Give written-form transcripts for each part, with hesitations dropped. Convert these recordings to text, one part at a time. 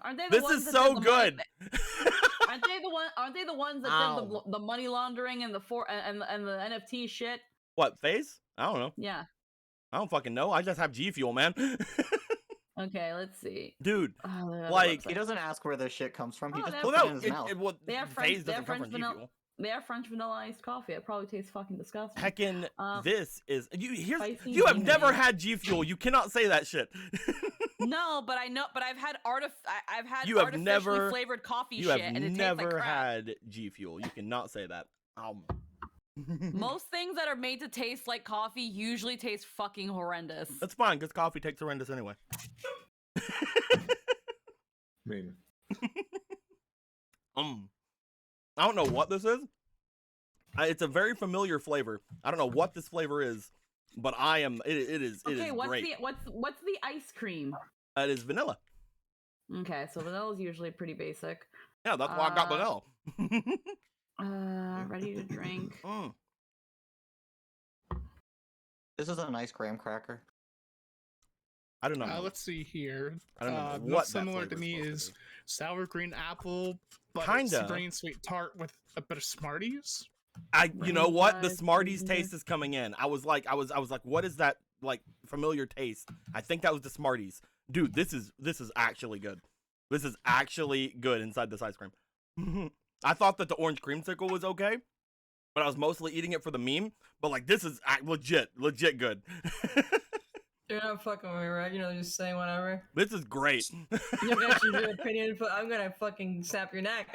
Aren't they the This ones is that so did the good. Aren't they the ones that did the money laundering and the NFT shit? What, FaZe? I don't know. Yeah. I don't fucking know. I just have G Fuel, man. Okay, let's see. Dude, Oh, like he doesn't ask where this shit comes from. He just well, puts it in his mouth. well, they have FaZe French, doesn't come from G Fuel. They have French vanilla iced coffee. It probably tastes fucking disgusting. Heckin', this is you have ginger never ale. had G Fuel. You cannot say that shit. No, but I know. But I've had You have artificially never flavored coffee You shit, have and it tastes never like crap. had G Fuel. You cannot say that. Most things that are made to taste like coffee usually taste fucking horrendous. That's fine, because coffee tastes horrendous anyway. I mean, I don't know what this is. It's a very familiar flavor. I don't know what this flavor is, but it is great. What's the ice cream? It is vanilla. Okay, so vanilla is usually pretty basic. Yeah, that's why I got vanilla. Ready to drink. This is a nice graham cracker. I don't know. Let's see here. I don't know what what's that similar to flavor me supposed is to be. sour green apple, but Kinda. green sweet tart with a bit of Smarties. You know what? The Rainbow Smarties flavor. taste is coming in. I was like, what is that like familiar taste? I think that was the Smarties. Dude, this is actually good. This is actually good inside this ice cream. I thought that the orange creamsicle was okay, but I was mostly eating it for the meme. But like, this is legit good. You're not fucking with me, right? You know, just saying whatever. This is great. You got your opinion, but I'm gonna fucking snap your neck.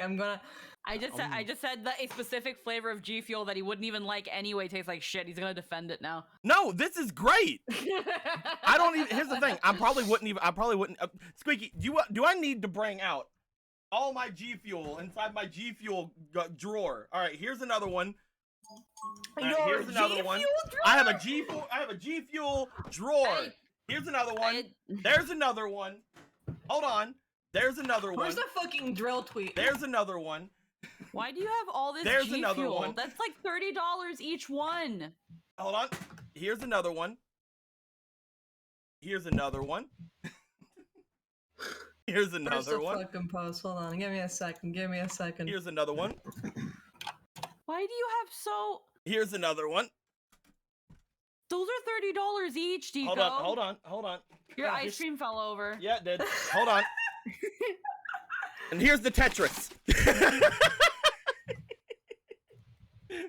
I just said that a specific flavor of G Fuel that he wouldn't even like anyway tastes like shit. He's gonna defend it now. No, this is great. I don't even. Here's the thing. I probably wouldn't. Squeaky, do I need to bring out all my G Fuel inside my G Fuel drawer? All right, here's another one. Here's another one. I have a G Fuel drawer. Here's another one. There's another one. Hold on. There's another one. Where's the fucking drill tweet? There's another one. Why do you have all this There's G another Fuel? one. That's like $30 each one. Hold on. Here's another one. Here's another one. Here's Where's another the one. fucking post? Hold on. Give me a second. Here's another one. Why do you have so? Here's another one. Those are $30 each, Deco. Hold on. Your ice cream fell over. Yeah, it did. Hold on. And here's the Tetris.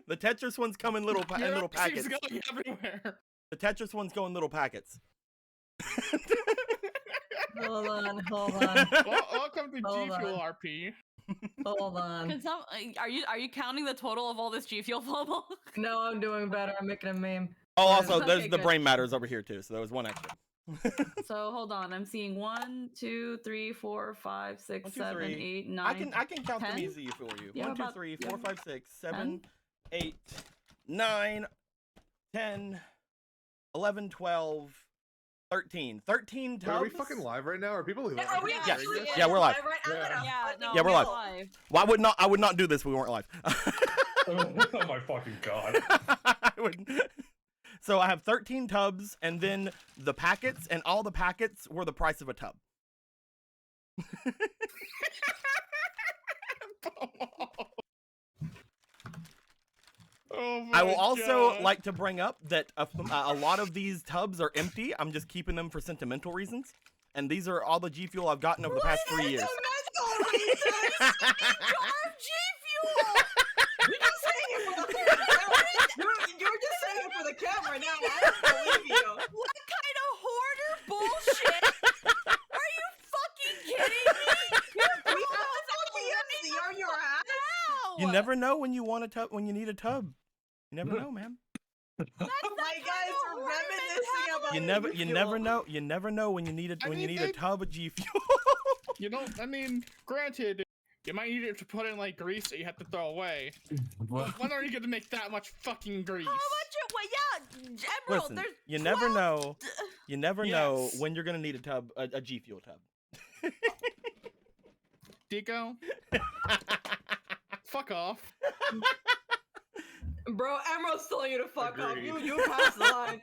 The Tetris ones come in little packets. Going everywhere. The Tetris ones go in little packets. Hold on. Welcome to Hold G Fuel on. RP. Hold on. Are you counting the total of all this G Fuel FOMO? No, I'm doing better. I'm making a meme. Oh, also, Okay, there's the good. brain matters over here too, so there was one extra. So hold on, I'm seeing 1, 2, 3, 4, 5, 6, 1, 2, 7, 3. 8, 9. I can count 10? them easy for you. Yeah, 1, 2, about- 3, yeah. 4, 5, 6, 7, 8, 9, 10, 11, 12, 13. 13 tubs. are we fucking live right now? Are people live? Are we Yeah. actually? Yeah, we're live. Yeah, we're live. Well, I would not do this if we weren't live. Oh my fucking god. I wouldn't. So I have 13 tubs, and then the packets, and all the packets were the price of a tub. Oh I my will also God. like to bring up that a lot of these tubs are empty. I'm just keeping them for sentimental reasons. And these are all the G Fuel I've gotten over the past 3 years. You're just saying it for the camera now. I don't believe you. What kind of hoarder bullshit? Are you fucking kidding me? You're your ass. How? You never know when you want a tub, when you need a tub. You never know, man. My guys are reminiscing about You never know when you need a tub of G Fuel. You know, I mean, granted, you might need it to put in like grease that you have to throw away. But when are you gonna make that much fucking grease? How much? Well, yeah, Emerald. Listen, There's you never 12 know. You never know Yes. when you're gonna need a tub, a G Fuel tub. Deco? Fuck off. Bro, Emerald's telling you to fuck off. Agreed. You passed the line.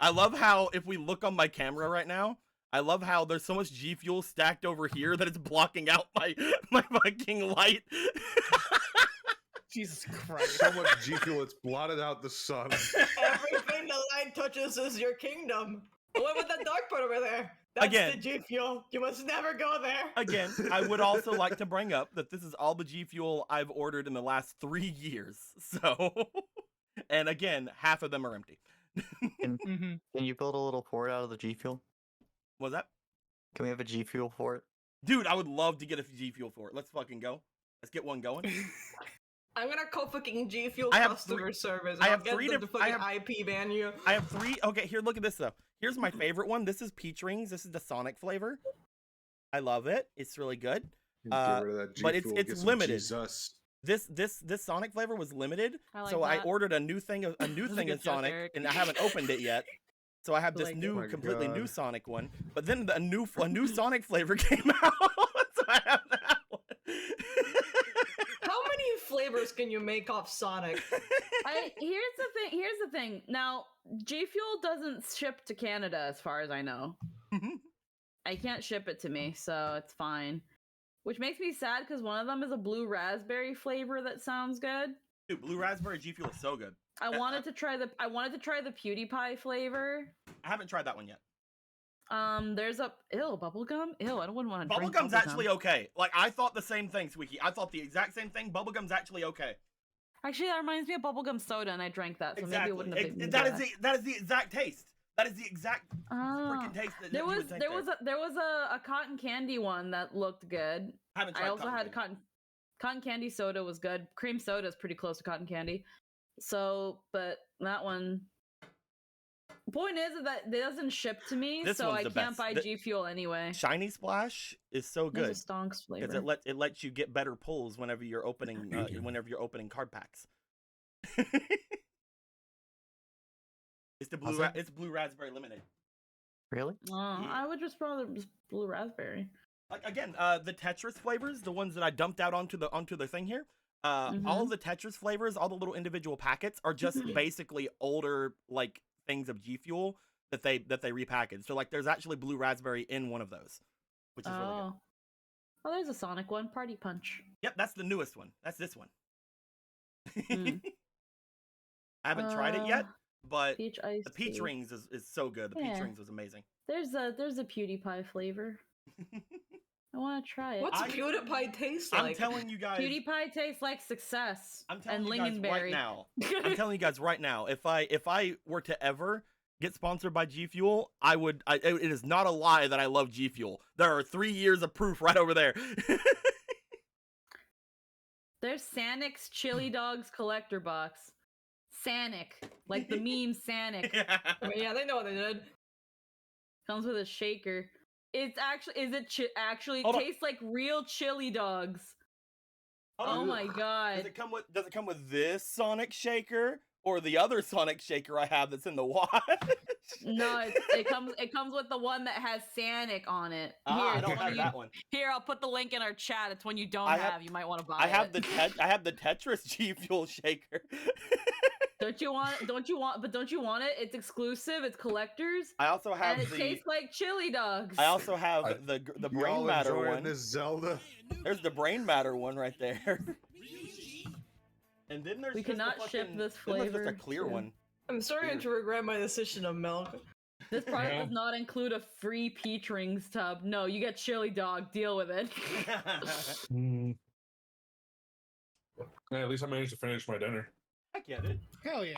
I love how if we look on my camera right now, I love how there's so much G Fuel stacked over here that it's blocking out my fucking light. Jesus Christ. So much G Fuel, it's blotted out the sun. Everything the light touches is your kingdom. What about that dark part over there? That's Again. the G Fuel. You must never go there. Again, I would also like to bring up that this is all the G Fuel I've ordered in the last 3 years. So, and again, half of them are empty. Can you build a little port out of the G Fuel? Was that? Can we have a G Fuel fort? Dude, I would love to get a G Fuel for it. Let's fucking go. Let's get one going. I'm gonna call fucking G Fuel I have customer service. I I'll have get three them to diff- I fucking IP ban you. I have 3. Okay, here, look at this though. Here's my favorite one. This is peach rings. This is the Sonic flavor. I love it. It's really good. Get rid of that G but Fuel, it's get some limited. Jesus. This Sonic flavor was limited, I like so I that. ordered a new thing in a Sonic, good joke, Eric. and I haven't opened it yet. So I have this like it. new, Oh my completely new God. Sonic one. But then a new Sonic flavor came out, so I have that one. How many flavors can you make off Sonic? Here's the thing. Now, G Fuel doesn't ship to Canada, as far as I know. I can't ship it to me, so it's fine. Which makes me sad because one of them is a blue raspberry flavor that sounds good. Dude, blue raspberry G Fuel is so good. I wanted to try the PewDiePie flavor. I haven't tried that one yet. There's a bubblegum. I wouldn't want to. Bubblegum's actually okay. Like I thought the same thing, Squeaky. I thought the exact same thing. Bubblegum's actually okay. Actually, that reminds me of bubblegum soda, and I drank that, so maybe it Exactly. wouldn't have been. That is the exact taste. That is the exact freaking taste that There you was would think there was a cotton candy one that looked good. I haven't tried I also had candy. cotton candy soda was good. Cream soda is pretty close to cotton candy. So, but that one. The point is that it doesn't ship to me, This so one's I the can't best. buy G Fuel anyway. Shiny Splash is so good There's a Stonks because flavor. it lets you get better pulls whenever you're opening card packs. It's the blue. Awesome. It's blue raspberry lemonade. Really? I would just rather just blue raspberry. Like again, the Tetris flavors, the ones that I dumped out onto the thing here. All of the Tetris flavors, all the little individual packets are just basically older like things of G Fuel that they repackaged. So like, there's actually blue raspberry in one of those, which is really good. Oh, there's a Sonic one, Party Punch. Yep, that's the newest one. That's this one. Mm. I haven't tried it yet, but Peach ice. the peach rings is so good. The peach rings was amazing. There's a PewDiePie flavor. I want to try it. What's PewDiePie taste like? I'm telling you guys. PewDiePie tastes like success. I'm telling and you guys right lingonberry. now. I'm telling you guys right now. If I were to ever get sponsored by G Fuel, it is not a lie that I love G Fuel. There are 3 years of proof right over there. There's Sanic's Chili Dogs collector box. Sanic, like the meme Sanic. Yeah, they know what they did. Comes with a shaker. It's actually actually Hold on. tastes like real chili dogs. Hold on. Oh my god. Does it come with this Sonic shaker or the other Sonic shaker I have that's in the watch? No, it comes with the one that has Sanic on it. I Here, don't the one have that one. Here, I'll put the link in our chat. It's one you don't I have. have- You might want to buy I have it. I have the Tetris G Fuel shaker. Don't you want it? It's exclusive. It's collectors. I also have And it tastes like chili dogs. I also have I- the Y'all brain matter enjoying one. this Zelda? There's the brain matter one right there. And then there's We just cannot the ship fucking, this then there's just a flavor clear to- one. I'm starting to regret my decision of milk. This product Yeah. does not include a free peach rings tub. No, you get chili dog. Deal with it. Yeah, at least I managed to finish my dinner. I get it. Hell yeah.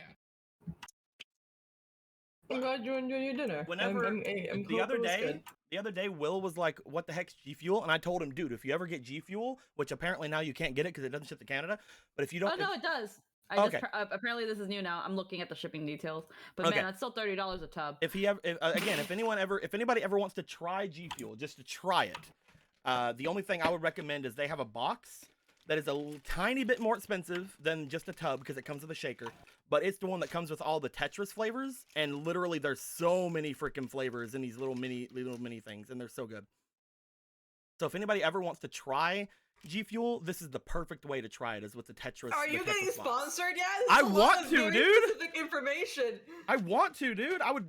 I'm glad you enjoyed your dinner. Whenever I'm the cool other it was day, good. Will was like, "What the heck's G Fuel?" And I told him, "Dude, if you ever get G Fuel, which apparently now you can't get it because it doesn't ship to Canada, but if you don't, Oh no, it does. Okay. Apparently this is new now. I'm looking at the shipping details, but Okay. man, that's still $30 a tub. if anybody ever wants to try G Fuel, just to try it, the only thing I would recommend is they have a box that is a tiny bit more expensive than just a tub because it comes with a shaker, but it's the one that comes with all the Tetris flavors, and literally there's so many freaking flavors in these little mini things, and they're so good. So if anybody ever wants to try G Fuel, this is the perfect way to try it, is with the Tetris. Are the you getting Tetris box. sponsored yet? I This is a lot want of to, very dude. Specific information. I want to, dude. I would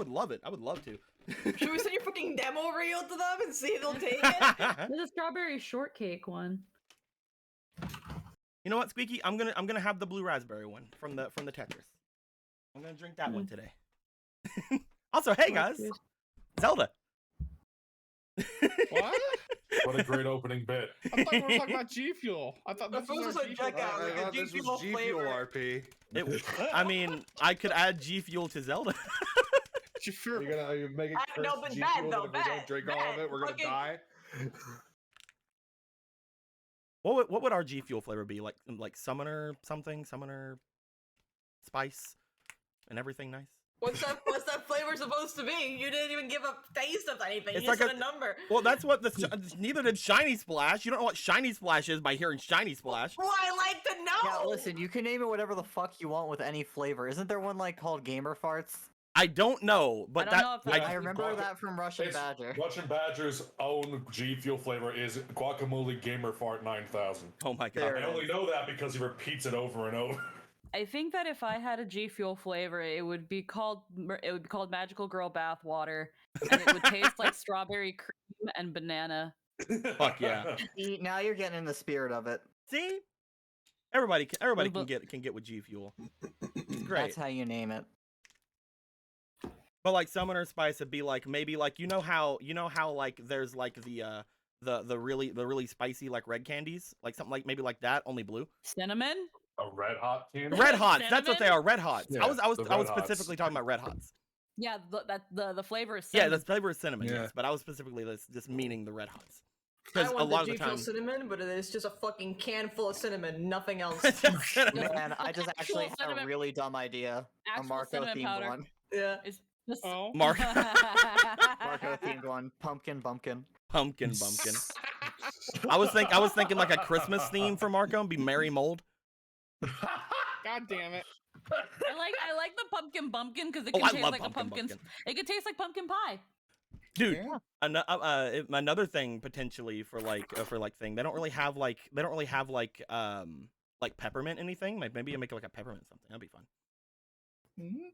love it. I would love to. Should we send your fucking demo reel to them and see if they'll take it? There's a strawberry shortcake one. You know what, Squeaky? I'm gonna have the blue raspberry one from the Tetris. I'm gonna drink that one today. Also, hey guys, Zelda. What? What a great opening bit. I thought we were talking about G Fuel. I thought this was was our a G Fuel. checkout. I Like a thought this G Fuel was G Fuel flavor. RP. I mean, I could add G Fuel to Zelda. G Fuel. Are you making No, first but G bad, Fuel, though, and if we bad, don't drink all of bad. it, we're gonna Fucking- die? What would our G Fuel flavor be? Like summoner something, summoner spice, and everything nice. What's that flavor supposed to be? You didn't even give a taste of anything. It's You just like said a number. Well, that's what neither did Shiny Splash. You don't know what Shiny Splash is by hearing Shiny Splash. Well, I like to know. Yeah, listen, you can name it whatever the fuck you want with any flavor. Isn't there one like called Gamer Farts? I don't know, but I don't know if I that's- remember Guac- that from Russian It's Badger. Russian Badger's own G Fuel flavor is Guacamole Gamer Fart 9000. oh my There god. I only know that because he repeats it over and over. I think that if I had a G Fuel flavor, it would be called Magical Girl Bath Water, and it would taste like strawberry cream and banana. Fuck yeah. See, now you're getting in the spirit of it. See, everybody can But- get with G Fuel. It's great. That's how you name it. But like summoner spice would be like maybe like you know how like there's like the really spicy like red candies, like something like maybe like that, only blue. Cinnamon? A red hot can? Red Hots, that's what they Cinnamon? are, Red Hots. Yeah, I was the Red Hots. specifically talking about Red Hots. Yeah, the flavor is Yeah, cinnamon. the flavor is cinnamon, Yeah. yes, but I was specifically just meaning the Red Hots. I Because a want lot the of G the Fuel time cinnamon, but it is just a fucking can full of cinnamon, nothing else. Cinnamon. Man, I just actually had a cinnamon- really dumb idea. A Actual Marco cinnamon themed powder. one. Yeah. It's just Oh. Mark Marco themed one. Pumpkin bumpkin. pumpkin. I was thinking like a Christmas theme for Marco and be Merry Mold. God damn it. I like the pumpkin bumpkin because it Oh, can I taste love like pumpkin a pumpkin. bumpkin. It could taste like pumpkin pie. Dude, Yeah. another thing potentially for like thing. They don't really have like peppermint anything. Like maybe you make like a peppermint something. That'd be fun.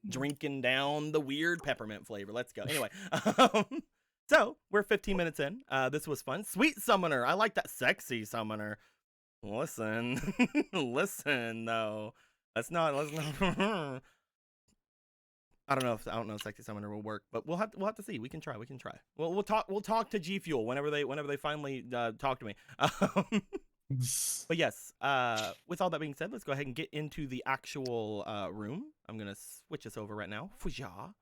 Drinking down the weird peppermint flavor. Let's go. Anyway, so we're 15 minutes in. This was fun. Sweet summoner. I like that sexy summoner. Listen, listen though. Let's not. I don't know if sexy summoner will work, but we'll have to see. We can try. We'll talk to G Fuel whenever they finally talk to me. But yes, with all that being said, let's go ahead and get into the actual room. I'm gonna switch us over right now. Fuja.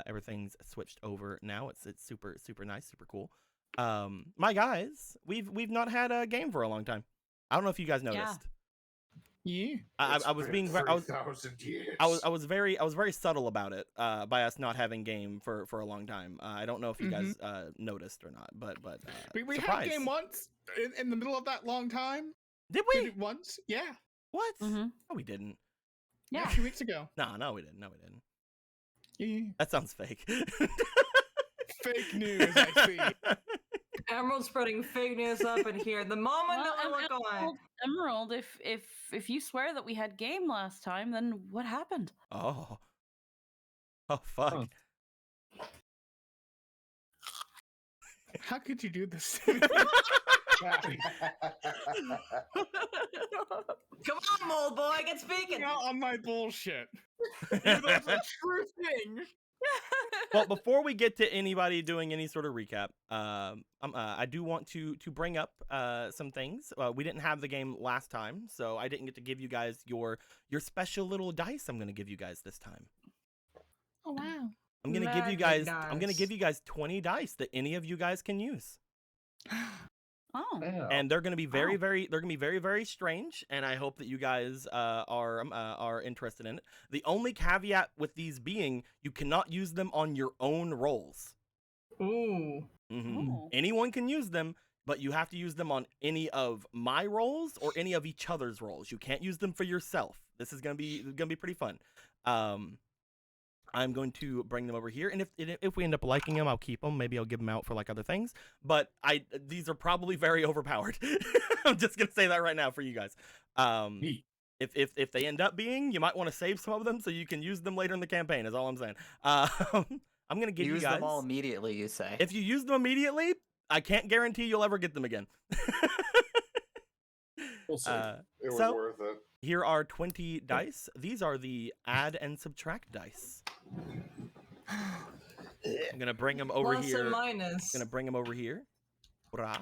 Everything's switched over now. It's super nice, super cool. My guys, we've not had a game for a long time. I don't know if you guys noticed. Yeah. I was being I was 3,000 years. I was very subtle about it by us not having game for a long time. I don't know if you guys noticed or not, but We had surprise. game once in the middle of that long time. Did Did we? it once? Yeah. What? Mm-hmm. No, we didn't. Yeah. Yeah. A few weeks ago. No, we didn't. No, we didn't. Yeah. That sounds fake. Fake news, I see. Emerald spreading fake news up in here. The moment Well, that we look away. Emerald, if you swear that we had game last time, then what happened? Oh. Oh fuck. Huh. How could you do this? Come on, old boy, get speaking. Not on my bullshit. That's a true thing. Well, before we get to anybody doing any sort of recap, I do want to bring up some things. We didn't have the game last time, so I didn't get to give you guys your special little dice. I'm gonna give you guys this time. Oh wow. I'm gonna give you Magic guys. I'm gonna dice. give you guys 20 dice that any of you guys can use, Oh, and they're gonna be very very strange. And I hope that you guys are interested in it. The only caveat with these being you cannot use them on your own rolls. Ooh. Oh. Anyone can use them, but you have to use them on any of my rolls or any of each other's rolls. You can't use them for yourself. This is gonna be pretty fun. I'm going to bring them over here, and if we end up liking them, I'll keep them. Maybe I'll give them out for like other things. But these are probably very overpowered. I'm just gonna say that right now for you guys. Neat. If they end up being, you might want to save some of them so you can use them later in the campaign. Is all I'm saying. I'm I'm gonna give Use you guys them all immediately, you say. If you use them immediately, I can't guarantee you'll ever get them again. We'll see. It was so worth it. here are 20 dice. These are the add and subtract dice. I'm gonna bring them over Plus here. and minus. Gonna bring them over here. Bra.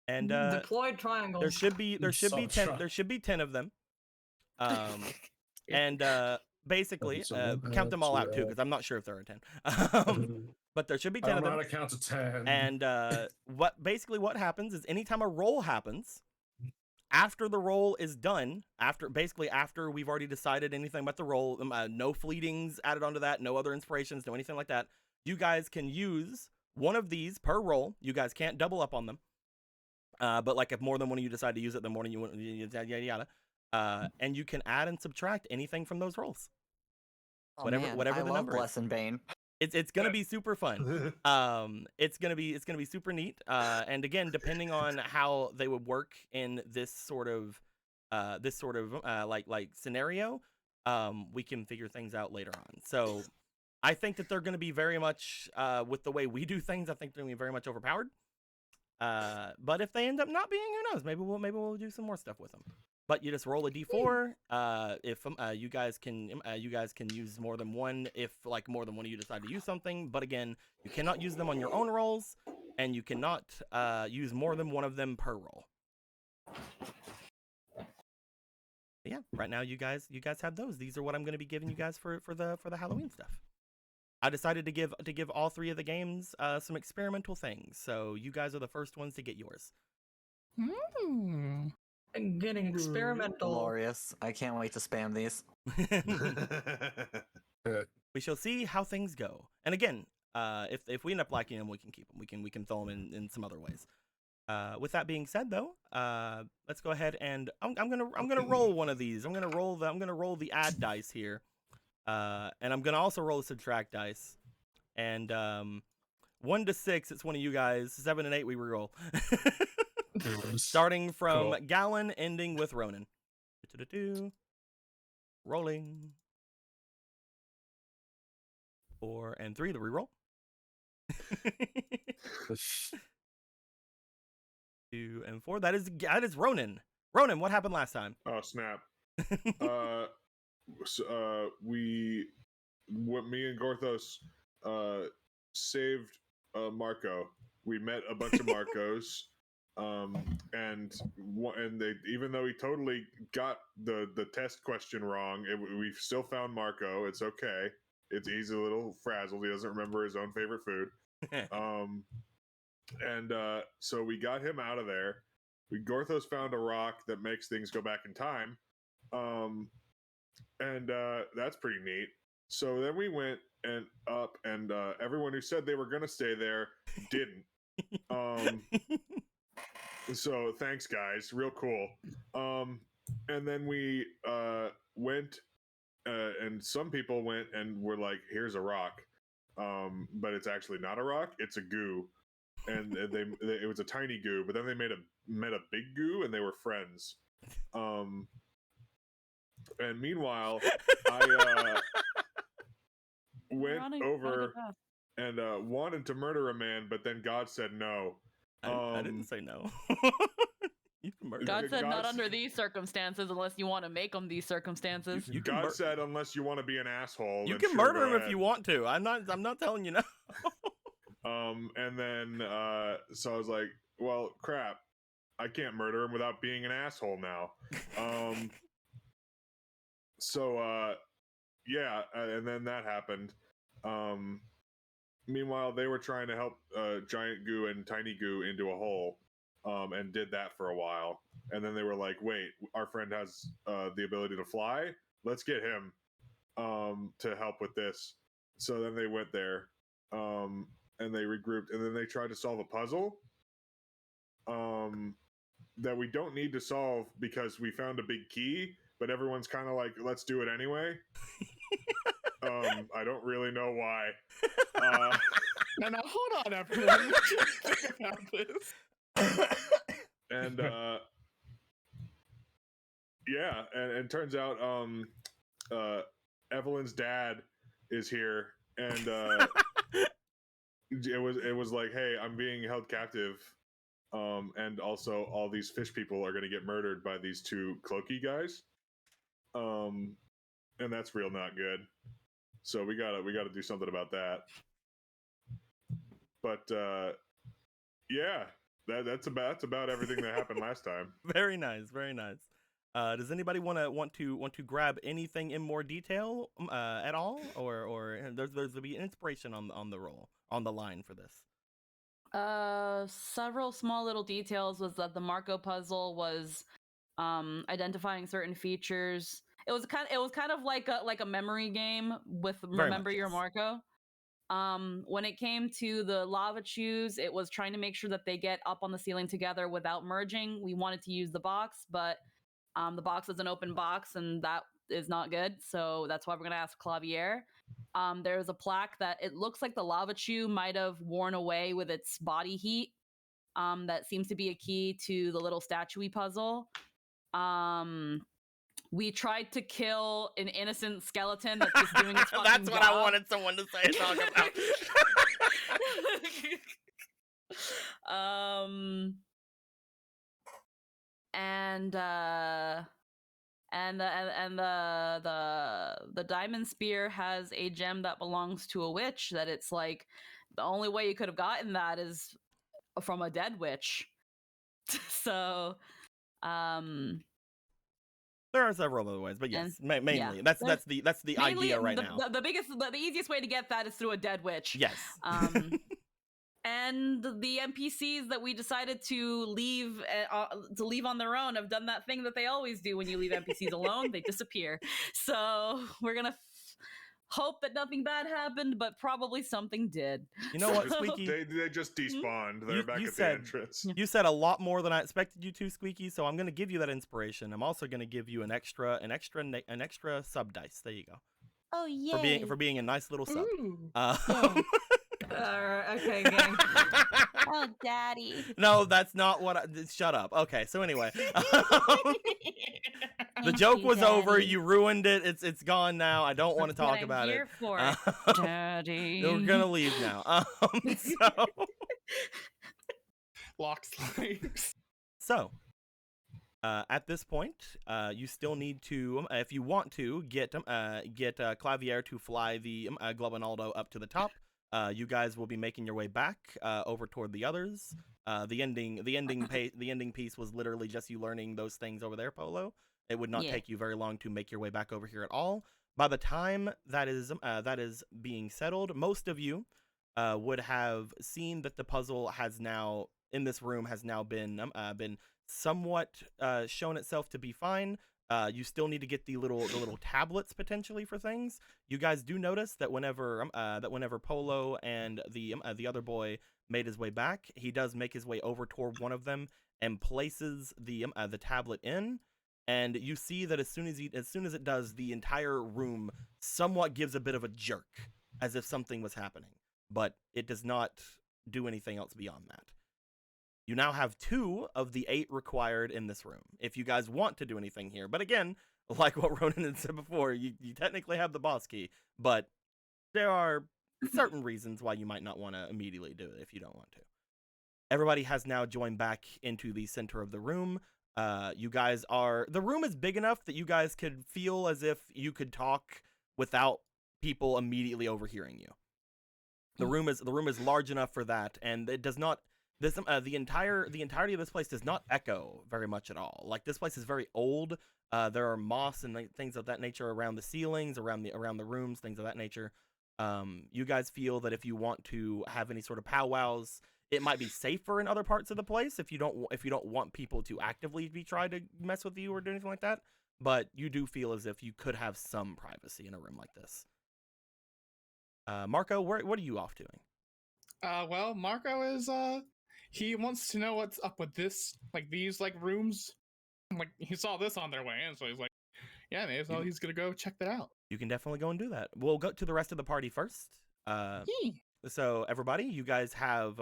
And Deployed triangles. there should be 10 Subtract. there should be 10 of them. And basically count them all out too, because I'm not sure if there are 10. But there should be 10 I of don't know them. how to count to 10. And what happens is anytime a roll happens, after the roll is done, after we've already decided anything about the roll, no fleetings added onto that, no other inspirations, no anything like that, you guys can use one of these per roll. You guys can't double up on them. But like if more than one of you decide to use it, the more than you yada yada. And you can add and subtract anything from those rolls. Oh, whatever man, the I love number is. Bless and Bane. It's gonna be super fun. It's gonna be super neat. And again, depending on how they would work in this sort of like scenario, we can figure things out later on. So I think that they're gonna be very much with the way we do things. I think they're gonna be very much overpowered. But if they end up not being, who knows? Maybe we'll do some more stuff with them. But you just roll a d4. If you guys can use more than one if like more than one of you decide to use something. But again, you cannot use them on your own rolls, and you cannot use more than one of them per roll. But yeah, right now you guys have those. These are what I'm going to be giving you guys for the Halloween stuff. I decided to give all 3 of the games some experimental things. So you guys are the first ones to get yours. Getting experimental. Glorious. I can't wait to spam these. We shall see how things go. And again, if we end up liking them, we can keep them. We can throw them in some other ways. With that being said, though, let's go ahead and I'm gonna roll one of these. I'm gonna roll the add dice here, and I'm gonna also roll the subtract dice. And 1 to 6, it's one of you guys. 7 and 8, we reroll. Starting from Cool. Gallon, ending with Ronan. Rolling. 4 and 3, the reroll. 2 and 4. That is Ronan. Ronan, what happened last time? Oh snap! Me and Gorthos saved Marco. We met a bunch of Marcos, and they, even though he totally got the test question wrong, we still found Marco. It's okay. He's a little frazzled. He doesn't remember his own favorite food. So we got him out of there. Gorthos found a rock that makes things go back in time. That's pretty neat. So then we went up, and everyone who said they were going to stay there didn't. So thanks, guys. Real cool. And then we went, and some people went and were like, here's a rock. But it's actually not a rock. It's a goo. And it was a tiny goo, but then they met a big goo, and they were friends. And meanwhile, I went over and wanted to murder a man, but then God said no. I didn't say no. You can murder. God said not God's- under these circumstances unless you want to make them these circumstances. You can God said unless you want to be an asshole. You then can sure, murder go him if ahead. you want to. I'm not telling you no. And then so I was like, well, crap. I can't murder him without being an asshole now. Yeah, and then that happened. Meanwhile, they were trying to help Giant Goo and Tiny Goo into a hole, and did that for a while. And then they were like, wait, our friend has the ability to fly? Let's get him to help with this. So then they went there, and they regrouped, and then they tried to solve a puzzle that we don't need to solve because we found a big key, but everyone's kind of like, let's do it anyway. I don't really know why. Now hold on, everyone. We should think about this. And yeah, and turns out Evelyn's dad is here, and it was like, hey, I'm being held captive, and also all these fish people are gonna get murdered by these two cloaky guys, and that's real not good. So we gotta do something about that. But yeah, that's about everything that happened last time. Very nice, very nice. Does anybody want to grab anything in more detail at all, or there's be an inspiration on the roll on the line for this? Several small little details was that the Marco puzzle was identifying certain features. It was kind of like a memory game with Very remember much, your yes. Marco. When it came to the lava chews, it was trying to make sure that they get up on the ceiling together without merging. We wanted to use the box, but the box is an open box, and that is not good. So that's why we're gonna ask Clavier. There's a plaque that it looks like the lava chew might have worn away with its body heat. That seems to be a key to the little statue puzzle. We tried to kill an innocent skeleton that's just doing its fucking That's what job. I wanted someone to say. Talk about. The diamond spear has a gem that belongs to a witch. That it's like the only way you could have gotten that is from a dead witch. So, There are several other ways, but yes, mainly yeah. that's the mainly idea right now. The easiest way to get that is through a dead witch. Yes. And the NPCs that we decided to leave on their own have done that thing that they always do when you leave NPCs alone. They disappear. So we're gonna hope that nothing bad happened, but probably something did. You know what, Squeaky? They just despawned. They're back at the entrance. You said a lot more than I expected you to, Squeaky. So I'm gonna give you that inspiration. I'm also gonna give you an extra sub dice. There you go. Oh yeah. For being a nice little sub. Okay, gang. Oh, daddy. No, that's not what I... Shut up. Okay, so anyway. The joke was over. You ruined it. It's gone now. I don't want to talk about it. For it, daddy. We're gonna leave now. So... Locks legs. So, at this point, you still need to, if you want to, get Clavier to fly the Globinaldo up to the top. You guys will be making your way back over toward the others. The ending piece was literally just you learning those things over there, Polo. It would not take you very long to make your way back over here at all. By the time that is being settled, most of you would have seen that the puzzle has now in this room has now been somewhat shown itself to be fine. You still need to get the little tablets potentially for things. You guys do notice that whenever Polo and the other boy made his way back, he does make his way over toward one of them and places the tablet in. And you see that as soon as it does, the entire room somewhat gives a bit of a jerk, as if something was happening. But it does not do anything else beyond that. You now have 2 of the 8 required in this room, if you guys want to do anything here. But again, like what Ronan had said before, you technically have the boss key, but there are certain reasons why you might not want to immediately do it if you don't want to. Everybody has now joined back into the center of the room. The room is big enough that you guys could feel as if you could talk without people immediately overhearing you. The room is large enough for that, and it does not. The entirety of this place does not echo very much at all. Like, this place is very old. There are moss and things of that nature around the ceilings, around the rooms, things of that nature. You guys feel that if you want to have any sort of powwows, it might be safer in other parts of the place if you don't want people to actively be trying to mess with you or do anything like that. But you do feel as if you could have some privacy in a room like this. Marco, what are you off doing? Well, Marco is he wants to know what's up with this, like these rooms. Like, he saw this on their way in, so he's like, yeah, maybe so he's gonna go check that out. You can definitely go and do that. We'll go to the rest of the party first. So everybody, you guys have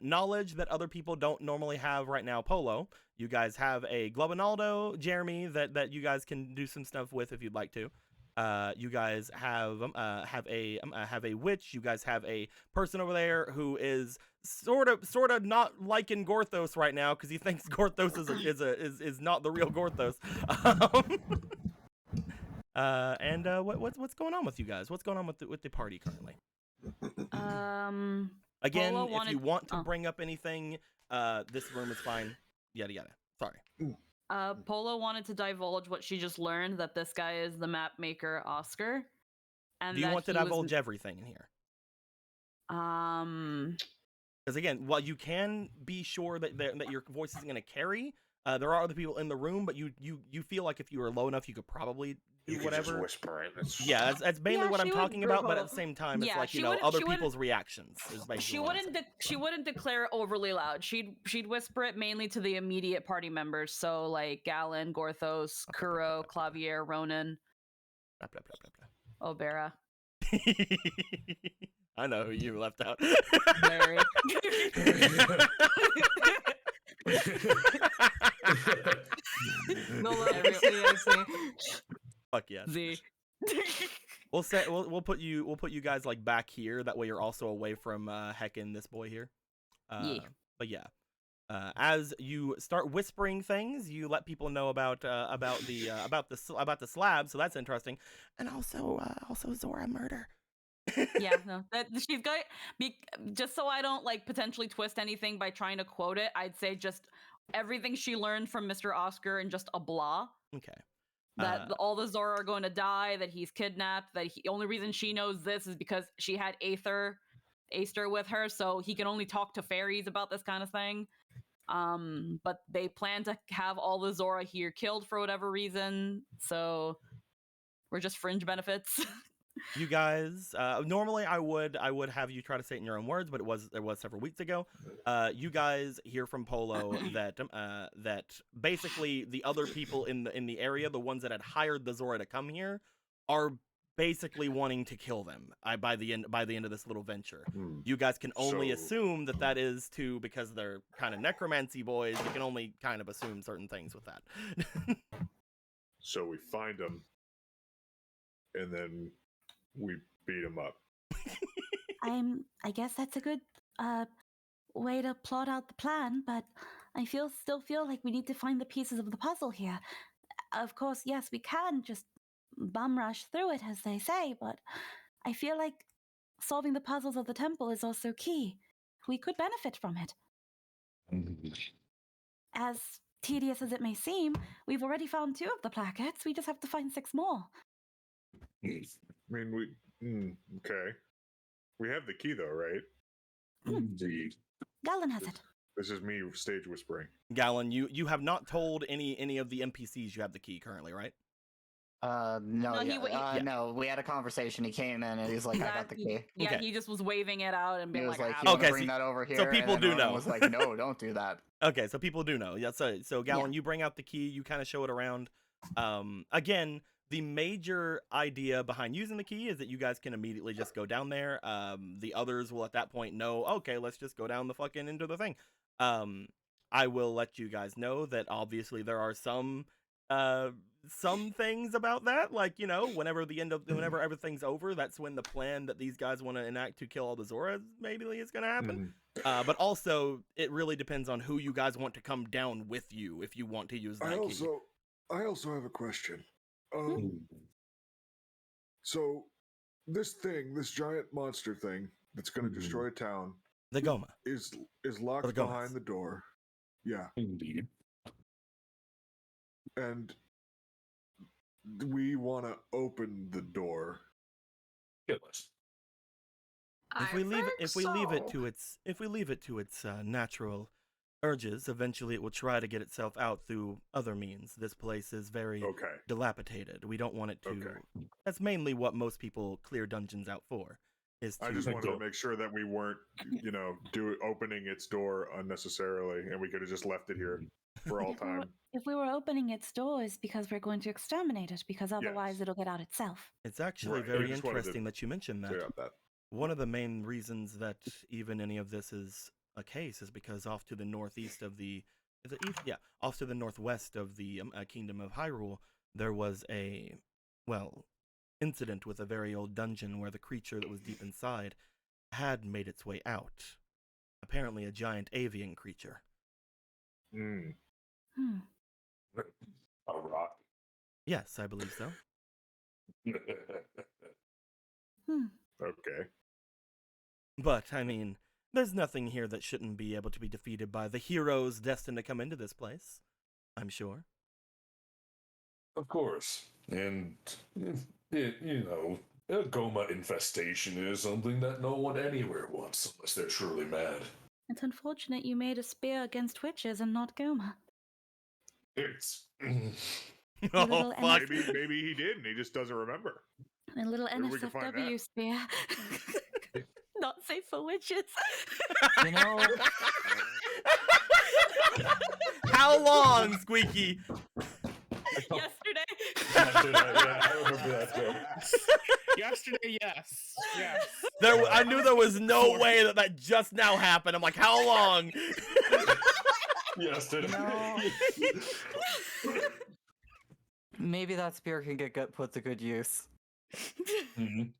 knowledge that other people don't normally have right now. Polo, you guys have a Globinaldo, Jeremy, that you guys can do some stuff with if you'd like to. You guys have a witch. You guys have a person over there who is sort of not liking Gorthos right now because he thinks Gorthos is not the real Gorthos. What's going on with you guys? What's going on with the party currently? Again, Polo if you wanted- want to bring up anything, this room is fine. Yada yada. Sorry. Polo wanted to divulge what she just learned, that this guy is the map maker Oscar. And Do you that want to he was- divulge everything in here? Because again, while you can be sure that your voice isn't going to carry, there are other people in the room, but you feel like if you were low enough, you could probably do whatever. Just whisper it. Yeah, that's mainly Yeah, what I'm she would talking about. But group at the same time, it's Yeah, like she other wouldn't- people's reactions. Is basically she what I'm wouldn't saying. she wouldn't declare overly loud. She'd whisper it mainly to the immediate party members, so like Galen, Gorthos, Kuro, Clavier, Ronan, Blah, blah, blah, blah, Obera. blah. I know who you left out. Larry. No, I see. Fuck yes. Z. We'll put you guys like back here. That way you're also away from heckin' this boy here. Yeah. But yeah. As you start whispering things, you let people know about the slab, so that's interesting. And also Zora murder. Yeah, no, that she's got. Just so I don't like potentially twist anything by trying to quote it, I'd say just everything she learned from Mr. Oscar and just a blah. Okay. That all the Zora are going to die. That he's kidnapped. That the only reason she knows this is because she had Aether with her, so he can only talk to fairies about this kind of thing. But they plan to have all the Zora here killed for whatever reason. So we're just fringe benefits. You guys, normally I would have you try to say it in your own words, but it was several weeks ago. You guys hear from Polo that basically the other people in the area, the ones that had hired the Zora to come here, are basically wanting to kill them. By the end of this little venture, you guys can only assume that is because they're kind of necromancy boys. You can only kind of assume certain things with that. So we find them, and then we beat him up. I guess that's a good way to plot out the plan, but I still feel like we need to find the pieces of the puzzle here. Of course, yes, we can just bum rush through it, as they say, but I feel like solving the puzzles of the temple is also key. We could benefit from it. As tedious as it may seem, we've already found 2 of the plackets. We just have to find 6 more. I mean, okay. We have the key, though, right? Indeed. Galen has it. This is me stage whispering. Galen, you have not told any of the NPCs you have the key currently, right? No, No, no. We had a conversation. He came in and he's like, "I got the key." Yeah, Okay. he just was waving it out and He being was like, like, "Ah, "You wanna Okay, bring so- that over here." so people and then do Ronan know. Was like, "No, don't do that." Okay, so people do know. Yeah, so Galen, you bring out the key, you kind of show it around. Again, the major idea behind using the key is that you guys can immediately just go down there. The others will at that point know, okay, let's just go down the fucking into the thing. I will let you guys know that obviously there are some things about that, like, whenever everything's over, that's when the plan that these guys want to enact to kill all the Zoras maybe is going to happen. But also, it really depends on who you guys want to come down with you if you want to use that key. I also have a question. So this giant monster thing that's going to destroy a town The Goma. is locked Or the Gomas. behind the door. Yeah, Indeed. and we want to open the door. Kill us. If we leave it to its natural urges, eventually it will try to get itself out through other means. This place is very Okay. dilapidated. We don't want it to. Okay. That's mainly what most people clear dungeons out for. Is to I just wanted go. to make sure that we weren't, opening its door unnecessarily, and we could have just left it here for all time. If we were opening its doors because we're going to exterminate it, because otherwise Yes. it'll get out itself. It's actually Right, I very just wanted to interesting that you mentioned Clear that. out that. One of the main reasons that even any of this is a case is because off to the northeast of off to the northwest of the Kingdom of Hyrule, there was incident with a very old dungeon where the creature that was deep inside had made its way out. Apparently a giant avian creature. Mm. Hmm. A rock. Yes, I believe so. Hmm. Okay. But, I mean, there's nothing here that shouldn't be able to be defeated by the heroes destined to come into this place. I'm sure. Of course. And, a Goma infestation is something that no one anywhere wants unless they're truly mad. It's unfortunate you made a spear against witches and not Goma. It's. Oh, little fuck. Maybe he did, and he just doesn't remember. A little Maybe we can find NSFW that. spear. Not safe for witches. You know, How long, Squeaky? Yesterday. Yesterday, yeah, I remember that joke. Yesterday, yes. Yes. I knew there was no way that just now happened. I'm like, how long? Yesterday. No. maybe that spear can get put to good use. Mhm.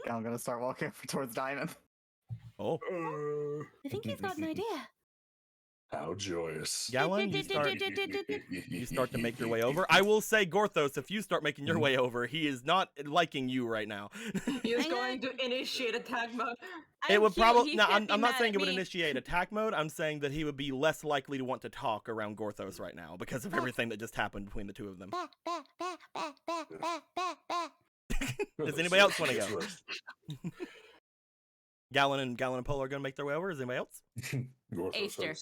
I'm gonna start walking towards Diamond. Oh, I think he's got an idea. How joyous. Gallon, you start to make your way over. I will say, Gorthos, if you start making your way over, he is not liking you right now. He's going to initiate attack mode. It would probably. He No, can't be I'm not mad saying at it would me. initiate attack mode. I'm saying that he would be less likely to want to talk around Gorthos right now because of everything that just happened between the two of them. Does anybody else want to go? Gallon and Polo are going to make their way over. Is anybody else? Aster.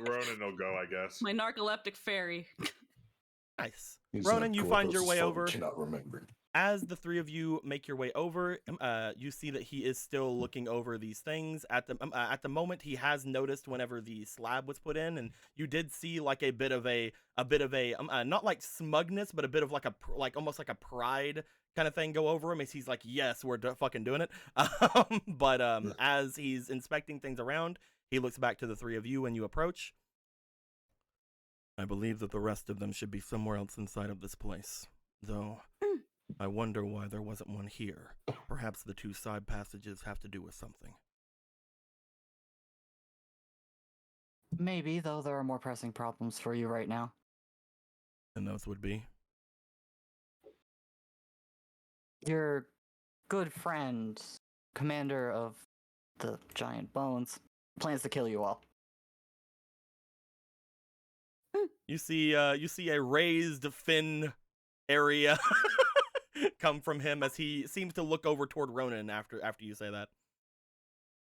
Ronan will go, I guess. My narcoleptic fairy. Nice. Ronan, you find your way over. Cannot remember. As the three of you make your way over, you see that he is still looking over these things. At the moment, he has noticed whenever the slab was put in, and you did see like a bit of a not like smugness, but a bit of like almost like a pride kind of thing go over him as he's like, yes, we're fucking doing it. But as he's inspecting things around, he looks back to the three of you when you approach. I believe that the rest of them should be somewhere else inside of this place, though. I wonder why there wasn't one here. Perhaps the two side passages have to do with something. Maybe, though there are more pressing problems for you right now. And those would be? Your good friend, commander of the Giant Bones, plans to kill you all. You see a raised fin area come from him as he seems to look over toward Ronan after you say that.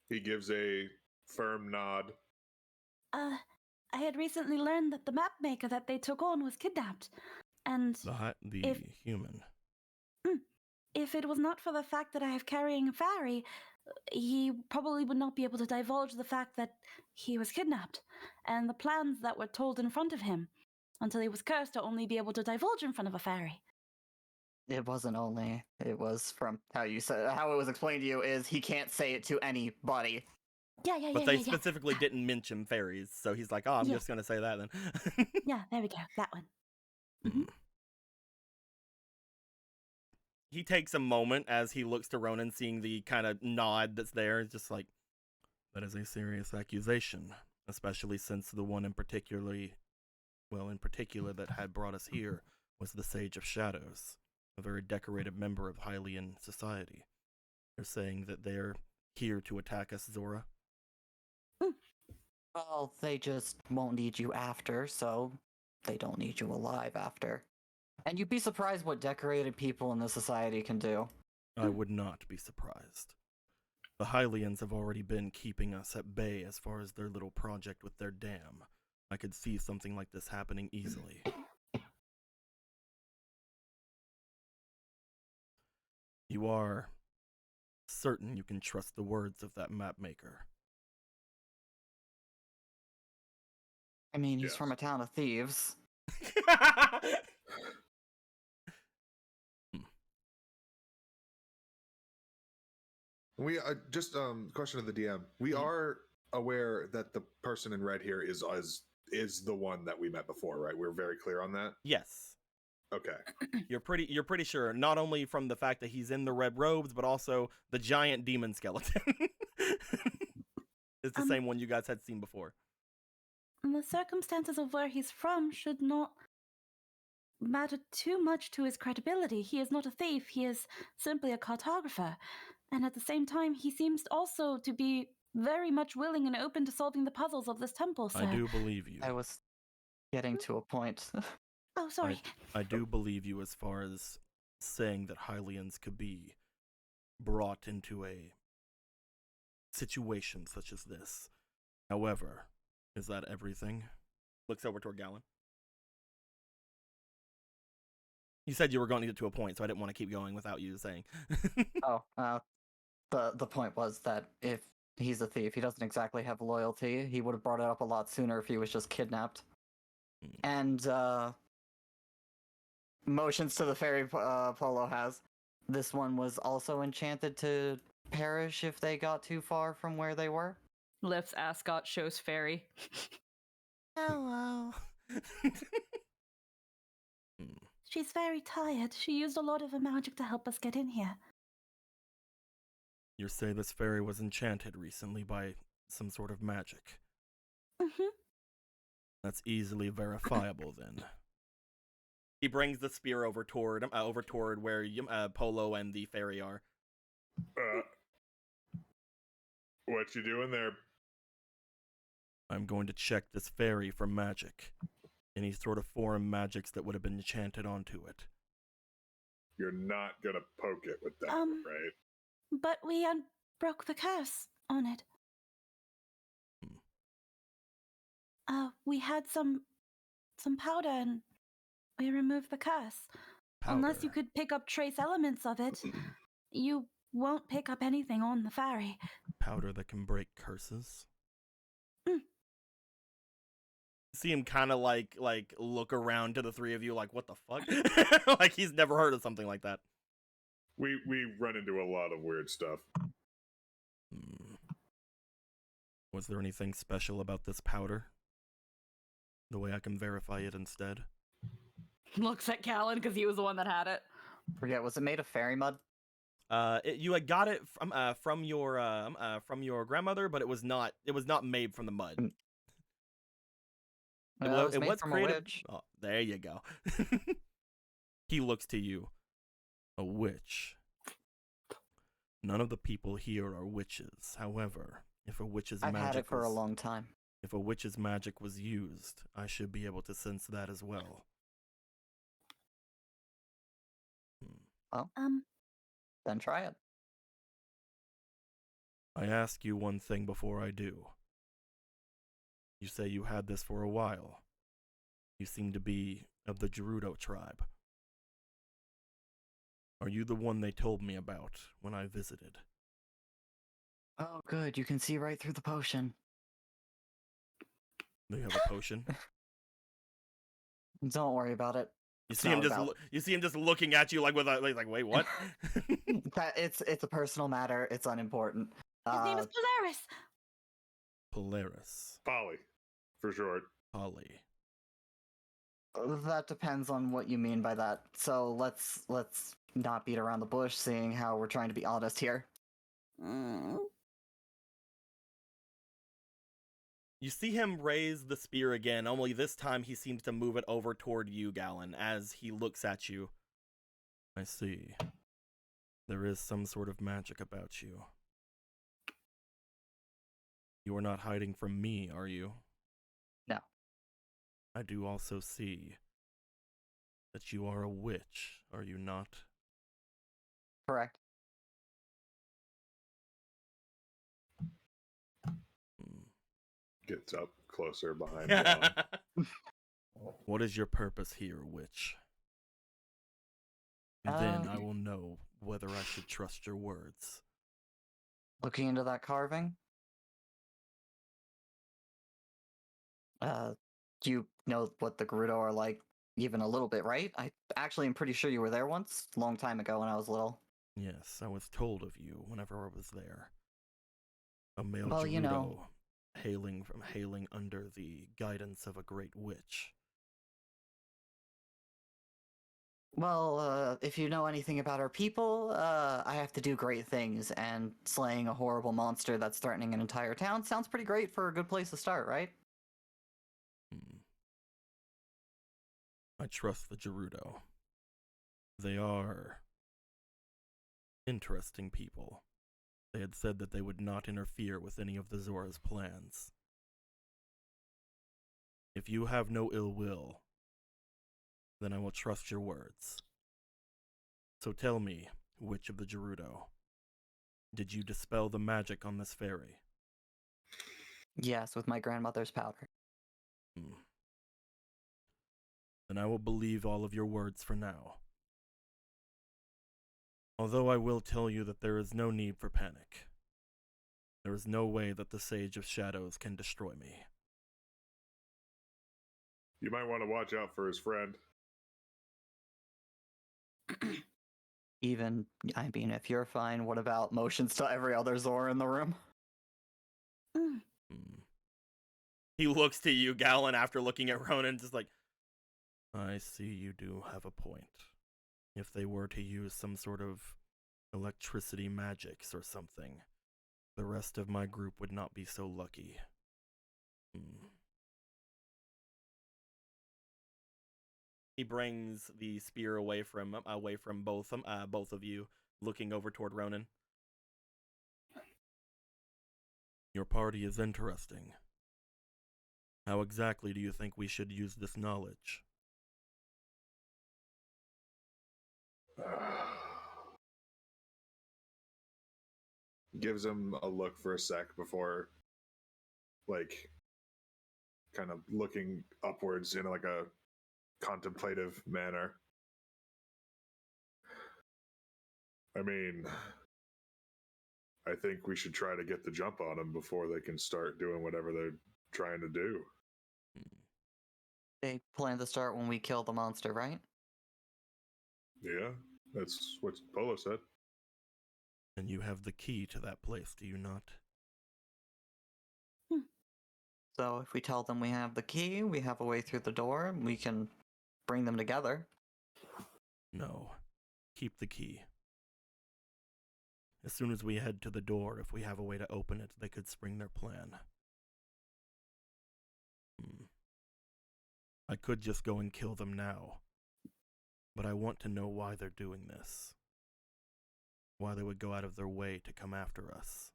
He gives a firm nod. I had recently learned that the map maker that they took on was kidnapped. And The human. if it was not for the fact that I have carrying a fairy, he probably would not be able to divulge the fact that he was kidnapped, and the plans that were told in front of him, until he was cursed to only be able to divulge in front of a fairy. It wasn't only. It was from how you said how it was explained to you is he can't say it to anybody. Yeah. But they specifically didn't mention fairies, so he's like, oh, I'm Yeah. just gonna say that then. Yeah, there we go. That one. Mhm. He takes a moment as he looks to Ronan, seeing the kind of nod that's there, just like, that is a serious accusation, especially since the one in particular that had brought us here was the Sage of Shadows, a very decorated member of Hylian society. They're saying that they're here to attack us, Zora. Well, they just won't need you after, so they don't need you alive after. And you'd be surprised what decorated people in this society can do. I would not be surprised. The Hylians have already been keeping us at bay as far as their little project with their dam. I could see something like this happening easily. You are certain you can trust the words of that map maker? I mean, he's Yes. from a town of thieves. We just question of the DM. We are aware that the person in red here is the one that we met before, right? We're very clear on that. Yes. Okay. You're pretty sure, not only from the fact that he's in the red robes, but also the giant demon skeleton. It's the same one you guys had seen before. The circumstances of where he's from should not matter too much to his credibility. He is not a thief, he is simply a cartographer. And at the same time, he seems also to be very much willing and open to solving the puzzles of this temple, so... I do believe you. I was getting to a point. Oh, sorry. I do believe you as far as saying that Hylians could be brought into a situation such as this. However, is that everything? Looks over toward Gallon. You said you were going to get to a point, so I didn't want to keep going without you saying. The point was that if he's a thief, he doesn't exactly have loyalty. He would have brought it up a lot sooner if he was just kidnapped. And motions to the fairy Polo has. This one was also enchanted to perish if they got too far from where they were. Lifts ascot, shows fairy. Hello. She's very tired. She used a lot of her magic to help us get in here. You say this fairy was enchanted recently by some sort of magic. Mm-hmm. That's easily verifiable then. He brings the spear over toward where Polo and the fairy are. What you doing there? I'm going to check this fairy for magic. Any sort of foreign magics that would have been enchanted onto it. You're not gonna poke it with that, right? But we broke the curse on it. We had some powder and we removed the curse. Powder. Unless you could pick up trace elements of it, you won't pick up anything on the fairy. Powder that can break curses? See him kind of like look around to the three of you like, what the fuck? Like he's never heard of something like that. We run into a lot of weird stuff. Was there anything special about this powder? The way I can verify it instead? Looks at Callan because he was the one that had it. Forget, was it made of fairy mud? You had got it from your grandmother, but it was not made from the mud. It was made from a witch. Oh, there you go. He looks to you. A witch. None of the people here are witches. However, if a witch's I've magic had it for a long time. If a witch's magic was used, I should be able to sense that as well. Well, then try it. I ask you one thing before I do. You say you had this for a while. You seem to be of the Gerudo tribe. Are you the one they told me about when I visited? Oh, good. You can see right through the potion. They have a potion? Don't worry about it. You see him just looking at you like with a like wait, what? It's a personal matter. It's unimportant. His name is Polaris. Polaris. Polly, for short. Polly. That depends on what you mean by that. So let's not beat around the bush, seeing how we're trying to be honest here. You see him raise the spear again, only this time he seems to move it over toward you, Gallon, as he looks at you. I see. There is some sort of magic about you. You are not hiding from me, are you? No. I do also see that you are a witch, are you not? Correct. Gets up closer behind him. What is your purpose here, witch? Then I will know whether I should trust your words. Looking into that carving? You know what the Gerudo are like even a little bit, right? I actually am pretty sure you were there once, a long time ago when I was little. Yes, I was told of you whenever I was there. A male Well, Gerudo, you know, hailing under the guidance of a great witch. Well, if you know anything about our people, I have to do great things, and slaying a horrible monster that's threatening an entire town sounds pretty great for a good place to start, right? I trust the Gerudo. They are interesting people. They had said that they would not interfere with any of the Zora's plans. If you have no ill will, then I will trust your words. So tell me, Witch of the Gerudo, did you dispel the magic on this fairy? Yes, with my grandmother's powder. Then I will believe all of your words for now. Although I will tell you that there is no need for panic. There is no way that the Sage of Shadows can destroy me. You might want to watch out for his friend. Even, I mean, if you're fine, what about motions to every other Zora in the room? He looks to you, Galen, after looking at Ronan, just like, I see you do have a point. If they were to use some sort of electricity magics or something, the rest of my group would not be so lucky. He brings the spear away from both of you, looking over toward Ronan. Your party is interesting. How exactly do you think we should use this knowledge? Gives him a look for a sec before, like, kind of looking upwards in like a contemplative manner. I mean, I think we should try to get the jump on them before they can start doing whatever they're trying to do. They plan to start when we kill the monster, right? Yeah, that's what Polo said. And you have the key to that place, do you not? So if we tell them we have the key, we have a way through the door, we can bring them together. No. Keep the key. As soon as we head to the door, if we have a way to open it, they could spring their plan. I could just go and kill them now. But I want to know why they're doing this. Why they would go out of their way to come after us.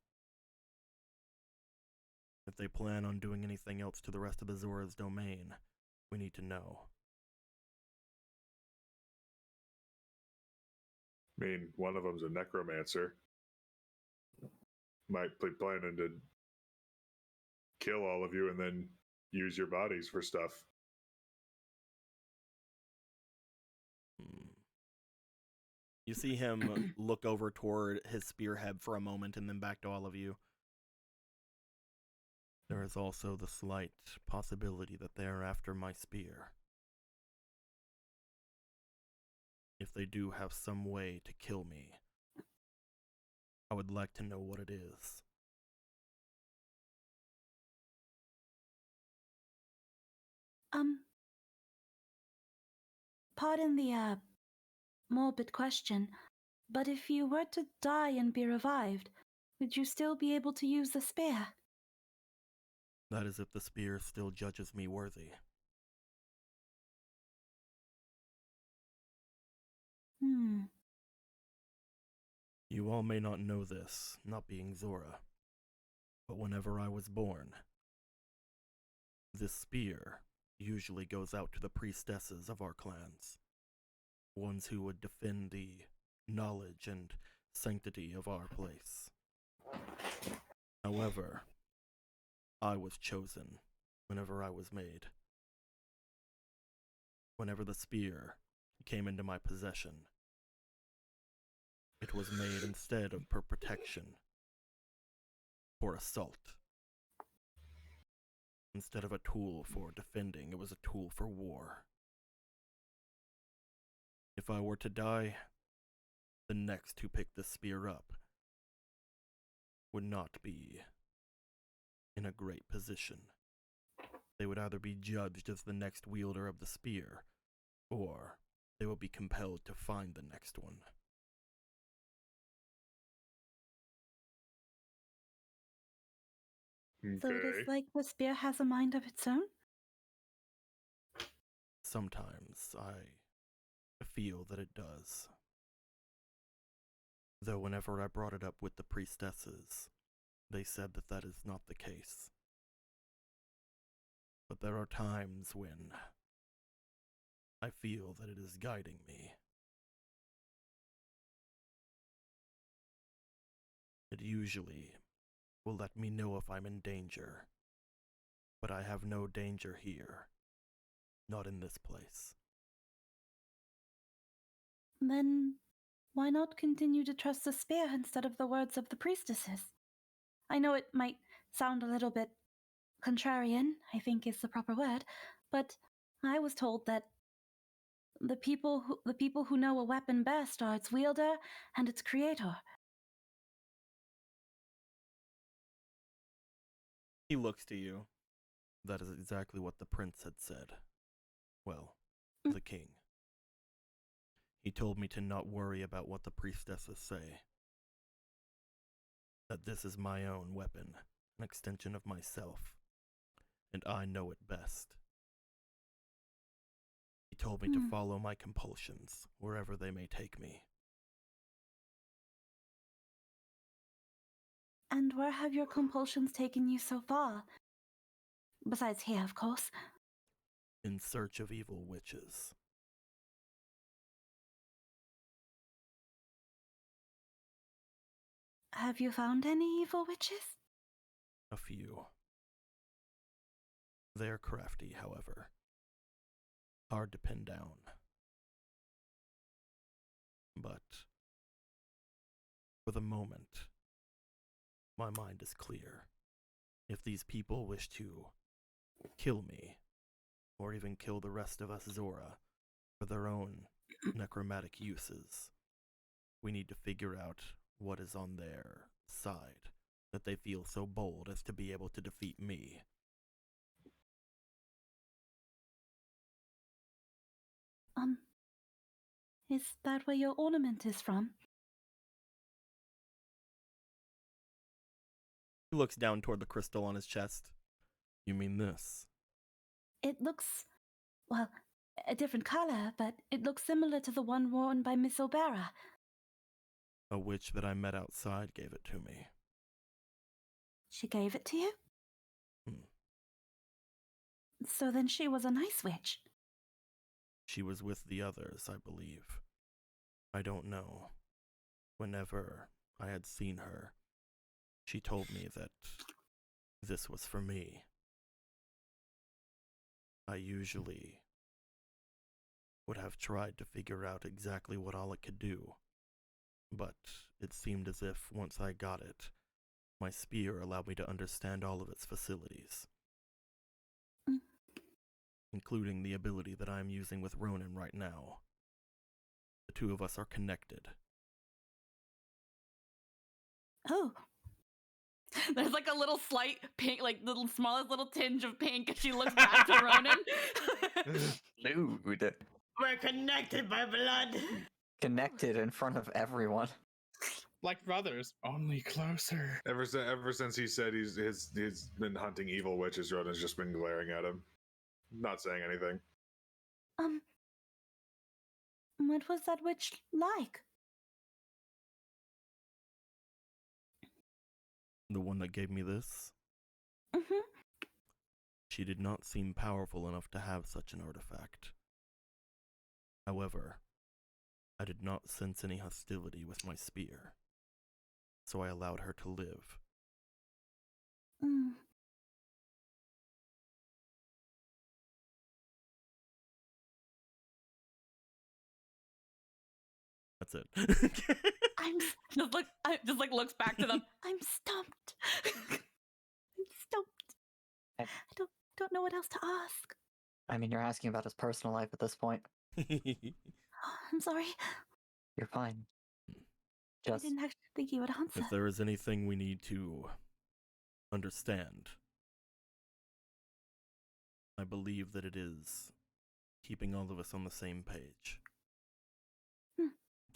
If they plan on doing anything else to the rest of the Zora's domain, we need to know. I mean, one of them's a necromancer. Might be planning to kill all of you and then use your bodies for stuff. You see him look over toward his spearhead for a moment and then back to all of you. There is also the slight possibility that they are after my spear. If they do have some way to kill me, I would like to know what it is. Pardon the, morbid question, but if you were to die and be revived, would you still be able to use the spear? That is if the spear still judges me worthy. You all may not know this, not being Zora, but whenever I was born, this spear usually goes out to the priestesses of our clans, ones who would defend the knowledge and sanctity of our place. However, I was chosen whenever I was made. Whenever the spear came into my possession, it was made instead of for protection, for assault. Instead of a tool for defending, it was a tool for war. If I were to die, the next who picked this spear up would not be in a great position. They would either be judged as the next wielder of the spear, or they will be compelled to find the next one. So it is like the spear has a mind of its own? Sometimes I feel that it does. Though whenever I brought it up with the priestesses, they said that that is not the case. But there are times when I feel that it is guiding me. It usually will let me know if I'm in danger, but I have no danger here. Not in this place. Then why not continue to trust the spear instead of the words of the priestesses? I know it might sound a little bit contrarian, I think is the proper word, but I was told that the people who know a weapon best are its wielder and its creator. He looks to you. That is exactly what the prince had said. Well, the king. He told me to not worry about what the priestesses say. That this is my own weapon, an extension of myself, and I know it best. He told me to follow my compulsions, wherever they may take me. And where have your compulsions taken you so far? Besides here, of course. In search of evil witches. Have you found any evil witches? A few. They're crafty, however. Hard to pin down. But for the moment, my mind is clear. If these people wish to kill me, or even kill the rest of us Zora for their own necromantic uses, we need to figure out what is on their side that they feel so bold as to be able to defeat me. Is that where your ornament is from? He looks down toward the crystal on his chest. You mean this? It looks, well, a different color, but it looks similar to the one worn by Miss O'Bara. A witch that I met outside gave it to me. She gave it to you? Hmm. So then she was a nice witch. She was with the others, I believe. I don't know. Whenever I had seen her, she told me that this was for me. I usually would have tried to figure out exactly what all it could do, but it seemed as if once I got it, my spear allowed me to understand all of its facilities, including the ability that I am using with Ronan right now. The two of us are connected. Oh, There's like a little slight pink, like the smallest little tinge of pink as she looks back to Ronan. Dude. We're connected by blood. Connected in front of everyone. Like brothers, only closer. Ever since he said he's been hunting evil witches, Ronan's just been glaring at him, not saying anything. what was that witch like? The one that gave me this? Mm-hmm. She did not seem powerful enough to have such an artifact. However, I did not sense any hostility with my spear, so I allowed her to live. That's it. I just like looks back to them. I'm stumped. I'm stumped. I- I don't know what else to ask. I mean, you're asking about his personal life at this point. I'm sorry. You're fine. I Just didn't actually think you would answer. If there is anything we need to understand, I believe that it is keeping all of us on the same page.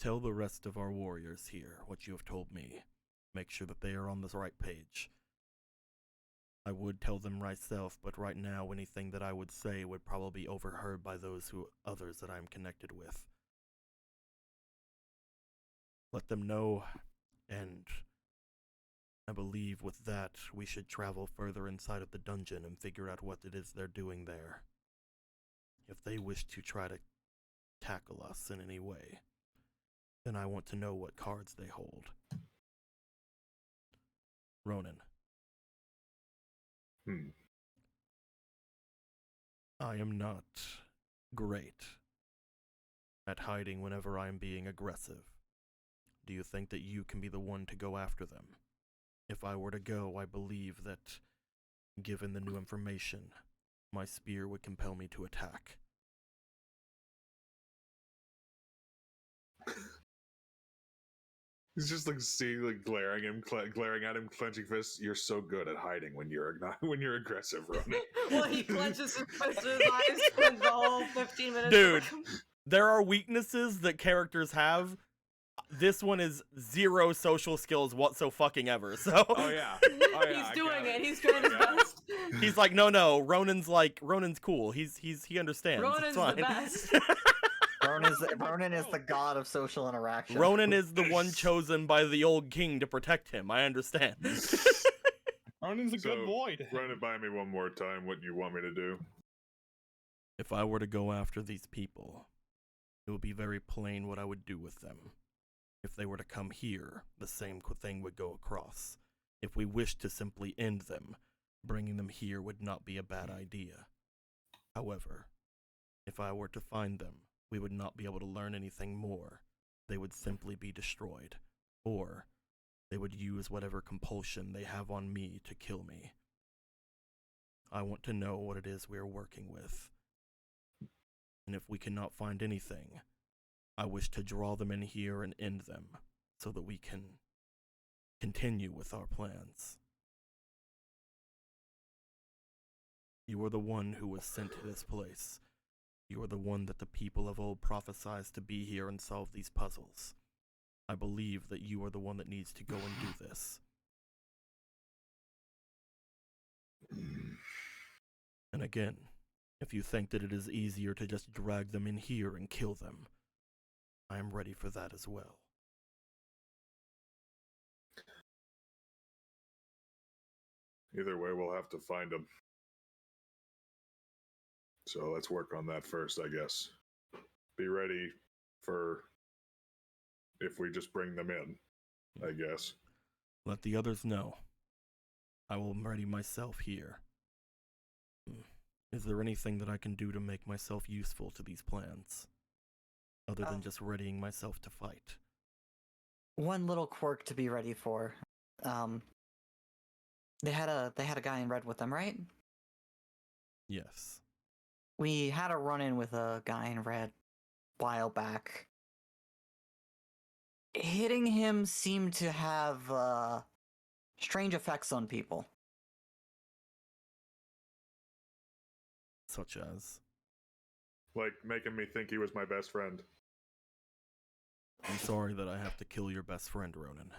Tell the rest of our warriors here what you have told me. Make sure that they are on the right page. I would tell them myself, but right now anything that I would say would probably be overheard by others that I am connected with. Let them know, and I believe with that we should travel further inside of the dungeon and figure out what it is they're doing there. If they wish to try to tackle us in any way, then I want to know what cards they hold. Ronan. I am not great at hiding whenever I am being aggressive. Do you think that you can be the one to go after them? If I were to go, I believe that, given the new information, my spear would compel me to attack. He's just like seeing, like glaring at him, clenching fists. You're so good at hiding when you're aggressive, Ronan. Well, he clenches his fist in his eyes, spends the whole 15 minutes. Dude, there are weaknesses that characters have. This one is zero social skills whatsoever. So Oh yeah, He's doing it. He's trying his best. he's like, no. Ronan's cool. He understands. Ronan's It's the fine. best. Ronan is the god of social interaction. Ronan is the one chosen by the old king to protect him. I understand. Ronan's a good boy. Run it by me one more time. What you want me to do? If I were to go after these people, it would be very plain what I would do with them. If they were to come here, the same thing would go across. If we wished to simply end them, bringing them here would not be a bad idea. However, if I were to find them, we would not be able to learn anything more. They would simply be destroyed, or they would use whatever compulsion they have on me to kill me. I want to know what it is we are working with. And if we cannot find anything, I wish to draw them in here and end them, so that we can continue with our plans. You are the one who was sent to this place. You are the one that the people of old prophesied to be here and solve these puzzles. I believe that you are the one that needs to go and do this. And again, if you think that it is easier to just drag them in here and kill them, I am ready for that as well. Either way, we'll have to find them. So let's work on that first, I guess. Be ready for if we just bring them in, I guess. Let the others know. I will ready myself here. Is there anything that I can do to make myself useful to these plans? Other than just readying myself to fight. One little quirk to be ready for. They had a guy in red with them, right? Yes. We had a run-in with a guy in red a while back. Hitting him seemed to have strange effects on people. Such as? Like making me think he was my best friend. I'm sorry that I have to kill your best friend, Ronan.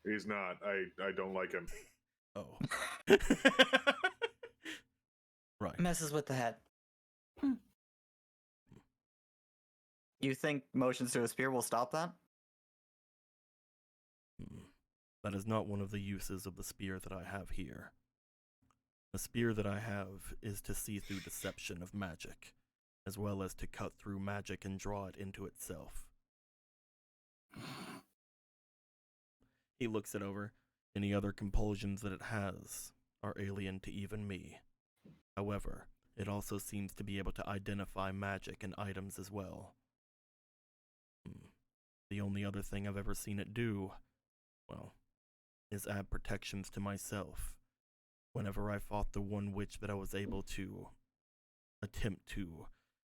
He's not. I don't like him. Oh. Right. Messes with the head. You think motions to a spear will stop that? That is not one of the uses of the spear that I have here. The spear that I have is to see through deception of magic, as well as to cut through magic and draw it into itself. He looks it over. Any other compulsions that it has are alien to even me. However, it also seems to be able to identify magic and items as well. The only other thing I've ever seen it do, well, is add protections to myself. Whenever I fought the one witch that I was able to attempt to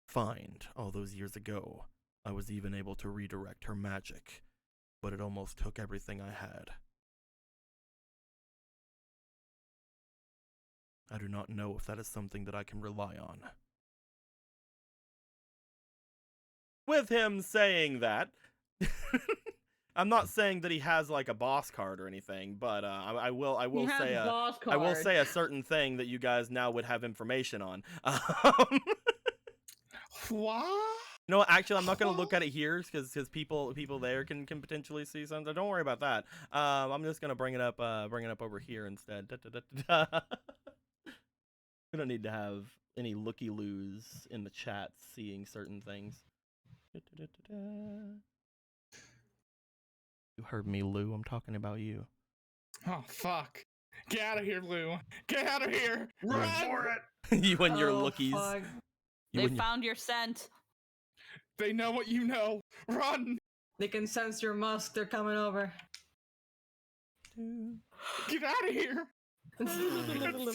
find all those years ago, I was even able to redirect her magic, but it almost took everything I had. I do not know if that is something that I can rely on. With him saying that, I'm not saying that he has like a boss card or anything, but I will He has say boss I will card. say a certain thing that you guys now would have information on. What? No, actually, I'm not gonna look at it here because people there can potentially see something. Don't worry about that. I'm just gonna bring it up over here instead. We don't need to have any looky-loos in the chat seeing certain things. You heard me, Lou. I'm talking about you. Oh fuck! Get out of here, Lou! Get out of here! Run Run! for it! You and your Oh, lookies. fuck. You They and your- found your scent. They know what you know. Run! They can sense your musk. They're coming over. Get out of here! It's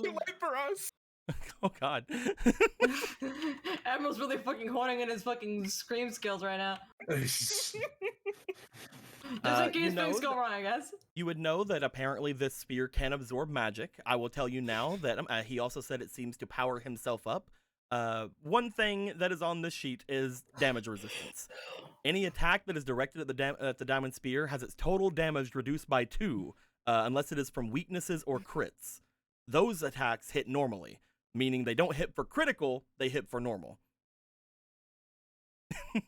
too late for us. Oh God. Admiral's really fucking honing in his fucking scream skills right now. Just in case things go wrong, I guess. You would know that apparently this spear can absorb magic. I will tell you now that he also said it seems to power himself up. One thing that is on this sheet is damage resistance. Any attack that is directed at the diamond spear has its total damage reduced by 2, unless it is from weaknesses or crits. Those attacks hit normally, meaning they don't hit for critical, they hit for normal.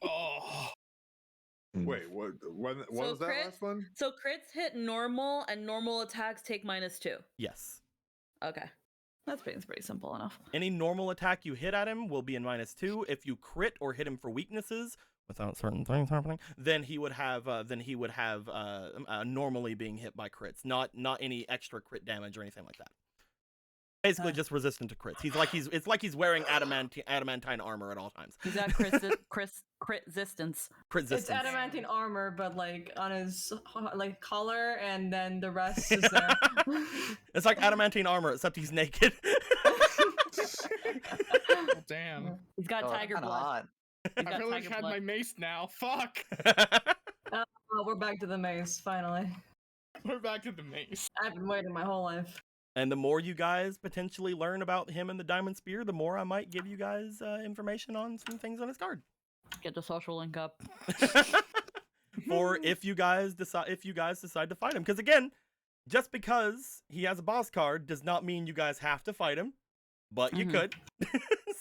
Oh. Wait, what was that last one? So crits hit normal, and normal attacks take -2. Yes. Okay. That's pretty simple enough. Any normal attack you hit at him will be in -2. If you crit or hit him for weaknesses without certain things happening, then he would have normally being hit by crits, not any extra crit damage or anything like that. Basically, just resistant to crits. It's like he's wearing adamantine armor at all times. He's got crit resistance. Crit It's resistance. adamantine armor, but like on his like collar, and then the rest is there. It's like adamantine armor, except he's naked. Oh, damn. He's got tiger kinda blood. hot. He's I got really tiger had blood. my mace now. Fuck! Oh, we're back to the mace, finally. We're back to the mace. I've been waiting my whole life. And the more you guys potentially learn about him and the diamond spear, the more I might give you guys information on some things on his card. Get the social link up. Or if you guys decide to fight him, because again, just because he has a boss card does not mean you guys have to fight him, but you could.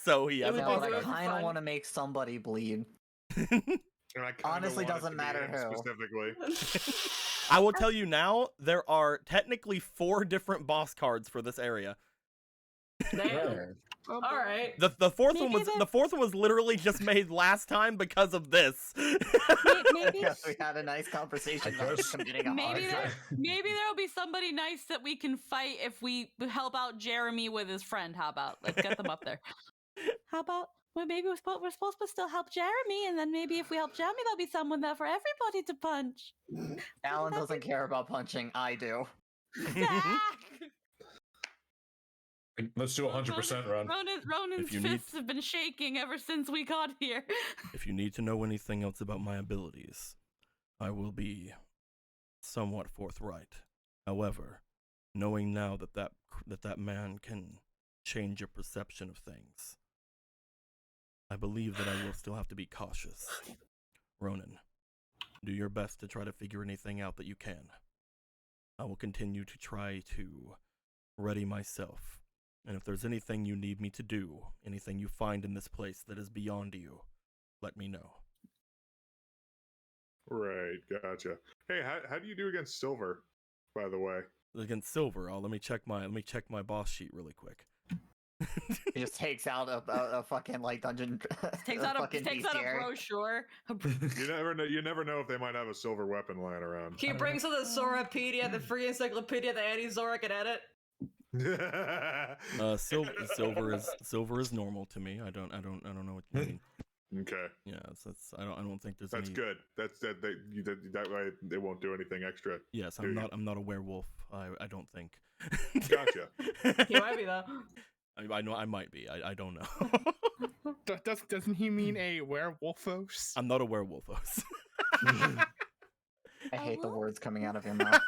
So he has a would boss be I good card. for kind of fun. want to make somebody bleed. And I kinda Honestly, want it doesn't to be matter him who. specifically. I will tell you now, there are technically 4 different boss cards for this area. Damn. All right. The fourth Maybe one was literally just made last time because of this. Maybe, Because we had a nice conversation I about guess- committing a Maybe hard maybe there'll be somebody nice that we can fight if we help out Jeremy with his friend. How about let's get them up there? How about maybe we're supposed to still help Jeremy, and then maybe if we help Jeremy, there'll be someone there for everybody to punch. Alan doesn't care about punching. I do. Ah! Let's do 100% run. Ronan's If you need- fists have been shaking ever since we got here. If you need to know anything else about my abilities, I will be somewhat forthright. However, knowing now that man can change your perception of things, I believe that I will still have to be cautious. Ronan, do your best to try to figure anything out that you can. I will continue to try to ready myself. And if there's anything you need me to do, anything you find in this place that is beyond you, let me know. Right, gotcha. Hey, how do you do against Silver, by the way? Against Silver, let me check my boss sheet really quick. He just takes out a fucking like dungeon. Takes out a fucking brochure. bestiary. You never know if they might have a silver weapon lying around. He brings up the Zorapedia, the free encyclopedia that Annie Zora can edit. Silver is normal to me. I don't know what you mean. Okay, Yeah, I don't think there's that's any. good. That way they won't do anything extra. Yes, Do you? I'm not a werewolf. I don't think. Gotcha. He might be though. I know I might be. I don't know. Doesn't he mean a werewolfos? I'm not a werewolf. I hate the Hello? words coming out of your mouth.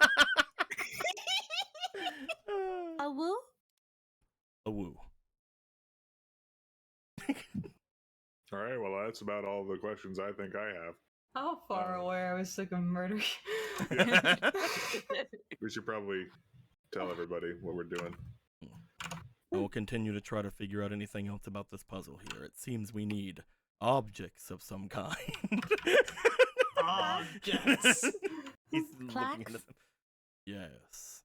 A woo? A woo. All right, well, that's about all the questions I think I have. How far away are we sick of murder? We should probably tell everybody what we're doing. I will continue to try to figure out anything else about this puzzle here. It seems we need objects of some kind. Objects. He's looking Plaques? into them. Yes.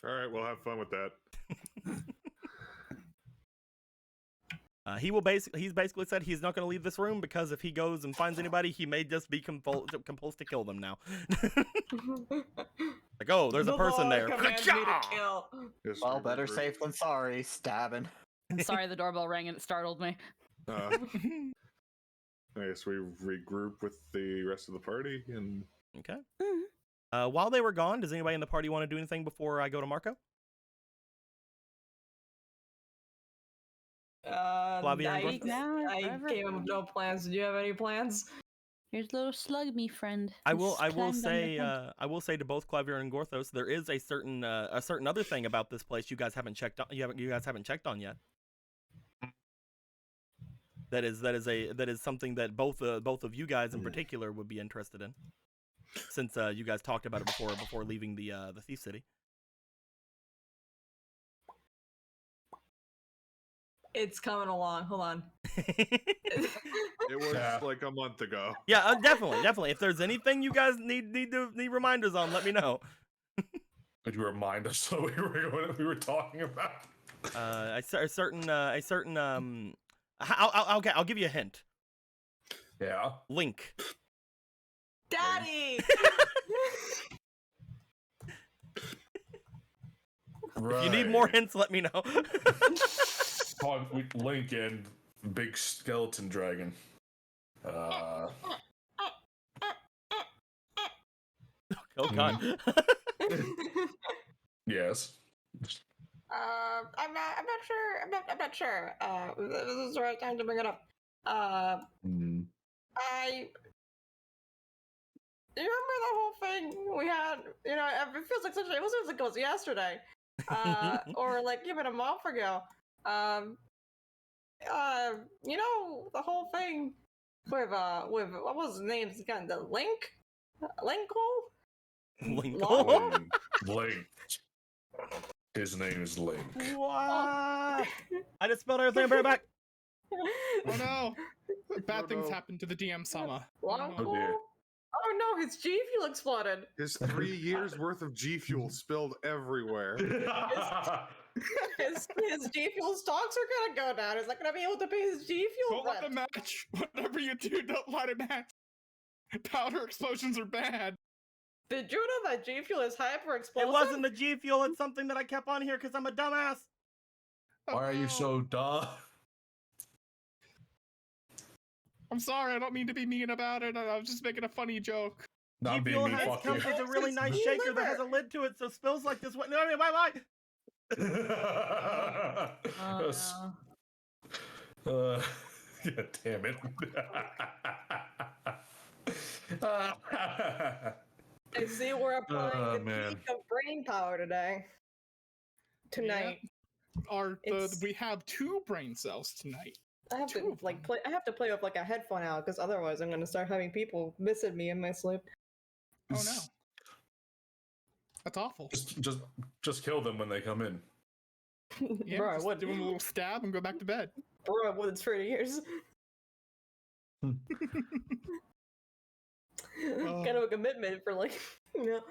All right, we'll have fun with that. He's basically said he's not going to leave this room because if he goes and finds anybody, he may just be compelled to kill them now. Like, oh, there's a person there. Commands me to kill. Yes, Well, remember. better safe than sorry. Stabbing. Sorry, the doorbell rang and it startled me. I guess we regroup with the rest of the party and. Okay. While they were gone, does anybody in the party want to do anything before I go to Marco? Flavia and Gorthus? Now, I forever. came up with no plans. Did you have any plans? Here's little slug, me friend. I Just will climbed on say the fence. I will say to both Clavier and Gorthos, there is a certain other thing about this place you guys haven't checked on. You guys haven't checked on yet. That is something that both of you guys in particular would be interested in, since you guys talked about it before leaving the Thief City. It's coming along. Hold on. It was Yeah. like a month ago. Yeah, definitely. If there's anything you guys need reminders on, let me know. Could you remind us what we were talking about? A certain okay, I'll give you a hint. Yeah. Link. Daddy! If you need more hints, let me know. Link and big skeleton dragon. Oh god. Yes. I'm not sure. I'm not sure. This is the right time to bring it up. Mm. You remember the whole thing we had? You know, it feels like it was like it was yesterday, or like even a month ago. You know the whole thing with what was his name? It's kind of Link. Link. Link. His name is Link. What? I just spelled everything right back. Oh no! Bad Oh, things no. happen to the DM Sama. Lonko? Oh, dear. Oh no, his G Fuel exploded. His 3 years worth of G Fuel spilled everywhere. His G Fuel stocks are gonna go down. He's not gonna be able to pay his G Fuel Don't let rent. a match. Whatever you do, don't light a match. Powder explosions are bad. Did you know that G Fuel is hyper It explosive? wasn't the G Fuel, it's something that I kept on here because I'm a dumbass. Why are you so dumb? I'm sorry, I don't mean to be mean about it. I was just making a funny joke. Not G being Fuel me, fuck comes you. with a really nice shaker that has a lid to it, so spills like this. No, I mean, why? Oh, no. God damn it. I see we're applying Oh, the man. peak of brain power today. Tonight. We have 2 brain cells tonight. I have Two to of like them. play. I have to play with like a headphone out because otherwise I'm gonna start having people visit me in my sleep. Oh no. That's awful. Just kill them when they come in. Yeah, Bro, I just would. do a little stab and go back to bed. Bro, I've lived 30 years. Kind of a commitment for like, you know.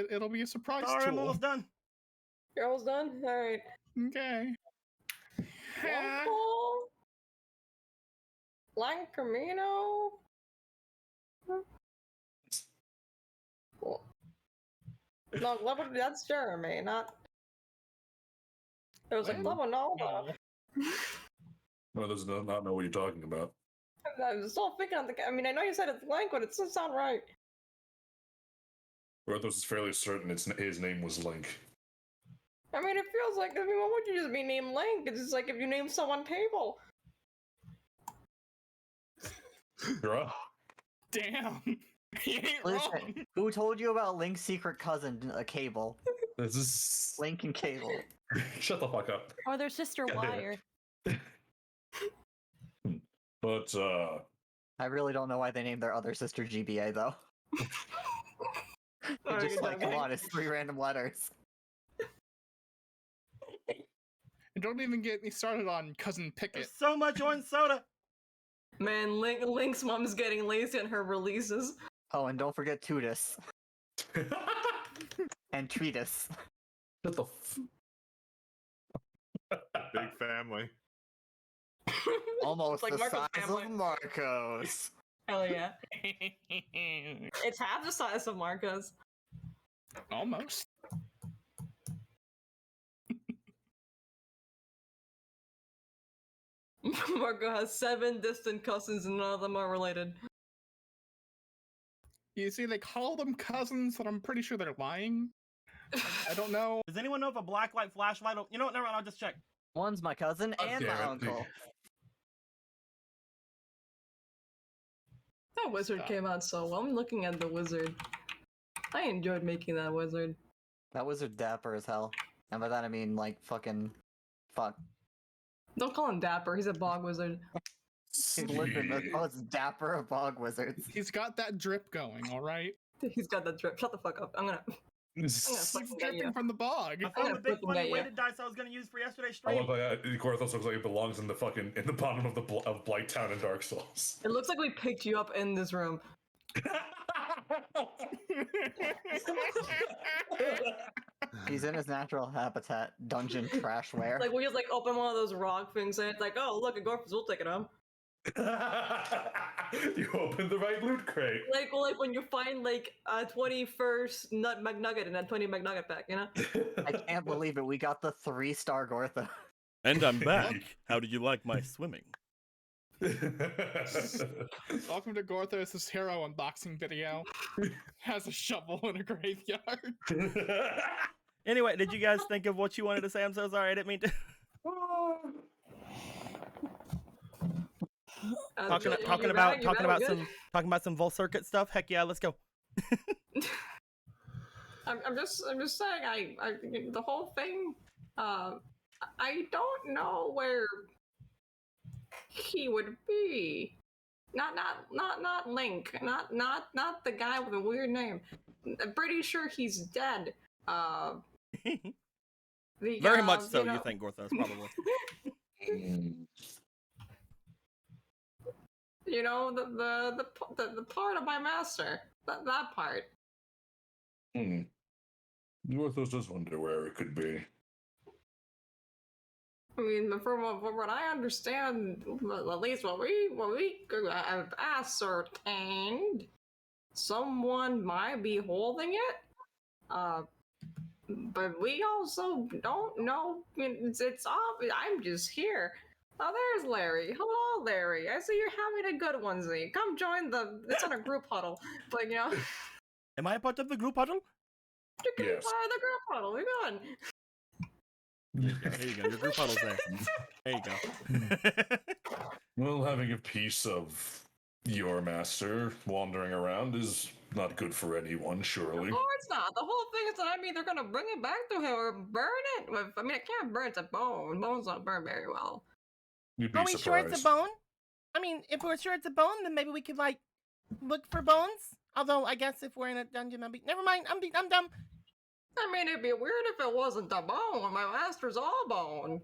It'll be a surprise Sorry, I'm tool. almost done. You're almost done. All right. Okay. Lancamino. No, that's Jeremy, not. It was like What? Lemonaldo. No, does not know what you're talking about. I was still thinking on the. I mean, I know you said it's Link, but it doesn't sound right. Rothos is fairly certain his name was Link. I mean, it feels like. I mean, what would you just be named Link? It's just like if you name someone Table. Bruh. Damn. He ain't Listen, wrong. who told you about Link's secret cousin, Cable? This is. Link and Cable. Shut the fuck up. Or their sister God damn it. Wire. But I really don't know why they named their other sister GBA though. Oh, Just good like, job, come gang. on, it's 3 random letters. And don't even get me started on Cousin Pickett. There's so much orange soda. Man, Link's mom's getting lazy on her releases. Oh, and don't forget Tutus and Treatus. what the Big family. Almost Like the Marco's size family. of Marcos. Hell yeah. It's half the size of Marco's. Almost. Marco has 7 distant cousins and none of them are related. You see, they call them cousins, but I'm pretty sure they're lying. I don't know. Does anyone know if a black light flashlight? You know what? Never mind. I'll just check. One's my cousin God and damn my it. uncle. That wizard Stop. came out so well. I'm looking at the wizard. I enjoyed making that wizard. That wizard dapper as hell. And by that I mean like fucking fuck. Don't call him Dapper, he's a bog wizard. Listen, that's most dapper of bog wizards. He's got that drip going, all right? He's got that drip. Shut the fuck up. I'm gonna He's fucking get dripping you. from the bog. I I'm found gonna the big fucking funny get ya. weighted dice I was gonna use for yesterday's I stream. look like Gorthos looks like it belongs in the bottom of of Blighttown and Dark Souls. It looks like we picked you up in this room. He's in his natural habitat, dungeon trashware. Like we just like open one of those rock things and it's like, oh look, a Gorfus, we'll take it home. You opened the right loot crate. Like when you find like a 21st nut McNugget in that 20 McNugget pack, you know? I can't believe it. We got the 3-star Gortha. And I'm back. How did you like my swimming? Welcome to Gorthos' hero unboxing video. Has a shovel in a graveyard. Anyway, did you guys think of what you wanted to say? I'm so sorry. I didn't mean to. talking about some Vol Circuit stuff. Heck yeah, let's go. I'm just saying I the whole thing I don't know where he would be. Not Link. Not the guy with a weird name. I'm pretty sure he's dead. Very much so, know, you think, Gorthos, probably. You know, the part of my master. That part. Gorthos does wonder where it could be. I mean, from what I understand, at least what we have ascertained, someone might be holding it. But we also don't know. I mean, it's obvious. I'm just here. Oh, there's Larry. Hello, Larry. I see you're having a good one, Z. Come join it's on a group huddle. But you know, Am I a part of the group huddle? you can Yes. be part of the group huddle. We're good. There you go. Your group huddle's there. There you go. Well, having a piece of your master wandering around is not good for anyone, surely. Oh, it's not. The whole thing is that I'm either gonna bring it back to him or burn it. I mean, I can't burn. It's a bone. Bones don't burn very well. You'd be Are we sure it's a surprised. bone? I mean, if we're sure it's a bone, then maybe we could, like, look for bones. Although, I guess if we're in a dungeon, maybe... Never mind, I'm dumb. I mean, it'd be weird if it wasn't the bone. My master's all bone.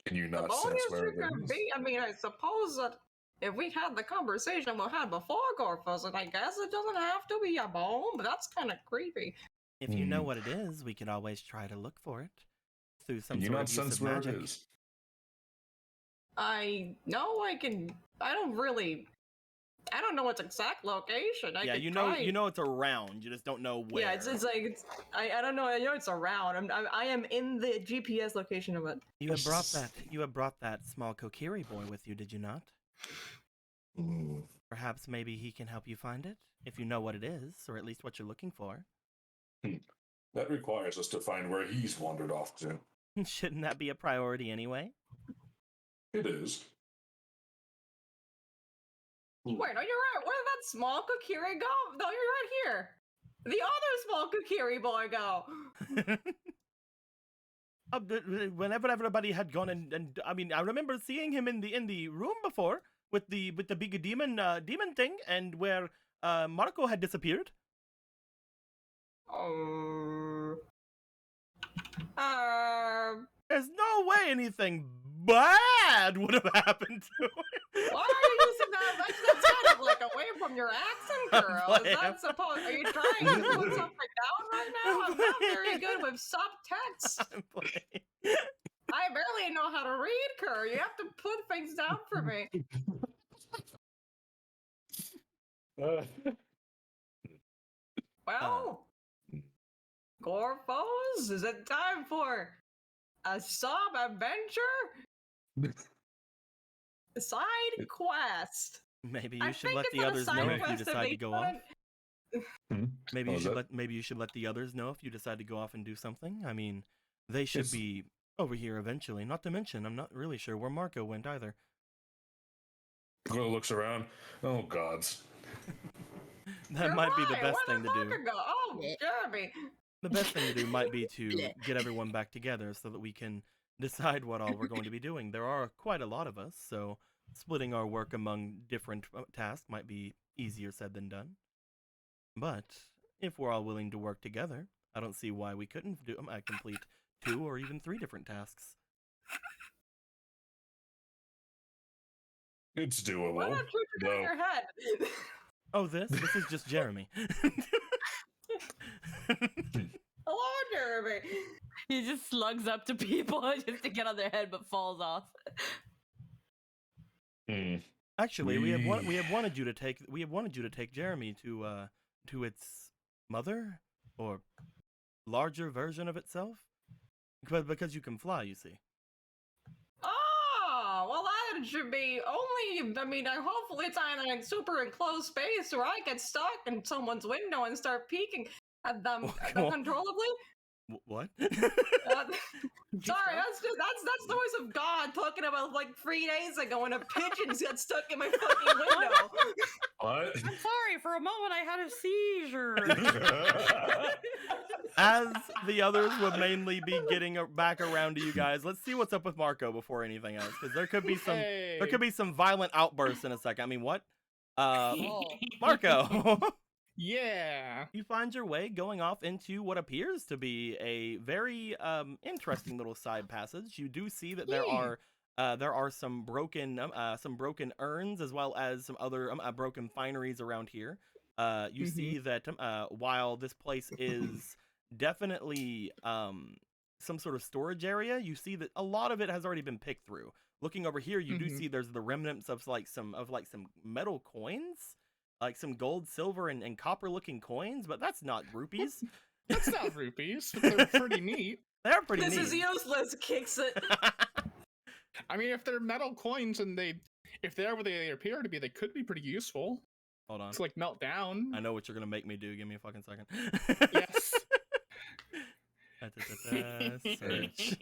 Can you The not bone sense is where it could is? be. I mean, I suppose that if we had the conversation we had before Gorfus, and I guess it doesn't have to be a bone, but that's kind of creepy. If you know what it is, we could always try to look for it. Through some Can you sort not of use sense of where magic. it is? I know I can. I don't know its exact location. I Yeah, could you try. know it's around. You just don't know where. Yeah, it's like I don't know. I know it's around. I am in the GPS location of it. You have brought that small Kokiri boy with you, did you not? Perhaps maybe he can help you find it, if you know what it is, or at least what you're looking for. That requires us to find where he's wandered off to. Shouldn't that be a priority anyway? It is. Wait, no, you're right. Where did that small Kokiri go? No, you're right here. The other small Kokiri boy go. Whenever everybody had gone and I mean, I remember seeing him in the room before. with the big demon thing, and where Marco had disappeared. There's no way anything bad would have happened to him. Why are you using that? That's kind of like away from your accent, girl. Is that supposed? Are you trying to put something down right now? I'm not very good with subtext. I'm playing. I barely know how to read, Kerr. You have to put things down for me. Well, Gorphos, is it time for a sub adventure? Side quest. Maybe I you should think let it's the not a others side know if you quest if decide they to go put off. Maybe What you was that? maybe you should let the others know if you decide to go off and do something. I mean, they should Yes. be over here eventually. Not to mention, I'm not really sure where Marco went either. Quill looks around. Oh gods. That You're might be the right. best Where thing the to fuck do. it go? Oh, Jeremy. The best thing to do might be to get everyone back together so that we can decide what all we're going to be doing. There are quite a lot of us, so splitting our work among different tasks might be easier said than done. But if we're all willing to work together, I don't see why we couldn't complete 2 or even 3 different tasks. It's doable. Why not shoot it in No. your head? Oh, this is just Jeremy. Hello, Jeremy. He just slugs up to people just to get on their head, but falls off. Actually, we have We- wanted you to take Jeremy to its mother or larger version of itself, because you can fly, you see. Oh, well, that should be only. I mean, hopefully it's in a super enclosed space where I get stuck in someone's window and start peeking at them Come on. uncontrollably. What? Sorry, that's the voice of God talking about like 3 days ago when a pigeon got stuck in my fucking window. What? I'm sorry, for a moment I had a seizure. As the others would mainly be getting back around to you guys, let's see what's up with Marco before anything else, because there could be some violent outbursts in a second. I mean, what? Marco. Yeah. You find your way going off into what appears to be a very interesting little side passage. You do see that there are some broken urns as well as some other broken fineries around here. You see that while this place is definitely some sort of storage area, you see that a lot of it has already been picked through. Looking over here, you do see there's the remnants of some metal coins. Like some gold, silver, and copper looking coins, but that's not rupees. That's not rupees, but they're pretty neat. They're pretty neat. This is useless. Kicks it. I mean, if they're metal coins and if they're what they appear to be, they could be pretty useful. Hold on. To like melt down. I know what you're gonna make me do. Give me a fucking second. Yes. Search.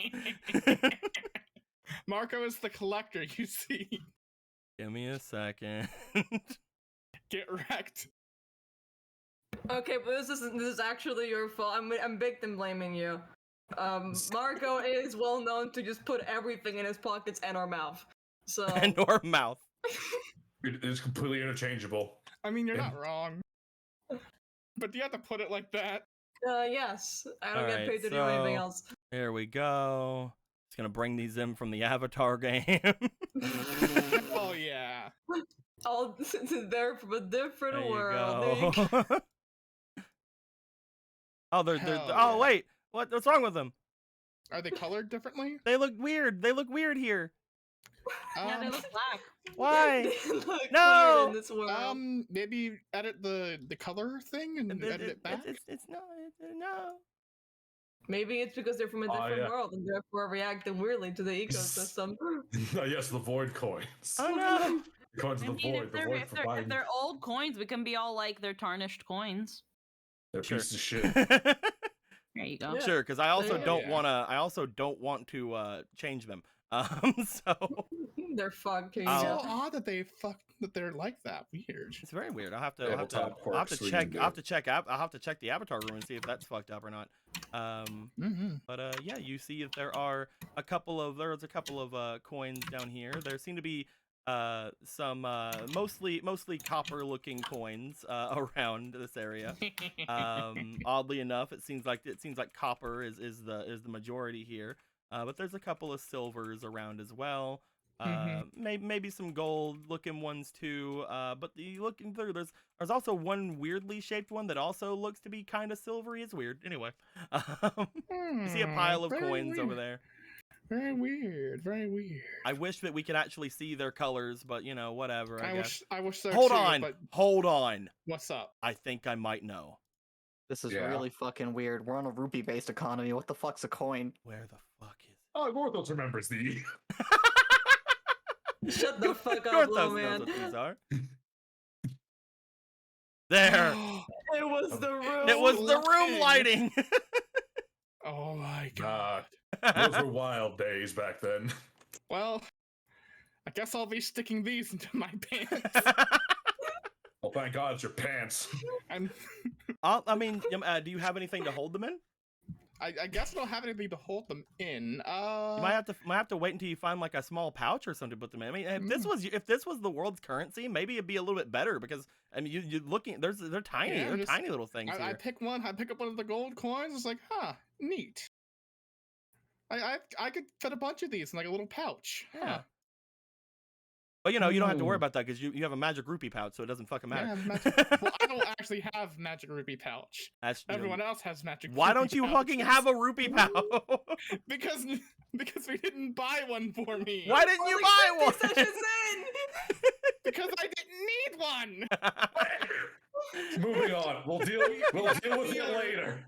Marco is the collector, you see. Give me a second. Get wrecked. Okay, but this is actually your fault. I'm victim blaming you. Marco is well known to just put everything in his pockets and our mouth. So And or mouth. It is completely interchangeable. I mean, you're not wrong. But you have to put it like that. yes, I don't get Alright, paid to do anything so- else. Here we go. Just gonna bring these in from the Avatar game. Oh, yeah. All they're from a different There you world. go. Oh, they're Hell oh yeah. wait, what's wrong with them? Are they colored differently? They look weird. They look weird here. Yeah, they look black. Why? They look No! weird in this world. Maybe edit the color thing and edit it back. It's no, no. Maybe it's because they're from a different yeah. world and therefore reacting weirdly to the ecosystem. Yes, the void coins. Oh no. Coins I of the mean, void. if The they're, void if, they're, if providing. they're old coins, we can be all like they're tarnished coins. They're Sure. pieces of shit. There you go. Yeah. Sure, because I also Yeah. don't wanna. I also don't want to change them. So They're fucking. It's I'll- so odd that they're like that. Weird. it's very weird. I'll have to. Tabletop I'll have to quirks we check. can I'll have do. to check. I'll have to check the Avatar room and see if that's fucked up or not. But yeah, you see if there are there's a couple of coins down here. There seem to be some mostly copper looking coins around this area. Oddly enough, it seems like copper is the majority here. But there's a couple of silvers around as well. Maybe some gold looking ones too. But looking through, there's also one weirdly shaped one that also looks to be kind of silvery. It's weird. Anyway, you see a pile of coins over there. Very weird. Very weird. I wish that we could actually see their colors, but you know, whatever. I guess. I wish so Hold too, on. but Hold on. what's up? I think I might know. This is Yeah. really fucking weird. We're on a rupee-based economy. What the fuck's a coin? Where the fuck is it? Oh, Gorthos remembers the. Shut the fuck up, Gorthos little knows man. what these are. There. It was the room. It was the room lighting. Oh my god. Those were wild days back then. Well, I guess I'll be sticking these into my pants. Well, thank God it's your pants. And I mean, do you have anything to hold them in? I guess I don't have anything to hold them in. You might have to wait until you find like a small pouch or something to put them in. I mean, if this was the world's currency, maybe it'd be a little bit better because I mean, you're looking. They're tiny. Yeah, they're tiny little things. I pick one. I pick up one of the gold coins. It's like, huh, neat. I could fit a bunch of these in like a little pouch. Yeah. But you know, you don't have to worry about that because you have a magic rupee pouch, so it doesn't fucking matter. Well, I don't actually have magic rupee pouch. Everyone else has magic. Why don't you pouches. fucking have a rupee pouch? because we didn't buy one for me. Why didn't you buy one? Because I didn't need one. Moving on. We'll deal with it later.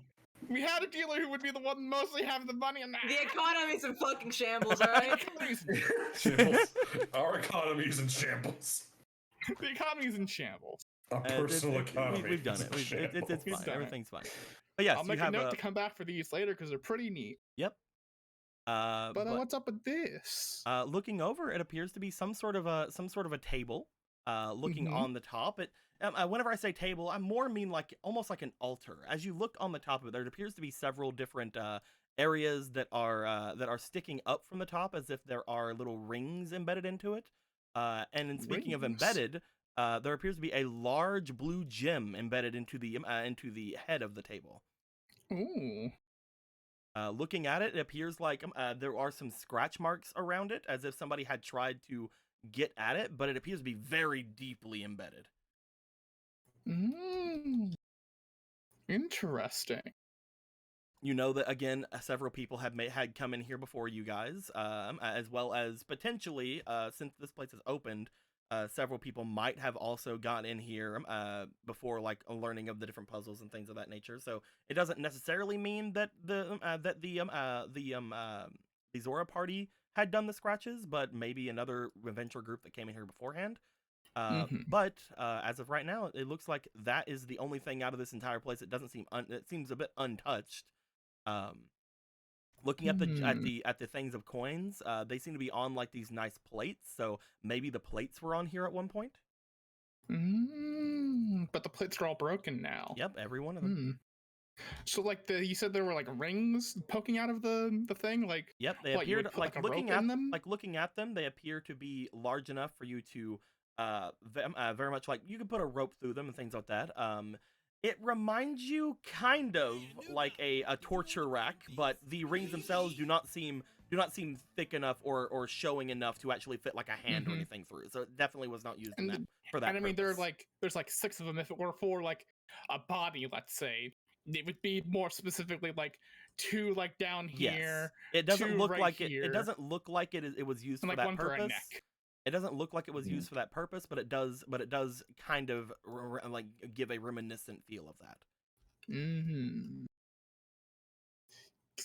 We had a dealer who would be the one mostly having the money and that. The economy's in fucking shambles, alright? Shambles. Our economy's in shambles. The economy's in shambles. Our personal economy. We've done it. It's We've fine. done it. Everything's fine. But yes, I'll make you have a note to come back for these later because they're pretty neat. Yep. But what's up with this? Looking over, it appears to be some sort of a table. Looking on the top, whenever I say table, I more mean like almost like an altar. As you look on the top of it, there appears to be several different areas that are sticking up from the top, as if there are little rings embedded into it. And in speaking of embedded, there appears to be a large blue gem embedded into the head of the table. Ooh. Looking at it, it appears like there are some scratch marks around it, as if somebody had tried to get at it, but it appears to be very deeply embedded. Interesting. You know that again, several people had come in here before you guys, as well as potentially, since this place has opened, several people might have also got in here before, like learning of the different puzzles and things of that nature. So it doesn't necessarily mean that the Zora party had done the scratches, but maybe another adventure group that came in here beforehand. But as of right now, it looks like that is the only thing out of this entire place. It doesn't seem it seems a bit untouched. Looking at the things of coins, they seem to be on like these nice plates. So maybe the plates were on here at one point. But the plates are all broken now. Yep, every one of them. So like you said there were like rings poking out of the thing, like yep, they what, appeared like looking at them. Like looking at them, they appear to be large enough for you to very much like you could put a rope through them and things like that. It reminds you kind of like a torture rack, but the rings themselves do not seem thick enough or showing enough to actually fit like a hand or anything through. So it definitely was not used for that. And I mean, purpose. there's like 6 of them. If it were for like a body, let's say, it would be more specifically like 2 like down here. Yes. It doesn't look right like here, it doesn't look like it was used and for like that one for a purpose. neck. It doesn't look like it was used for that purpose, but it does kind of like give a reminiscent feel of that. Because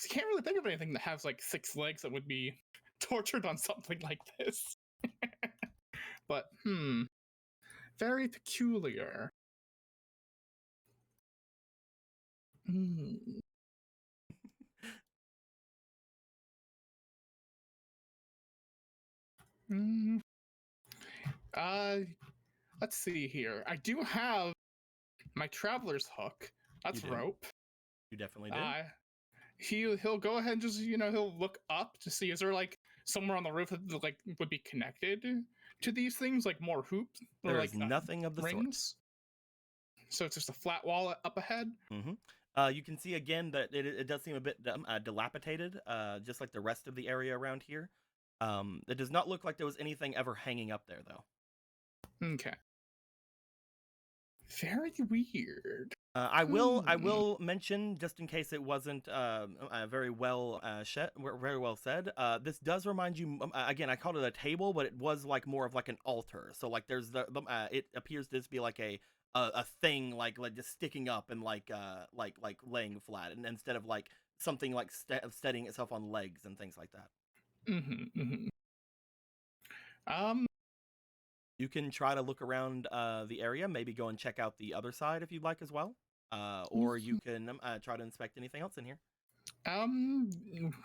you can't really think of anything that has like 6 legs that would be tortured on something like this. But very peculiar. Let's see here. I do have my traveler's hook. That's rope. You definitely do. He'll go ahead and just he'll look up to see is there like somewhere on the roof that like would be connected to these things, like more hoops? Or There like is nothing of the rings? So it's just a flat wall up ahead? sort. You can see again that it does seem a bit dilapidated, just like the rest of the area around here. It does not look like there was anything ever hanging up there, though. Okay. Very weird. I will mention, just in case it wasn't very well said. This does remind you. Again, I called it a table, but it was like more of like an altar. So like there's it appears to be like a thing like just sticking up and like laying flat, and instead of like something like steadying itself on legs and things like that. You can try to look around the area, maybe go and check out the other side if you'd like as well. Or you can try to inspect anything else in here.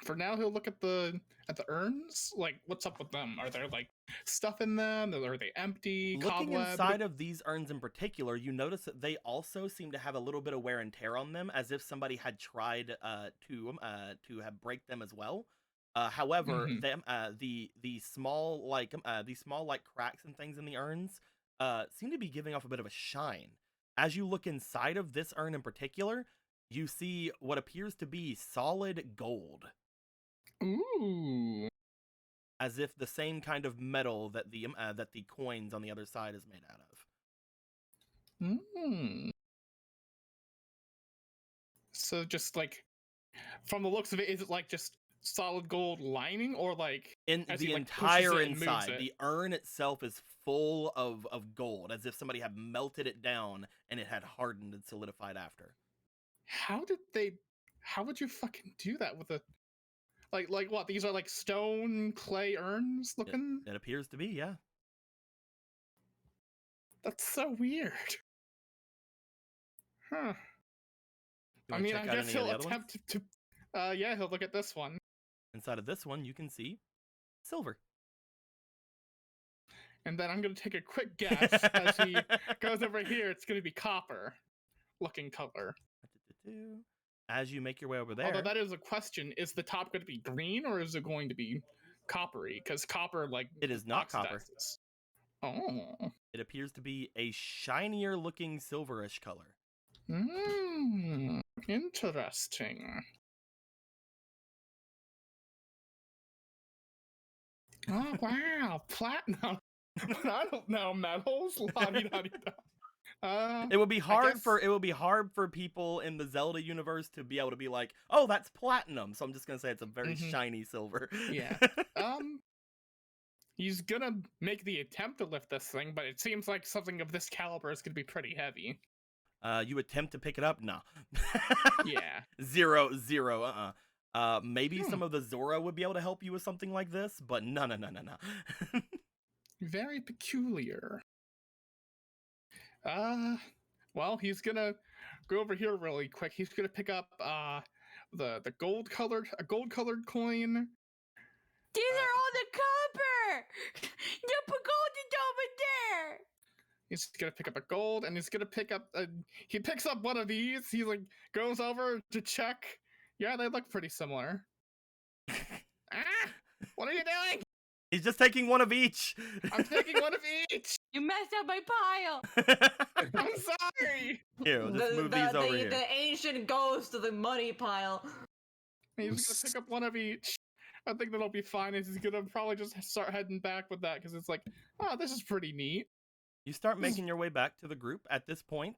For now, he'll look at the urns. Like, what's up with them? Are there like stuff in them? Are they empty? Looking Cobweb? inside of these urns in particular, you notice that they also seem to have a little bit of wear and tear on them, as if somebody had tried to have break them as well. However, these small like cracks and things in the urns seem to be giving off a bit of a shine. As you look inside of this urn in particular, you see what appears to be solid gold. Ooh. As if the same kind of metal that the coins on the other side is made out of. So just like, from the looks of it, is it like just solid gold lining, or like in the entire inside? The urn itself is full of gold, as if somebody had melted it down and it had hardened and solidified after. How would you fucking do that with a like what? These are like stone clay urns looking? It appears to be, yeah. That's so weird. Huh. I mean, I guess he'll attempt to yeah, he'll look at this one. Inside of this one, you can see silver. And then I'm going to take a quick guess as he goes over here. It's going to be copper looking color. As you make your way over there. Although that is a question. Is the top going to be green, or is it going to be coppery? Because copper, like, it is not copper. Oh. It appears to be a shinier looking silverish color. Interesting. Oh, wow. Platinum. I don't know metals. It would be hard for people in the Zelda universe to be able to be like, oh, that's platinum. So I'm just gonna say it's a very shiny silver. Yeah. He's gonna make the attempt to lift this thing, but it seems like something of this caliber is gonna be pretty heavy. You attempt to pick it up? No. Yeah. Zero. Maybe some of the Zora would be able to help you with something like this, but no. Very peculiar. Well, he's gonna go over here really quick. He's gonna pick up the gold colored coin. These are all the copper. The gold is over there. He's gonna pick up a gold, and he's gonna pick up he picks up one of these. He like goes over to check. Yeah, they look pretty similar. What are you doing? He's just taking one of each. I'm taking one of each. You messed up my pile. I'm sorry. Here, we'll just move these over here. The ancient ghost of the money pile. He's gonna pick up one of each. I think that'll be fine. He's gonna probably just start heading back with that, because it's like, oh, this is pretty neat. You start making your way back to the group. At this point,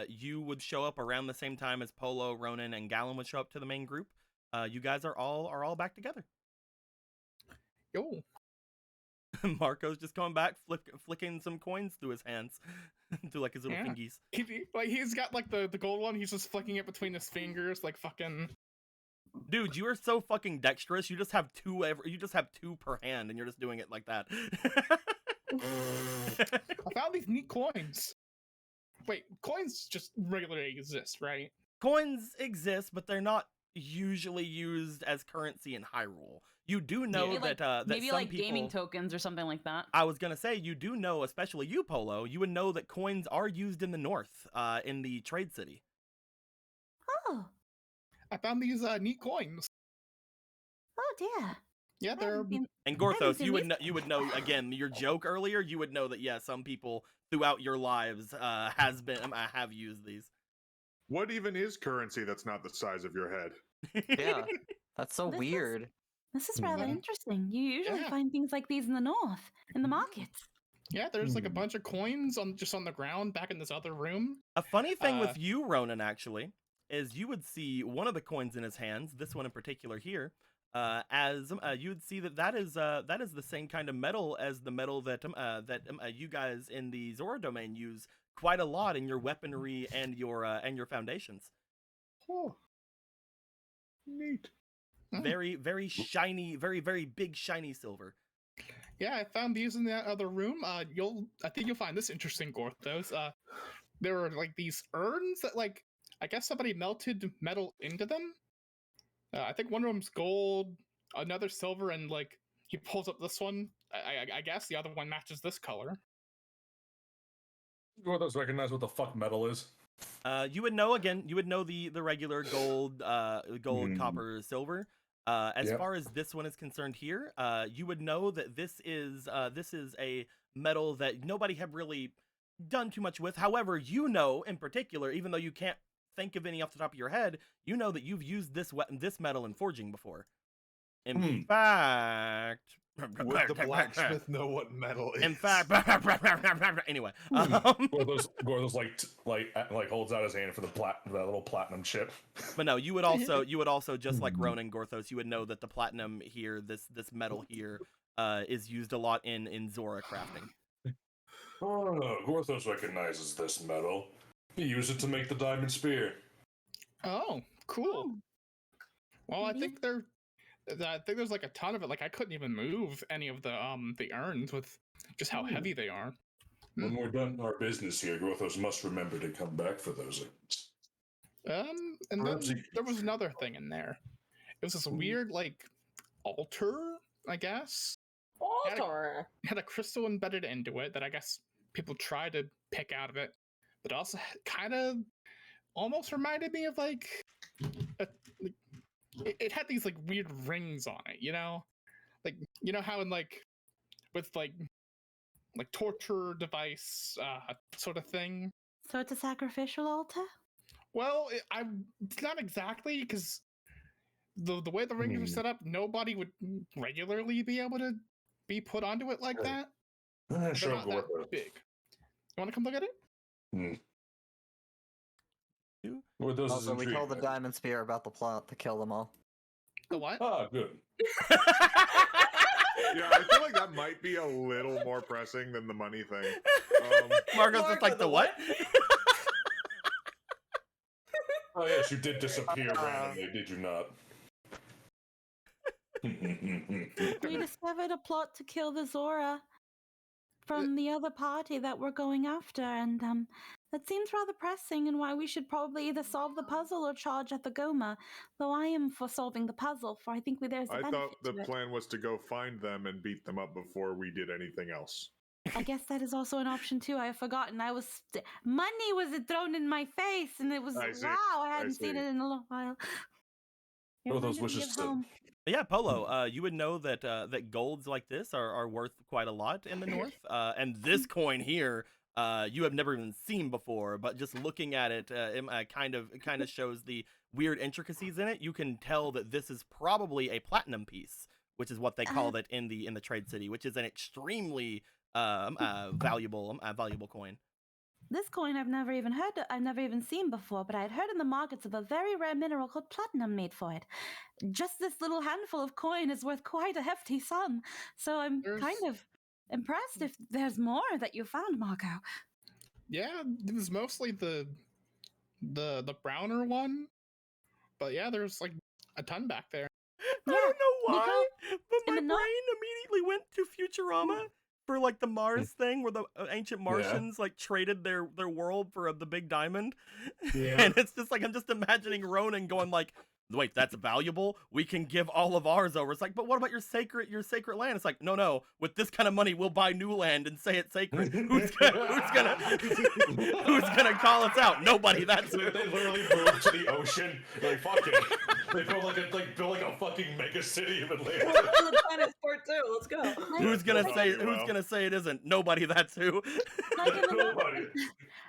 you would show up around the same time as Polo, Ronan, and Gallon would show up to the main group. You guys are all back together. Yo. Marco's just coming back, flicking some coins through his hands, through like his little fingies. He's got like the gold one. He's just flicking it between his fingers, like fucking. Dude, you are so fucking dexterous. You just have two per hand, and you're just doing it like that. I found these neat coins. Wait, coins just regularly exist, right? Coins exist, but they're not usually used as currency in Hyrule. You do know that maybe some like people, gaming tokens or something like that. I was gonna say, you do know, especially you, Polo, you would know that coins are used in the north, in the trade city. Oh. I found these neat coins. Oh dear. Yeah, I there are. haven't seen- And I haven't Gorthos, seen you would know again your joke earlier. You would know that some people throughout your lives have used these. What even is currency that's not the size of your head? Yeah, that's so This is- weird. This is rather Mhm. interesting. You usually Yeah. find things like these in the north, in the markets. Yeah, there's like a Hmm. bunch of coins just on the ground back in this other room. A funny thing with you, Ronan, actually, is you would see one of the coins in his hands, this one in particular here, as you would see that is the same kind of metal as the metal that you guys in the Zora domain use quite a lot in your weaponry and your foundations. Oh, neat. Hmm. Very, very shiny, very, very big shiny silver. Yeah, I found these in that other room. I think you'll find this interesting, Gorthos. There are like these urns that I guess somebody melted metal into them. I think one of them's gold, another silver, and he pulls up this one. I guess the other one matches this color. Gorthos recognize what the fuck metal is. You would know the regular gold, copper, silver. As Yep. far as this one is concerned here, you would know that this is a metal that nobody have really done too much with. However, you know in particular, even though you can't think of any off the top of your head, you know that you've used this metal in forging before. In fact, Would the blacksmith know what metal is? in fact, anyway, Gorthos holds out his hand for that little platinum chip. but no, you would also just like Ronan, Gorthos, you would know that the platinum here, this metal here, is used a lot in Zora crafting. Oh no, Gorthos recognizes this metal. He used it to make the diamond spear. Oh, cool. Oh. Well, I Maybe think there's like a ton of it. I couldn't even move any of the urns with just how heavy they are. When we're done our business here, Gorthos must remember to come back for those urns. And Perhaps then there was another thing in there. It was this weird altar, I guess. Altar. It had a crystal embedded into it that I guess people try to pick out of it, but also kind of almost reminded me of it had these weird rings on it, you know how in with torture device sort of thing. So it's a sacrificial altar? Well, it's not exactly, because the way the rings are set up, nobody would regularly be able to be put onto it like that. They're Sure, not that Gorthos. big. You want to come look at it? Gorthos is Also, we intrigued. told the diamond spear about the plot to kill them all. The what? Ah, good. Yeah, I feel like that might be a little more pressing than the money thing. Marco's just like, the what? Oh yes, you did disappear randomly, did you not? We discovered a plot to kill the Zora from the other party that we're going after, and that seems rather pressing, and why we should probably either solve the puzzle or charge at the Goma. Though I am for solving the puzzle, for I think there's a I benefit thought the to it. plan was to go find them and beat them up before we did anything else. I guess that is also an option too. I have forgotten. Money was thrown in my face, and it was I see. wow. I hadn't seen see. it in a little while. Oh, those Reminded me wishes of to- home. Yeah, Polo, you would know that that golds like this are worth quite a lot in the north. And this coin here, you have never even seen before, but just looking at it, it kind of shows the weird intricacies in it. You can tell that this is probably a platinum piece, which is what they called it in the Trade City, which is an extremely valuable coin. This coin I've never even seen before, but I had heard in the markets of a very rare mineral called platinum made for it. Just this little handful of coin is worth quite a hefty sum, so I'm kind of impressed if there's more that you found, Marco. Yeah, it was mostly the browner one, but yeah, there's a ton back there. I don't know why, but in my the brain immediately went to Futurama for the Mars thing where the ancient Martians traded their world for the big diamond. Yeah. And it's just I'm just imagining Ronan going wait, that's valuable. We can give all of ours over. It's like, but what about your sacred land? It's like, no. With this kind of money, we'll buy new land and say it's sacred. Who's gonna call us out? Nobody. That's They literally moved to the ocean. Like fuck it. They built like a fucking mega city of Atlanta. the planet sport too. Let's go. Who's gonna say it isn't? Nobody. That's who. Like in, the Nobody.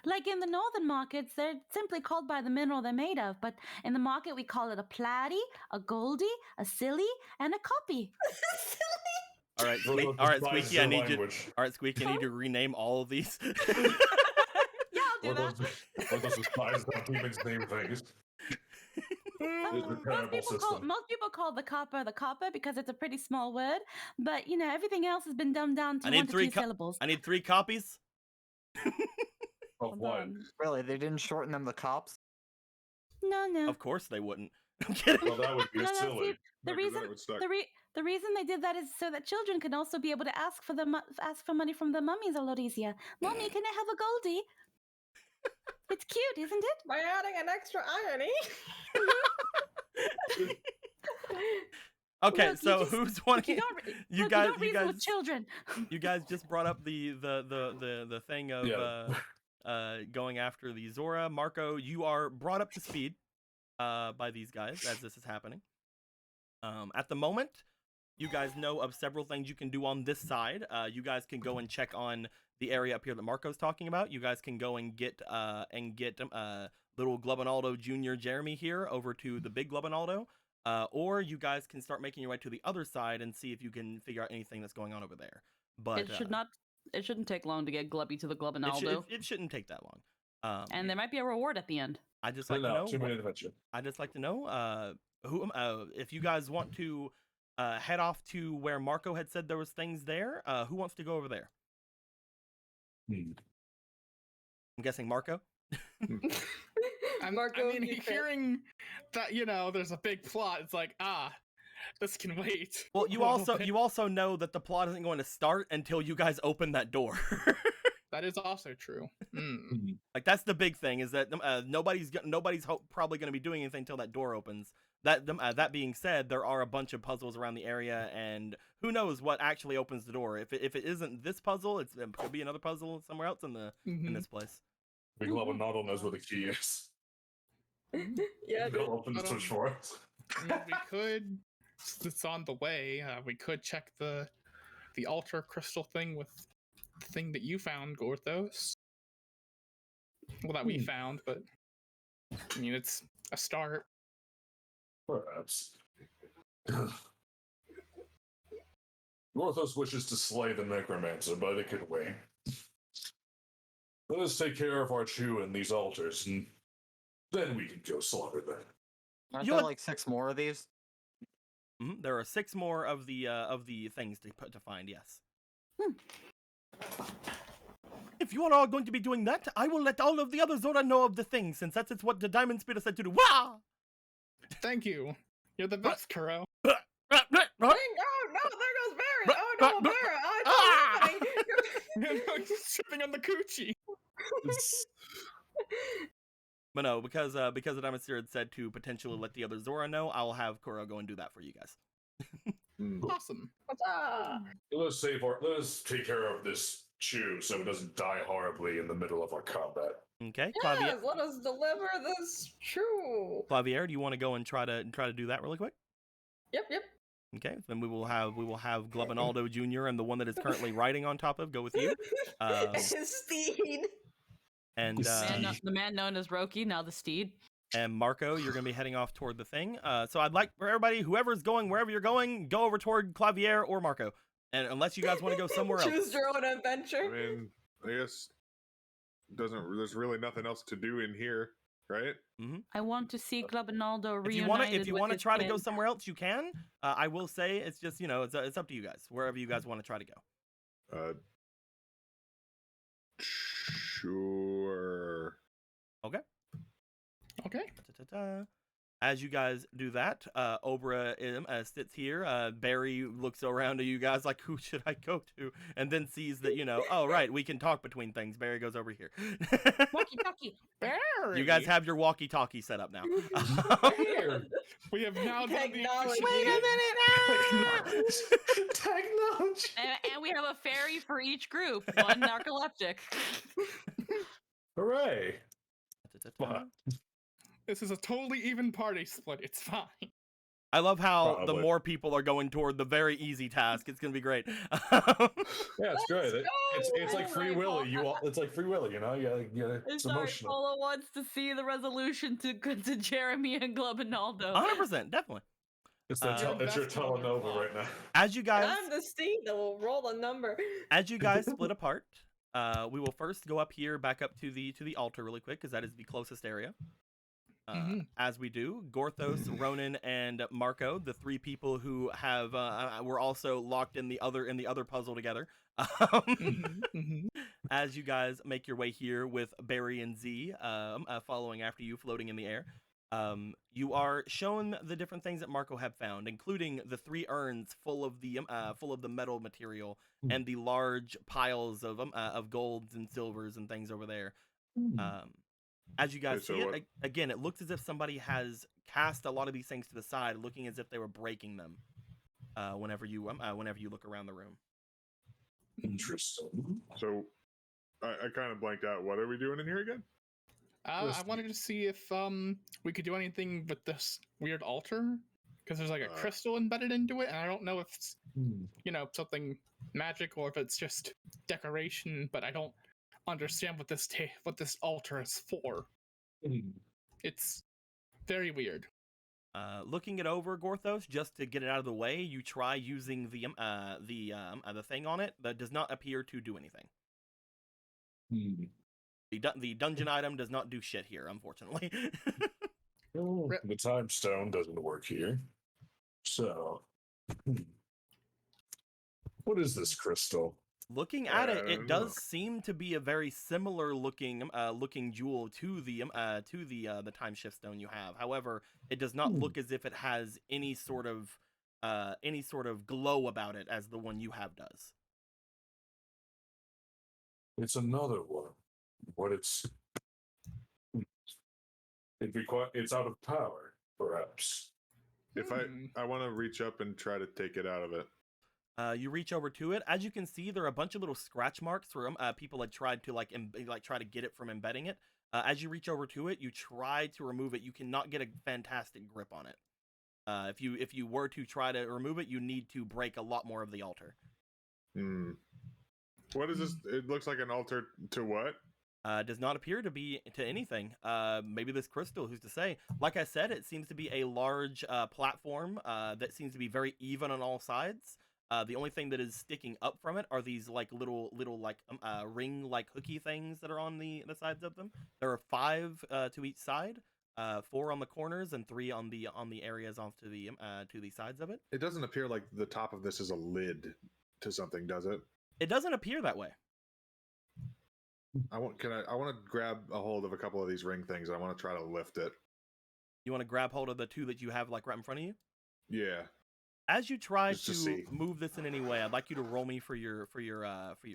like in the northern markets, they're simply called by the mineral they're made of. But in the market, we call it a platy, a goldie, a silly, and a copy. All right, Squeaky. I need you. All right, Squeaky. I need you to rename all of these. Yeah, I'll do that. Those spies that humans name things. Most people call the copper because it's a pretty small word, but everything else has been dumbed down to 1 to 2 syllables. I need 3 copies. Of what? Really, they didn't shorten them the cops? No. Of course they wouldn't. I'm kidding. Well, that would be silly. See, the reason they did that is so that children can also be able to ask for money from the mummies a lot easier. Mommy, can I have a goldie? It's cute, isn't it? By adding an extra irony. Okay, Look, so who's wanting? You guys with children. You guys just brought up the thing of going after the Zora. Marco, you are brought up to speed by these guys as this is happening. At the moment, you guys know of several things you can do on this side. You guys can go and check on the area up here that Marco's talking about. You guys can go and get little Glubinaldo Jr. Jeremy here over to the big Glubinaldo. Or you guys can start making your way to the other side and see if you can figure out anything that's going on over there. But it shouldn't take long to get Glubby to the Glubinaldo. It shouldn't take that long. And there might be a reward at the end. I'd just like to know. 2-minute adventure. I'd just like to know if you guys want to head off to where Marco had said there was things there. Who wants to go over there? I'm guessing Marco. Hearing that there's a big plot, it's like this can wait. Well, you also know that the plot isn't going to start until you guys open that door. That is also true. Like that's the big thing is that nobody's probably going to be doing anything until that door opens. That being said, there are a bunch of puzzles around the area, and who knows what actually opens the door. If it isn't this puzzle, it could be another puzzle somewhere else in this place. Big Glubinaldo knows where the key is. Yeah. They'll open the switch for us. We could. It's on the way. We could check the ultra crystal thing with the thing that you found, Gorthos. Well, that we found, but it's a start. Perhaps. Gorthos wishes to slay the necromancer, but it could wait. Let us take care of our chew and these altars, and then we can go slaughter them. Aren't there like 6 more of these? Mm-hmm. There are 6 more of the things to find. Yes. If you are all going to be doing that, I will let all of the other Zora know of the thing, since that's what the Diamond Speeder said to do. Wah! Thank you. You're the best, Kuro. Oh no, there goes Barrett. Oh no, Barrett. He's tripping on the coochie. But no, because the Diamond Speeder had said to potentially let the other Zora know, I'll have Kuro go and do that for you guys. Awesome. Let us take care of this chew so it doesn't die horribly in the middle of our combat. Okay, Yes, let us deliver this chew. Clavier, do you want to go and try to do that really quick? Yep. Okay, then we will have Glubinaldo Jr. and the one that is currently riding on top of go with you. Steed. And the man known as Roki, now the steed. And Marco, you're going to be heading off toward the thing. So I'd like for everybody, whoever's going, wherever you're going, go over toward Clavier or Marco. And unless you guys want to go somewhere else. Choose your own adventure. I guess there's really nothing else to do in here, right? Mm-hmm. I want to see Glubinaldo reunited. If you want to try to go somewhere else, you can. I will say it's just it's up to you guys. Wherever you guys want to try to go. Sure. Okay. Okay. As you guys do that, Obra sits here. Barry looks around to you guys like, who should I go to? And then sees that, oh, right, we can talk between things. Barry goes over here. Walkie-talkie. Barry! You guys have your walkie-talkie set up now. We have now done the Technology. Wait a minute! Technology. And we have a fairy for each group. One narcoleptic. Hooray! Wow. This is a totally even party split. It's fine. I love how the Probably. more people are going toward the very easy task. It's gonna be great. Yeah, it's good. Let's It's go! like Free Alright, Willy. Paul. It's like Free Willy. It's Sorry, emotional. Paula wants to see the resolution to Jeremy and Globinaldo. 100%, definitely. It's best your telenova mother. right now. As you And guys, I'm the seed that will roll a number. as you guys split apart, we will first go up here, back up to the altar really quick, because that is the closest area. As we do, Gorthos, Ronan, and Marco, the three people who have were also locked in the other puzzle together. As you guys make your way here with Barry and Z, following after you, floating in the air, you are shown the different things that Marco have found, including the 3 urns full of the metal material and the large piles of golds and silvers and things over there. As you guys Okay, so see it, what- again, it looks as if somebody has cast a lot of these things to the side, looking as if they were breaking them. Whenever you look around the room. Interesting. So I kind of blanked out. What are we doing in here again? I wanted to see if we could do anything with this weird altar, because there's like a crystal embedded into it, and I don't know if it's something magic or if it's just decoration, but I don't understand what this altar is for. It's very weird. Looking it over, Gorthos, just to get it out of the way, you try using the thing on it that does not appear to do anything. The dungeon item does not do shit here, unfortunately. The time stone doesn't work here. So, what is this crystal? Looking at it, I it don't does know. seem to be a very similar looking jewel to the time shift stone you have. However, it does not look as if it has any sort of glow about it as the one you have does. It's another one. What it's out of power, perhaps. If I want to reach up and try to take it out of it. You reach over to it. As you can see, there are a bunch of little scratch marks where people had tried to try to get it from embedding it. As you reach over to it, you try to remove it. You cannot get a fantastic grip on it. If you were to try to remove it, you need to break a lot more of the altar. What is this? It looks like an altar to what? Does not appear to be to anything. Maybe this crystal, who's to say? Like I said, it seems to be a large platform that seems to be very even on all sides. The only thing that is sticking up from it are these little ring hooky things that are on the sides of them. There are 5 to each side, 4 on the corners and 3 on the areas off to the sides of it. It doesn't appear like the top of this is a lid to something, does it? It doesn't appear that way. I want to grab a hold of a couple of these ring things. I want to try to lift it. You want to grab hold of the 2 that you have right in front of you? Yeah. As you try Just to to see. move this in any way, I'd like you to roll me for your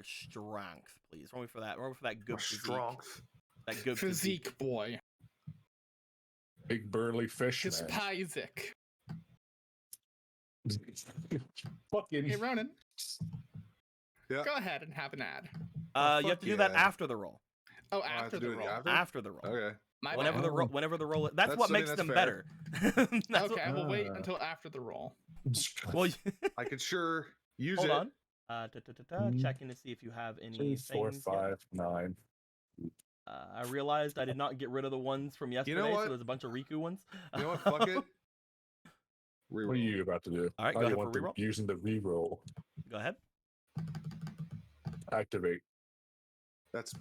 strength, please. Roll me for that. Roll me for that good physique. Strength. That good Physique boy. Big burly fish. His man. Isaac. Fucking. Hey, Ronan. Yeah. Go ahead and have an ad. You have fuck to do that yeah. after the roll. Oh, I have after to do the it roll. after? After the roll. Okay. My Whenever bad. the roll. That's That's- what I makes mean, them that's better. That's Okay, I will wait Ah. until after the roll. Well, I could sure use hold it. on. Checking to see if you have any 2, 4, things yet. 5, 9. I realized I did not get rid of the ones from yesterday, so what? there's a bunch of Riku ones. You know what? Fuck it. What are Reroll. you about to do? All right, Oh, go you ahead want for the- reroll. using the reroll. Go ahead. Activate. That's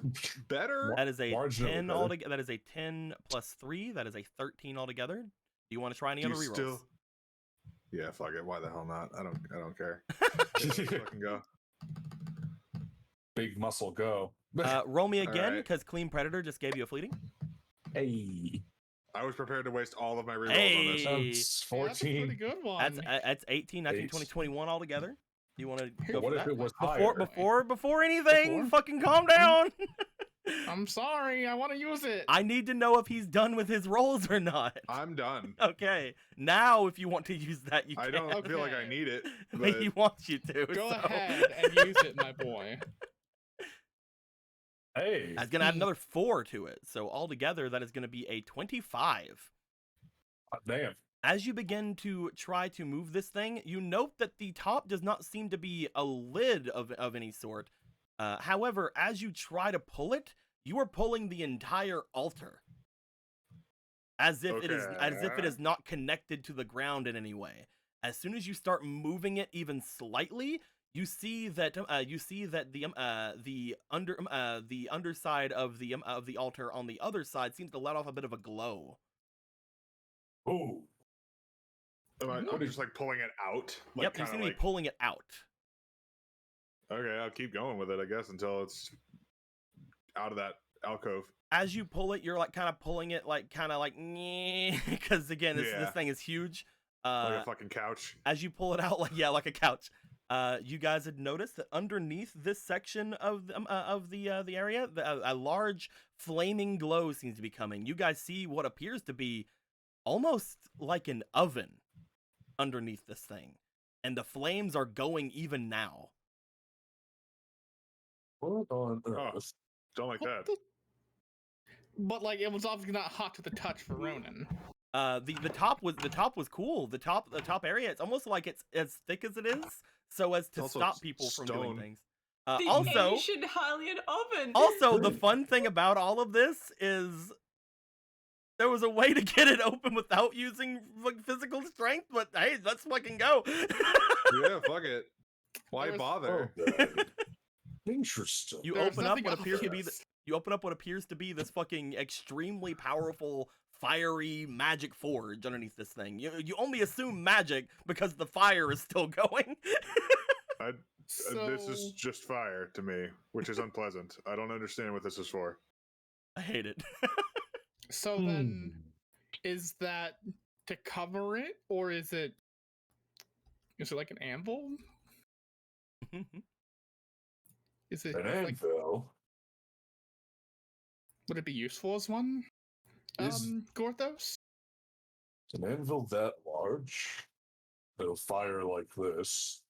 better. That is a Marginally 10 better. altogether. That is a 10 plus 3. That is a 13 altogether. Do you want to try any Do other you rerolls? still? Yeah, fuck it. Why the hell not? I don't care. Let's fucking go. Big muscle go. Roll me All again, right. because Clean Predator just gave you a fleeting. Hey. I was prepared to waste all of my rerolls on Hey, this. Sounds Yeah, that's a 14. pretty good one. that's 18, 19, Eight. 20, 21 all together. You want to go What for if that? it was Before higher? before anything, Before? fucking calm down. I'm sorry. I want to use it. I need to know if he's done with his rolls or not. I'm done. Okay, now if you want to use that, you I can. don't feel like I Okay. need it. But he wants you to. Go so. ahead and use it, my boy. Hey. That's gonna add another 4 to it. So altogether, that is gonna be a 25. Damn. As you begin to try to move this thing, you note that the top does not seem to be a lid of any sort. However, as you try to pull it, you are pulling the entire altar. As if it Okay. is not connected to the ground in any way. As soon as you start moving it even slightly, you see that the underside of the altar on the other side seems to let off a bit of a glow. Ooh. I'm just like pulling it out. Like, Yep, you kinda seem to be like, pulling it out. okay, I'll keep going with it, I guess, until it's out of that alcove. As you pull it, you're like kind of pulling it like because again, this Yeah. thing is huge. Like a fucking couch. As you pull it out, like a couch. You guys had noticed that underneath this section of the area, a large flaming glow seems to be coming. You guys see what appears to be almost like an oven underneath this thing, and the flames are going even now. What on Oh. earth? Don't like that. But like, it was obviously not hot to the touch for Ronan. The top was cool. The top area, it's almost like it's as thick as it is, so as to also stop people from doing stone. things. The Also, ancient Hylian oven. also the fun thing about all of this is there was a way to get it open without using like physical strength. But hey, let's fucking go. Yeah, fuck it. Why There's- bother? Okay. Interesting. You There's open up nothing what else appears to for be this. you open up what appears to be this fucking extremely powerful fiery magic forge underneath this thing. You only assume magic because the fire is still going. This is just fire to me, which is unpleasant. I don't understand what this is for. I hate it. So then, is that to cover it, or is it like an anvil? Is it An like, anvil would it be useful as one? is Gorthos? an anvil that large. It'll fire like this.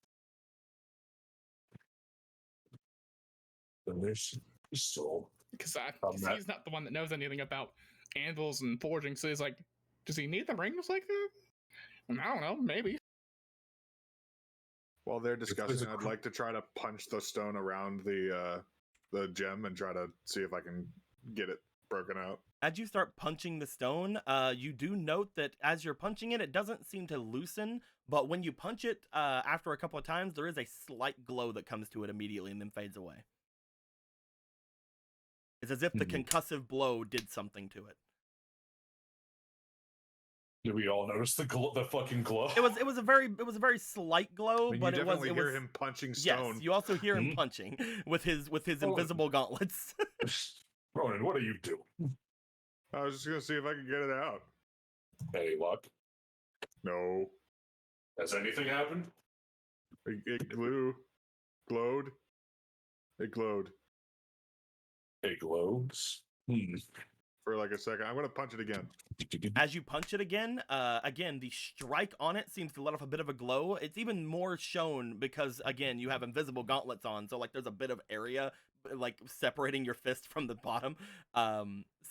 Then there's pistol. Because that- he's not the one that knows anything about anvils and forging, so he's like, does he need the rings like that? I don't know, maybe. While they're there's discussing, a I'd cr- like to try to punch the stone around the gem and try to see if I can get it broken out. As you start punching the stone, you do note that as you're punching it, it doesn't seem to loosen, but when you punch it after a couple of times, there is a slight glow that comes to it immediately and then fades away. It's as if the concussive blow did something to it. Did we all notice the fucking glow? It was a very slight glow, I mean, but you it was definitely hear him punching yes. stone. You also hear him Mhm. punching with his Oh. invisible gauntlets. Ronan, what are you doing? I was just gonna see if I could get it out. Any luck? No, Has anything happened? it glowed. It glowed It glows. for like a second. I'm gonna punch it again. As you punch it again, the strike on it seems to let off a bit of a glow. It's even more shown because, again, you have invisible gauntlets on, so like there's a bit of area like separating your fist from the bottom. I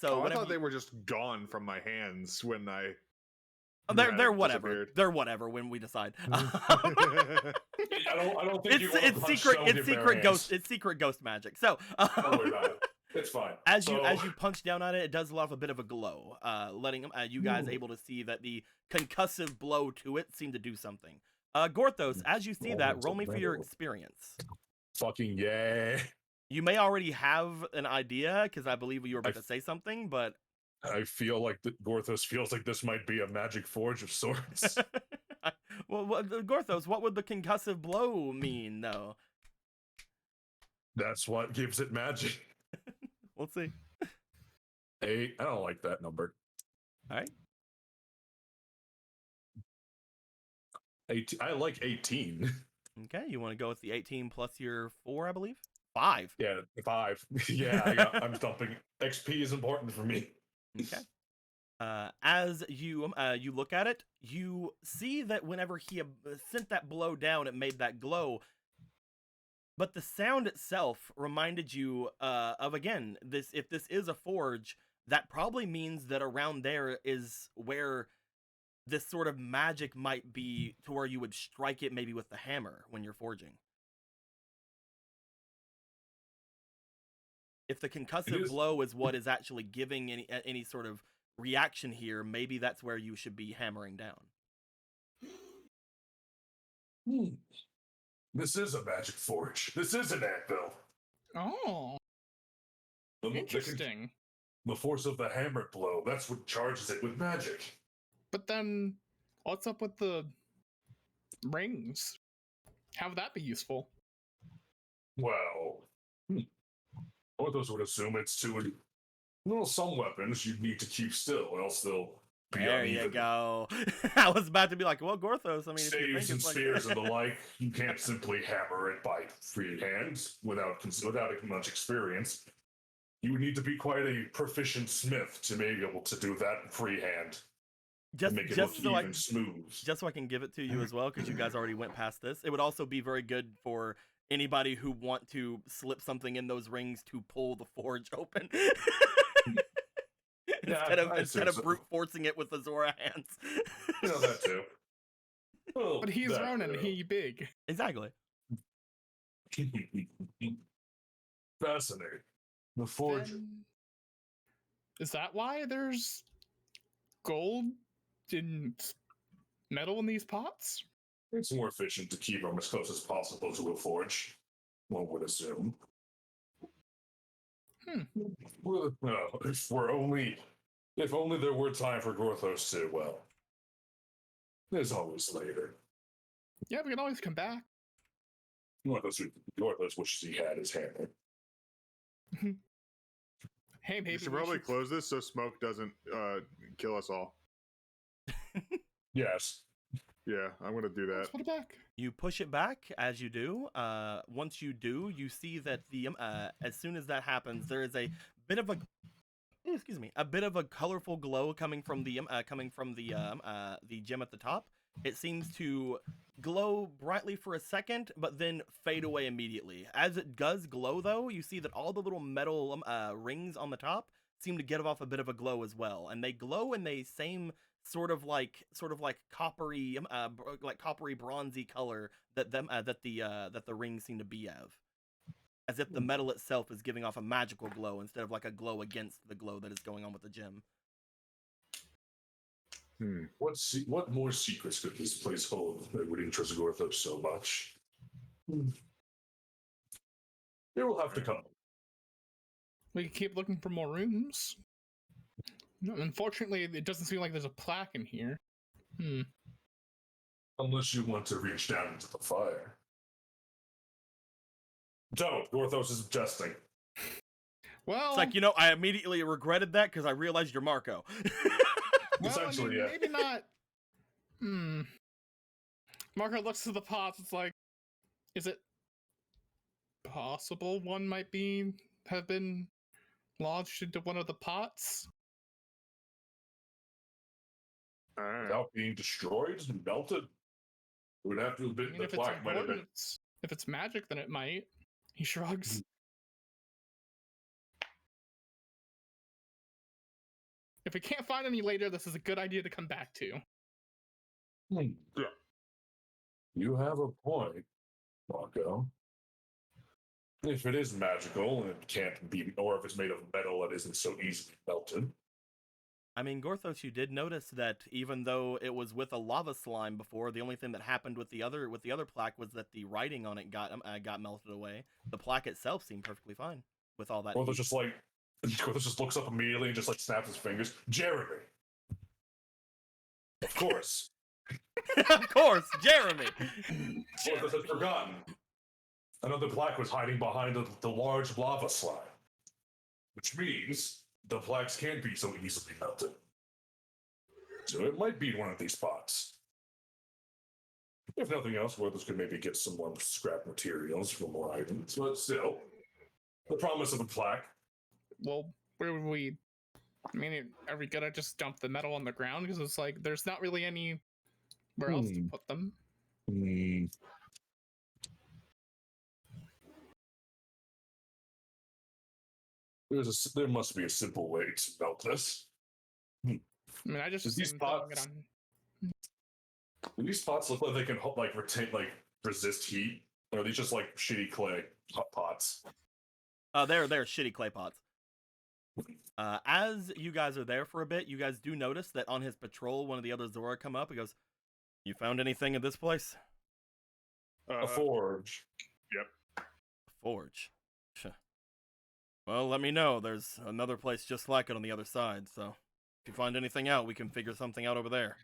Whenever thought they were just gone from my hands when I. they're whatever. disappeared. They're whatever when we decide. I don't think you want to punch stone with your bare hands. It's secret ghost magic. So Don't worry about it. It's fine. as you punch down on it, it does let off a bit of a glow, letting you guys able to see that the concussive blow to it seemed to do something. Gorthos, as you see that, roll me for your experience. Fucking yeah. You may already have an idea because I believe you were about to say something, but I feel like Gorthos feels like this might be a magic forge of sorts. well, Gorthos, what would the concussive blow mean, though? That's what gives it magic. We'll see. 8. I don't like that number. All right. I like 18. Okay. You want to go with the 18 plus your 4, I believe? 5. Yeah, 5. I'm dumping. XP is important for me. Okay. As you you look at it, you see that whenever he sent that blow down, it made that glow. But the sound itself reminded you of, again, this. If this is a forge, that probably means that around there is where this sort of magic might be, to where you would strike it maybe with the hammer when you're forging. If the concussive blow is what is actually giving any sort of reaction here, maybe that's where you should be hammering down. This is a magic forge. This is an anvil. Oh, interesting. The force of the hammer blow, that's what charges it with magic. But then, what's up with the rings? How would that be useful? Well, Orthos would assume it's to some weapons you'd need to keep still, or else they'll be There uneven. you go. I was about to be like, well, Gorthos, I mean, Staves and spears and the like, you can't simply hammer it by free hand without much experience. You would need to be quite a proficient smith to be able to do that freehand. Just, make it just look so even smooth. Just so I can give it to you as well, because you guys already went past this. It would also be very good for anybody who want to slip something in those rings to pull the forge open. instead of brute forcing it with the Zora hands. That too. Well, But he's Ronin, he big. Exactly. Fascinating. The forge. Is that why there's gold and metal in these pots? It's more efficient to keep them as close as possible to a forge, one would assume. Well, no, if only there were time for Gorthos to, well, there's always later. Yeah, we can always come back. Gorthos wishes he had his hammer. Hey, maybe You should probably close this so smoke doesn't kill us all. Yes. Yeah, I'm gonna do that. Let's put it back. You push it back. As you do, once you do, you see that the as soon as that happens, there is a bit of a colorful glow coming from the gem at the top. It seems to glow brightly for a second, but then fade away immediately. As it does glow, though, you see that all the little metal rings on the top seem to give off a bit of a glow as well, and they glow in the same sort of like coppery bronzy color that the rings seem to be of, as if the metal itself is giving off a magical glow instead of like a glow against the glow that is going on with the gem. What more secrets could this place hold that would interest Gorthos so much? They will have to come. We can keep looking for more rooms. No, unfortunately, it doesn't seem like there's a plaque in here. Unless you want to reach down into the fire. Don't. Gorthos is jesting. Well, It's like, I immediately regretted that because I realized you're Marco. Essentially, yeah. Maybe not. Marco looks to the pots. It's like, is it possible one might have been lodged into one of the pots? Without being destroyed and melted? It would have to have been the If it's plaque might have been. important, if it's magic, then it might. He shrugs. If we can't find any later, this is a good idea to come back to. Yeah. You have a point, Marco. If it is magical and it can't be, or if it's made of metal that isn't so easily melted. I mean, Gorthos, you did notice that even though it was with a lava slime before, the only thing that happened with the other plaque was that the writing on it got melted away. The plaque itself seemed perfectly fine with all that. Gorthos just looks up immediately and just snaps his fingers. Jeremy. Of course. Of course, Jeremy. Gorthos had forgotten. Another plaque was hiding behind the large lava slime, which means the plaques can't be so easily melted. So it might be one of these pots. If nothing else, Worthless could maybe get some more scrap materials for more items. But still, the promise of a plaque. Well, where would we? I mean, are we gonna just dump the metal on the ground? Because it's like there's not really anywhere else to put them. There must be a simple way to melt this. I mean, I just These assumed throwing it pots, on. these pots look like they can like retain, like resist heat, or are these just like shitty clay pots? They're shitty clay pots. As you guys are there for a bit, you guys do notice that on his patrol, one of the other Zora come up and goes, "You found anything in this place?" A forge. Yep. A forge. Well, let me know. There's another place just like it on the other side, so if you find anything out, we can figure something out over there.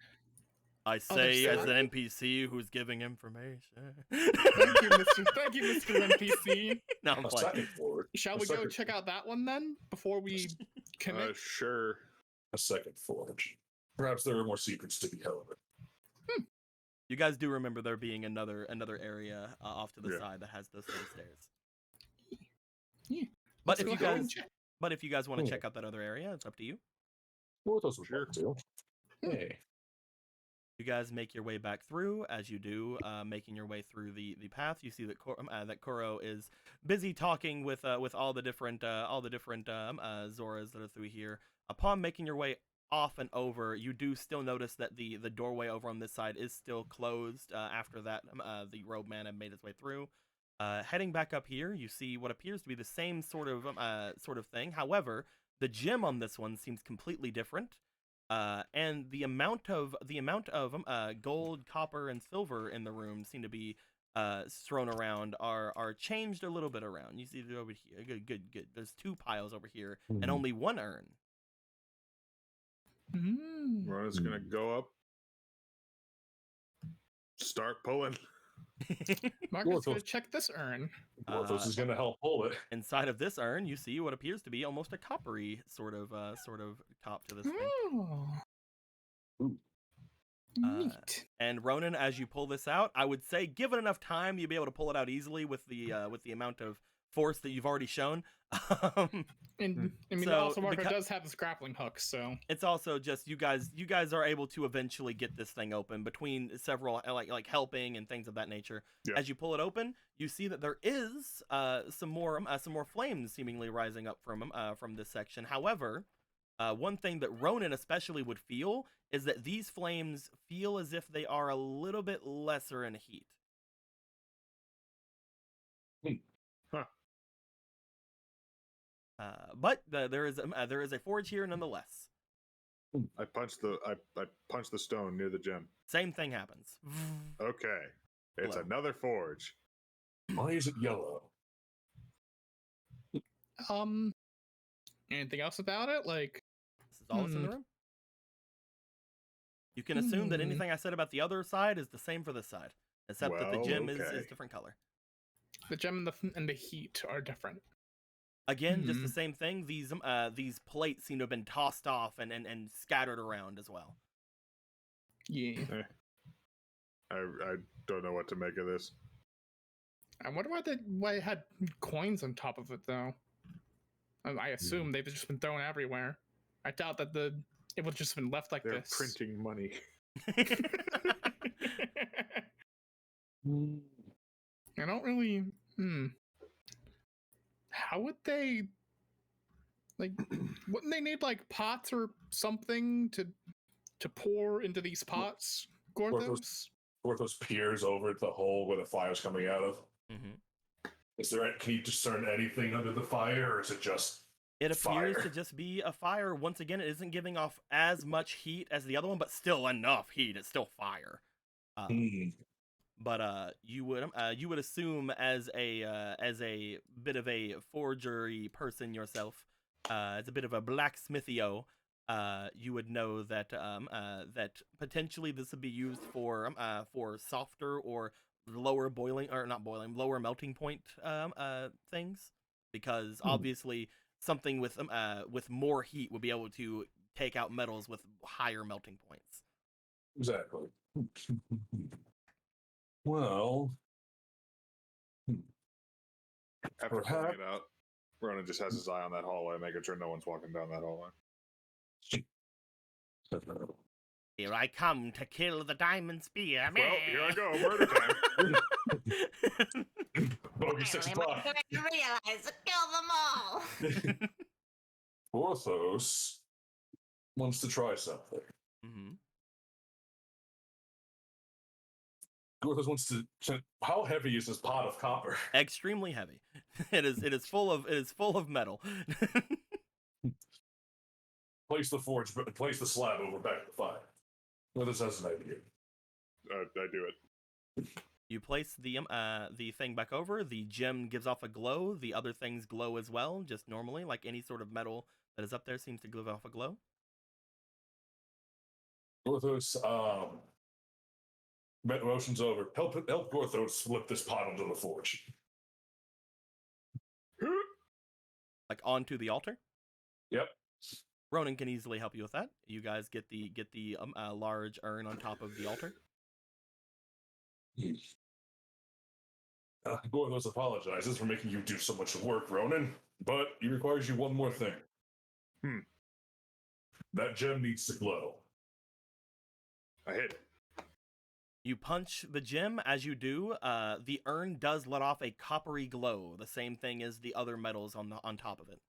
I say as an NPC who's giving information. Thank you, Mr. NPC. No, I'm playing. Shall we go check out that one then before we connect? Sure. A second forge. Perhaps there are more secrets to be held. You guys do remember there being another area off to the side that has those same stairs. Yeah. But if you guys want to check out that other area, it's up to you. Well, those were sure too. Hey. You guys make your way back through. As you do, making your way through the path, you see that that Koro is busy talking with all the different Zoras that are through here. Upon making your way off and over, you do still notice that the doorway over on this side is still closed. After that, the robe man had made his way through. Heading back up here, you see what appears to be the same sort of thing. However, the gem on this one seems completely different. And the amount of gold, copper, and silver in the room seem to be thrown around are changed a little bit around. You see it over here. Good. There's 2 piles over here and only 1 urn. Rona's gonna go up, start pulling. Marcus, gonna check this urn. Porthos is gonna help pull it. Inside of this urn, you see what appears to be almost a coppery sort of top to this thing. Neat. And Ronan, as you pull this out, I would say, given enough time, you'll be able to pull it out easily with the amount of force that you've already shown. And I mean, also Marco does have this grappling hook, so it's also just you guys are able to eventually get this thing open between several like helping and things of that nature. Yep. As you pull it open, you see that there is some more flames seemingly rising up from this section. However, one thing that Ronan especially would feel is that these flames feel as if they are a little bit lesser in heat. Huh. But there is a forge here nonetheless. I punched the stone near the gem. Same thing happens. Okay, it's Hello. another forge. Why is it yellow? anything else about it? Like, This is all that's in the room. You can assume that anything I said about the other side is the same for this side, except that the gem is different color. the gem and the heat are different. Again, just the same thing. These plates seem to have been tossed off and scattered around as well. Yeah. I don't know what to make of this. I wonder why it had coins on top of it, though. I assume they've just been thrown everywhere. I doubt that it would just been left like They're this. printing money. I don't really. How would they? Like, wouldn't they need like pots or something to pour into these pots, Gorthos? Porthos peers over at the hole where the fire's coming out of. Mm-hmm. Can you discern anything under the fire, or is it just It appears fire? to just be a fire. Once again, it isn't giving off as much heat as the other one, but still enough heat. It's still fire. But you would assume as a bit of a forgery person yourself, as a bit of a blacksmithio, you would know that that potentially this would be used for softer or lower lower melting point things, because obviously something with more heat would be able to take out metals with higher melting points. Exactly. Well, After pulling perhaps it out, Ronan just has his eye on that hallway, making sure no one's walking down that hallway. Here I come to kill the diamond spear. Well, here I go, murder time. Bogey 6 o'clock. Realize to kill them all. Porthos wants to try something. Mm-hmm. Porthos wants to. How heavy is this pot of copper? Extremely heavy. It is full of metal. Place the slab over back of the fire. Porthos has an idea. I do it. You place the thing back over. The gem gives off a glow. The other things glow as well, just normally, like any sort of metal that is up there seems to give off a glow. Porthos, motion's over. Help Porthos flip this pot onto the forge. Like onto the altar. Yep. Ronan can easily help you with that. You guys get the large urn on top of the altar. Porthos apologizes for making you do so much work, Ronan, but he requires you one more thing. That gem needs to glow. I hit it. You punch the gem. As you do, the urn does let off a coppery glow, the same thing as the other metals on top of it.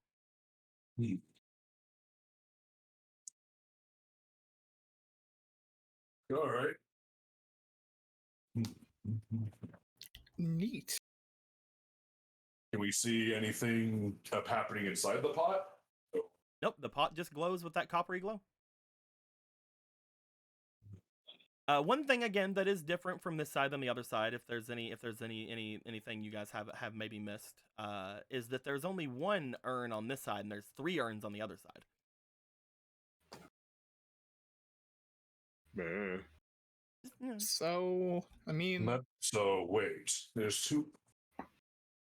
All right. Neat. Can we see anything happening inside the pot? Nope, the pot just glows with that coppery glow. One thing again that is different from this side than the other side, if there's anything you guys have maybe missed, is that there's only one urn on this side and there's 3 urns on the other side. Meh. So, I mean, So wait, there's 2.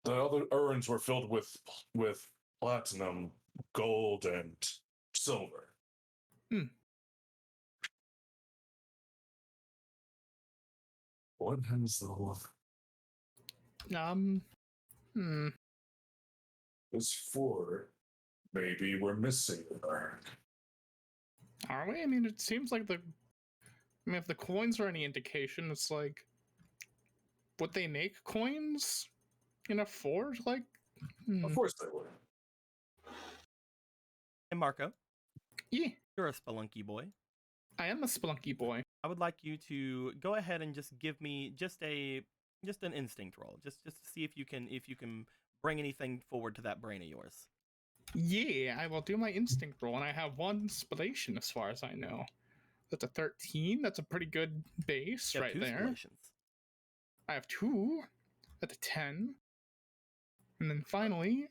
The other urns were filled with platinum, gold, and silver. What has the whole? There's 4. Maybe we're missing an urn. Are we? I mean, it seems like if the coins are any indication, it's like, would they make coins in a forge? Like, Of course they would. Hey Marco, yeah, you're a spelunky boy. I am a spelunky boy. I would like you to go ahead and just give me just an instinct roll, just to see if you can bring anything forward to that brain of yours. Yeah, I will do my instinct roll, and I have 1 inspiration as far as I know. That's a 13. That's a pretty good base You have right 2 there. spelations. I have 2. That's a 10. And then finally,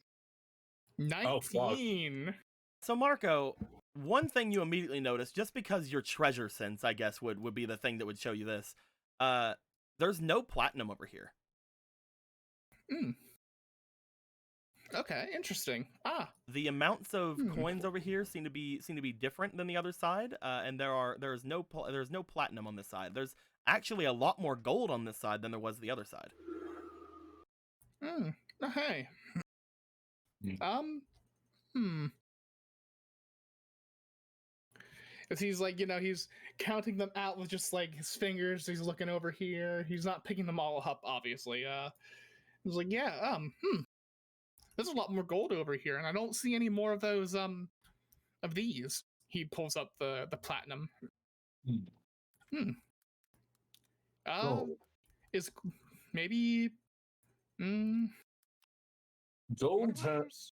19. So Marco, one thing you immediately notice, just because your treasure sense, I guess, would be the thing that would show you this, there's no platinum over here. Okay, interesting. The amounts of coins over here seem to be different than the other side, and there's no platinum on this side. There's actually a lot more gold on this side than there was the other side. Okay. As he's like, he's counting them out with just like his fingers. He's looking over here. He's not picking them all up, obviously. He's like, yeah, there's a lot more gold over here, and I don't see any more of those, of these. He pulls up the platinum. Is maybe, Gold has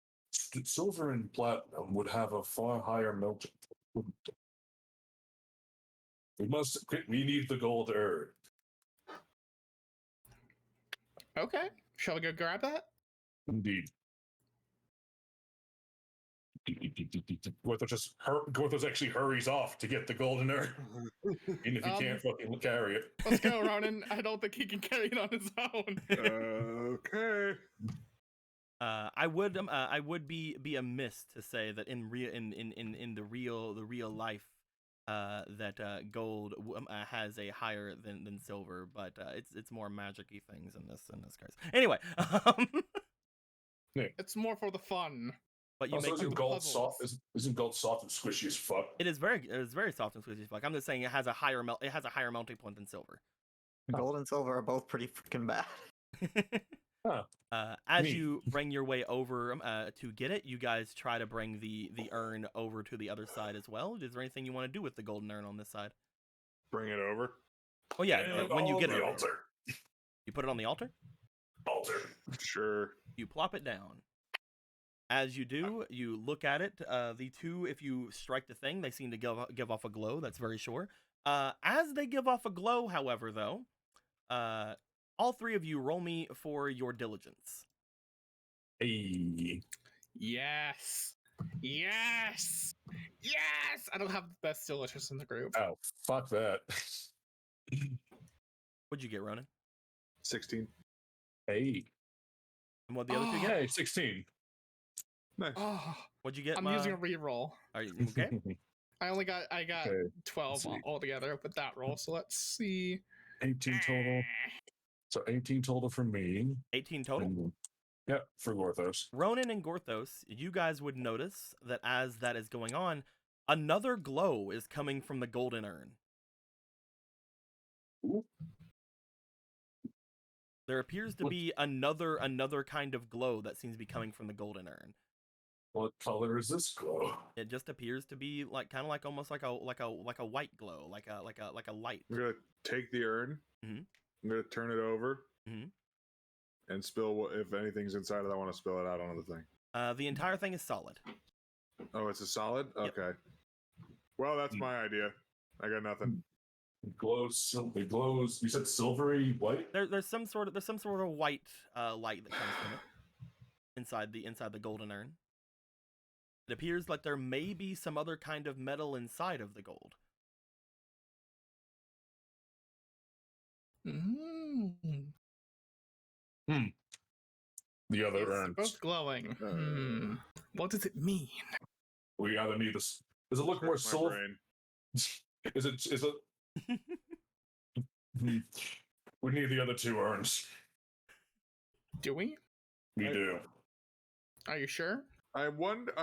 silver and platinum would have a far higher melting point. We need the gold urn. Okay, shall we go grab that? Indeed. Gorthos actually hurries off to get the golden urn. Even if he can't fucking carry it. Let's go, Ronan. I don't think he can carry it on his own. Okay. I would be amiss to say that in the real life that gold has a higher than silver, but it's more magic-y things in this case. Anyway, It's more for the fun. but you Also, make isn't your, gold soft? Isn't gold soft and squishy as fuck? it is very soft and squishy. Like I'm just saying, it has a higher melting point than silver. Gold and silver are both pretty freaking bad. Huh. As Neat. you bring your way over to get it, you guys try to bring the urn over to the other side as well. Is there anything you want to do with the golden urn on this side? Bring it over. Oh yeah, And when you on get the it, altar. you put it on the altar. Altar. Sure. You plop it down. As you do, you look at it. The two, if you strike the thing, they seem to give off a glow. That's very sure. As they give off a glow, however, though, all three of you roll me for your diligence. Hey. Yes. Yes. Yes. I don't have the best diligence in the group. Oh, fuck that. What'd you get, Ronan? 16. Hey. And what the other two get? Hey, 16. Nice. Oh, What'd you get? I'm using a reroll. Are you okay? I got Okay, 12 let's see. altogether with that roll. So let's see. 18 total. So 18 total for me. 18 total. And, yep, for Gorthos. Ronan and Gorthos, you guys would notice that as that is going on, another glow is coming from the golden urn. Ooh. There appears to be another kind of glow that seems to be coming from the golden urn. What color is this glow? It just appears to be like kind of like almost like a white glow, like a light. I'm gonna take the urn. Mhm. I'm gonna turn it over. Mhm. And spill if anything's inside it. I want to spill it out onto the thing. The entire thing is solid. Oh, it's a solid. Yep. Okay. Well, that's my idea. I got nothing. It glows. It glows. You said silvery white. There's some sort of white light that comes from it inside the golden urn. It appears like there may be some other kind of metal inside of the gold. The other It's urns. both glowing. What does it mean? We either need this. Does it look more Hurts my silver? brain. Is it? We need the other two urns. Do we? We I- do. Are you sure? I wonder.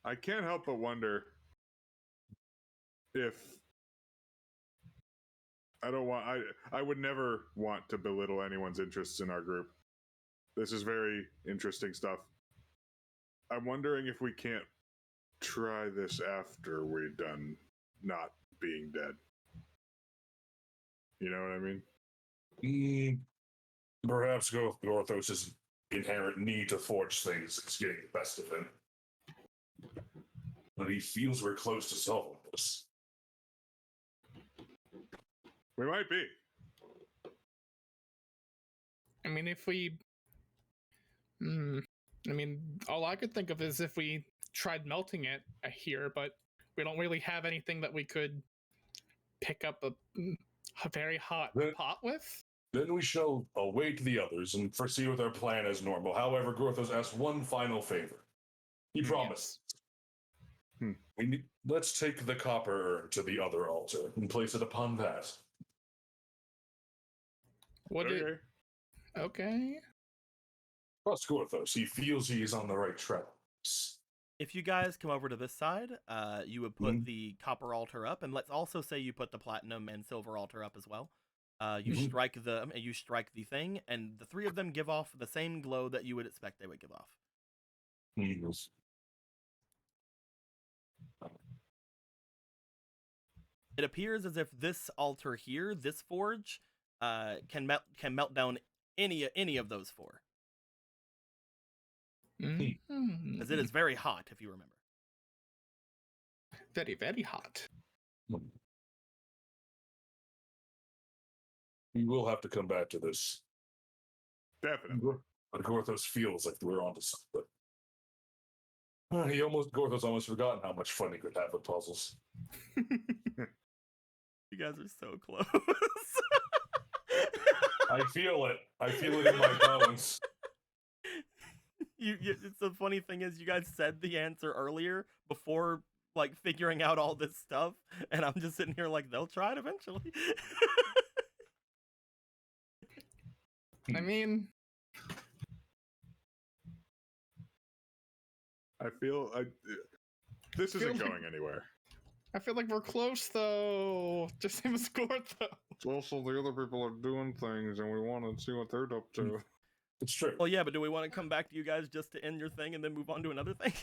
I can't help but wonder if I don't want. I would never want to belittle anyone's interests in our group. This is very interesting stuff. I'm wondering if we can't try this after we're done not being dead. You know what I mean? Perhaps Gorthos' inherent need to forge things is getting the best of him. But he feels we're close to solving this. We might be. I mean, if we. I mean, all I could think of is if we tried melting it here, but we don't really have anything that we could pick up a very hot pot with. Then we shall await the others and proceed with our plan as normal. However, Gorthos asked one final favor. He promised. Let's take the copper urn to the other altar and place it upon that. Okay. Trust Gorthos. He feels he is on the right track. If you guys come over to this side, you would put the copper altar up, and let's also say you put the platinum and silver altar up as well. You strike the thing, and the three of them give off the same glow that you would expect they would give off. Yes. It appears as if this altar here, this forge, can melt down any of those four, as it is very hot. If you remember, very, very hot. We will have to come back to this. Definitely. But Gorthos feels like we're onto something. Gorthos almost forgotten how much fun he could have with puzzles. you guys are so close. I feel it. I feel it in my bones. It's the funny thing is, you guys said the answer earlier before like figuring out all this stuff, and I'm just sitting here like they'll try it eventually. I mean, This isn't Feel like- going anywhere. I feel like we're close though. Just same as Gortho. It's also the other people are doing things, and we want to see what they're up to. It's true. Well, yeah, but do we want to come back to you guys just to end your thing and then move on to another thing?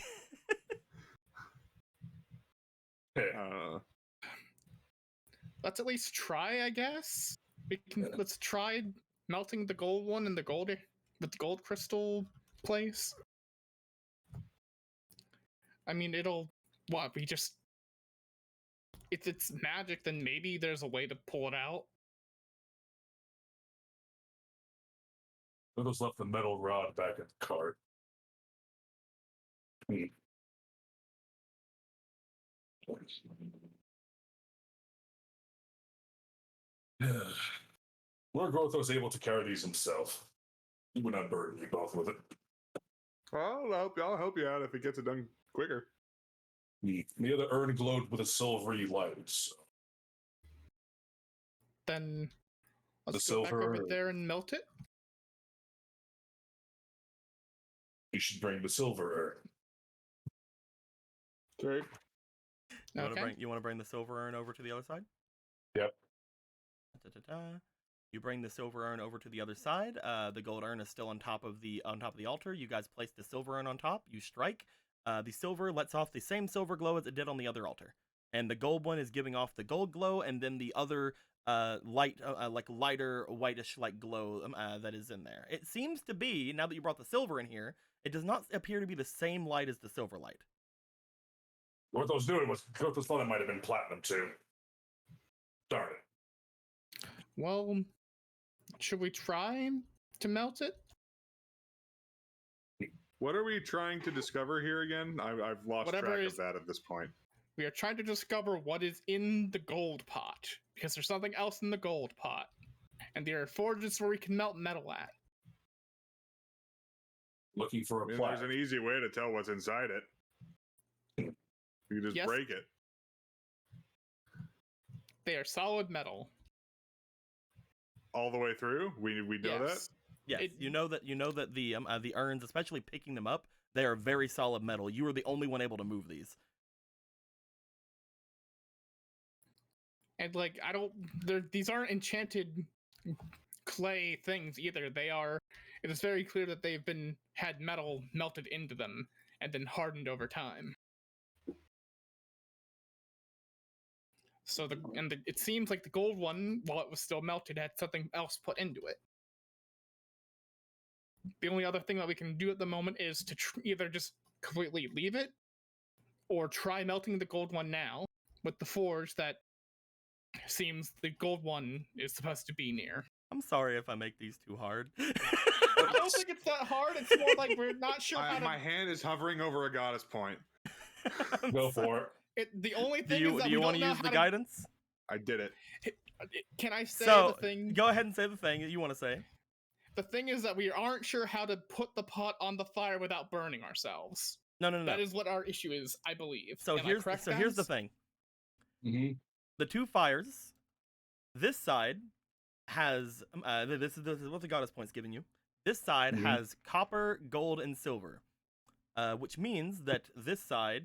Let's at least try, I guess. Let's try melting the gold one in the gold with the gold crystal place. I mean, if it's magic, then maybe there's a way to pull it out. Those left the metal rod back in the cart. Lord was able to carry these himself. He would not burden you both with it. Well, I'll help you out if it gets it done quicker. The other urn glowed with a silvery light. So. Then let's The go back silver over urn. there and melt it. You should bring the silver urn. Okay. You want to bring the silver urn over to the other side? Yep. You bring the silver urn over to the other side. The gold urn is still on top of the altar. You guys place the silver urn on top. You strike. The silver lets off the same silver glow as it did on the other altar, and the gold one is giving off the gold glow, and then the other light, like lighter whitish like glow that is in there. It seems to be, now that you brought the silver in here, it does not appear to be the same light as the silver light. What those doing was Gothos thought it might have been platinum too. Darn it. Well, should we try to melt it? What are we trying to discover here again? I've lost Whatever track is- of that at this point. We are trying to discover what is in the gold pot, because there's something else in the gold pot. And there are forges where we can melt metal at. Looking for I a mean, plaque. there's an easy way to tell what's inside it. You just Yes. break it. They are solid metal. All the way through? We know Yes. Yes, It- you know that the urns, especially picking them up, they are very solid metal. You are the only one able to move these. And like these aren't enchanted clay things either. It is very clear that they've had metal melted into them and then hardened over time. So it seems like the gold one, while it was still melted, had something else put into it. The only other thing that we can do at the moment is to either just completely leave it, or try melting the gold one now with the forge that seems the gold one is supposed to be near. I'm sorry if I make these too hard. I don't think it's that hard. It's more like we're not sure how to. My hand is hovering over a goddess point. Go for it. The only Do thing you is that do you we want don't to know use how the to. guidance? I did it. Can I say So the thing? go ahead and say the thing that you want to say. The thing is that we aren't sure how to put the pot on the fire without burning ourselves. No. That is what our issue is, I believe. So Am I here's correct, here's the guys? thing. Mm-hmm. The two fires. This side has this is what the goddess point's giving you. This side Mhm. has copper, gold, and silver, which means that this side,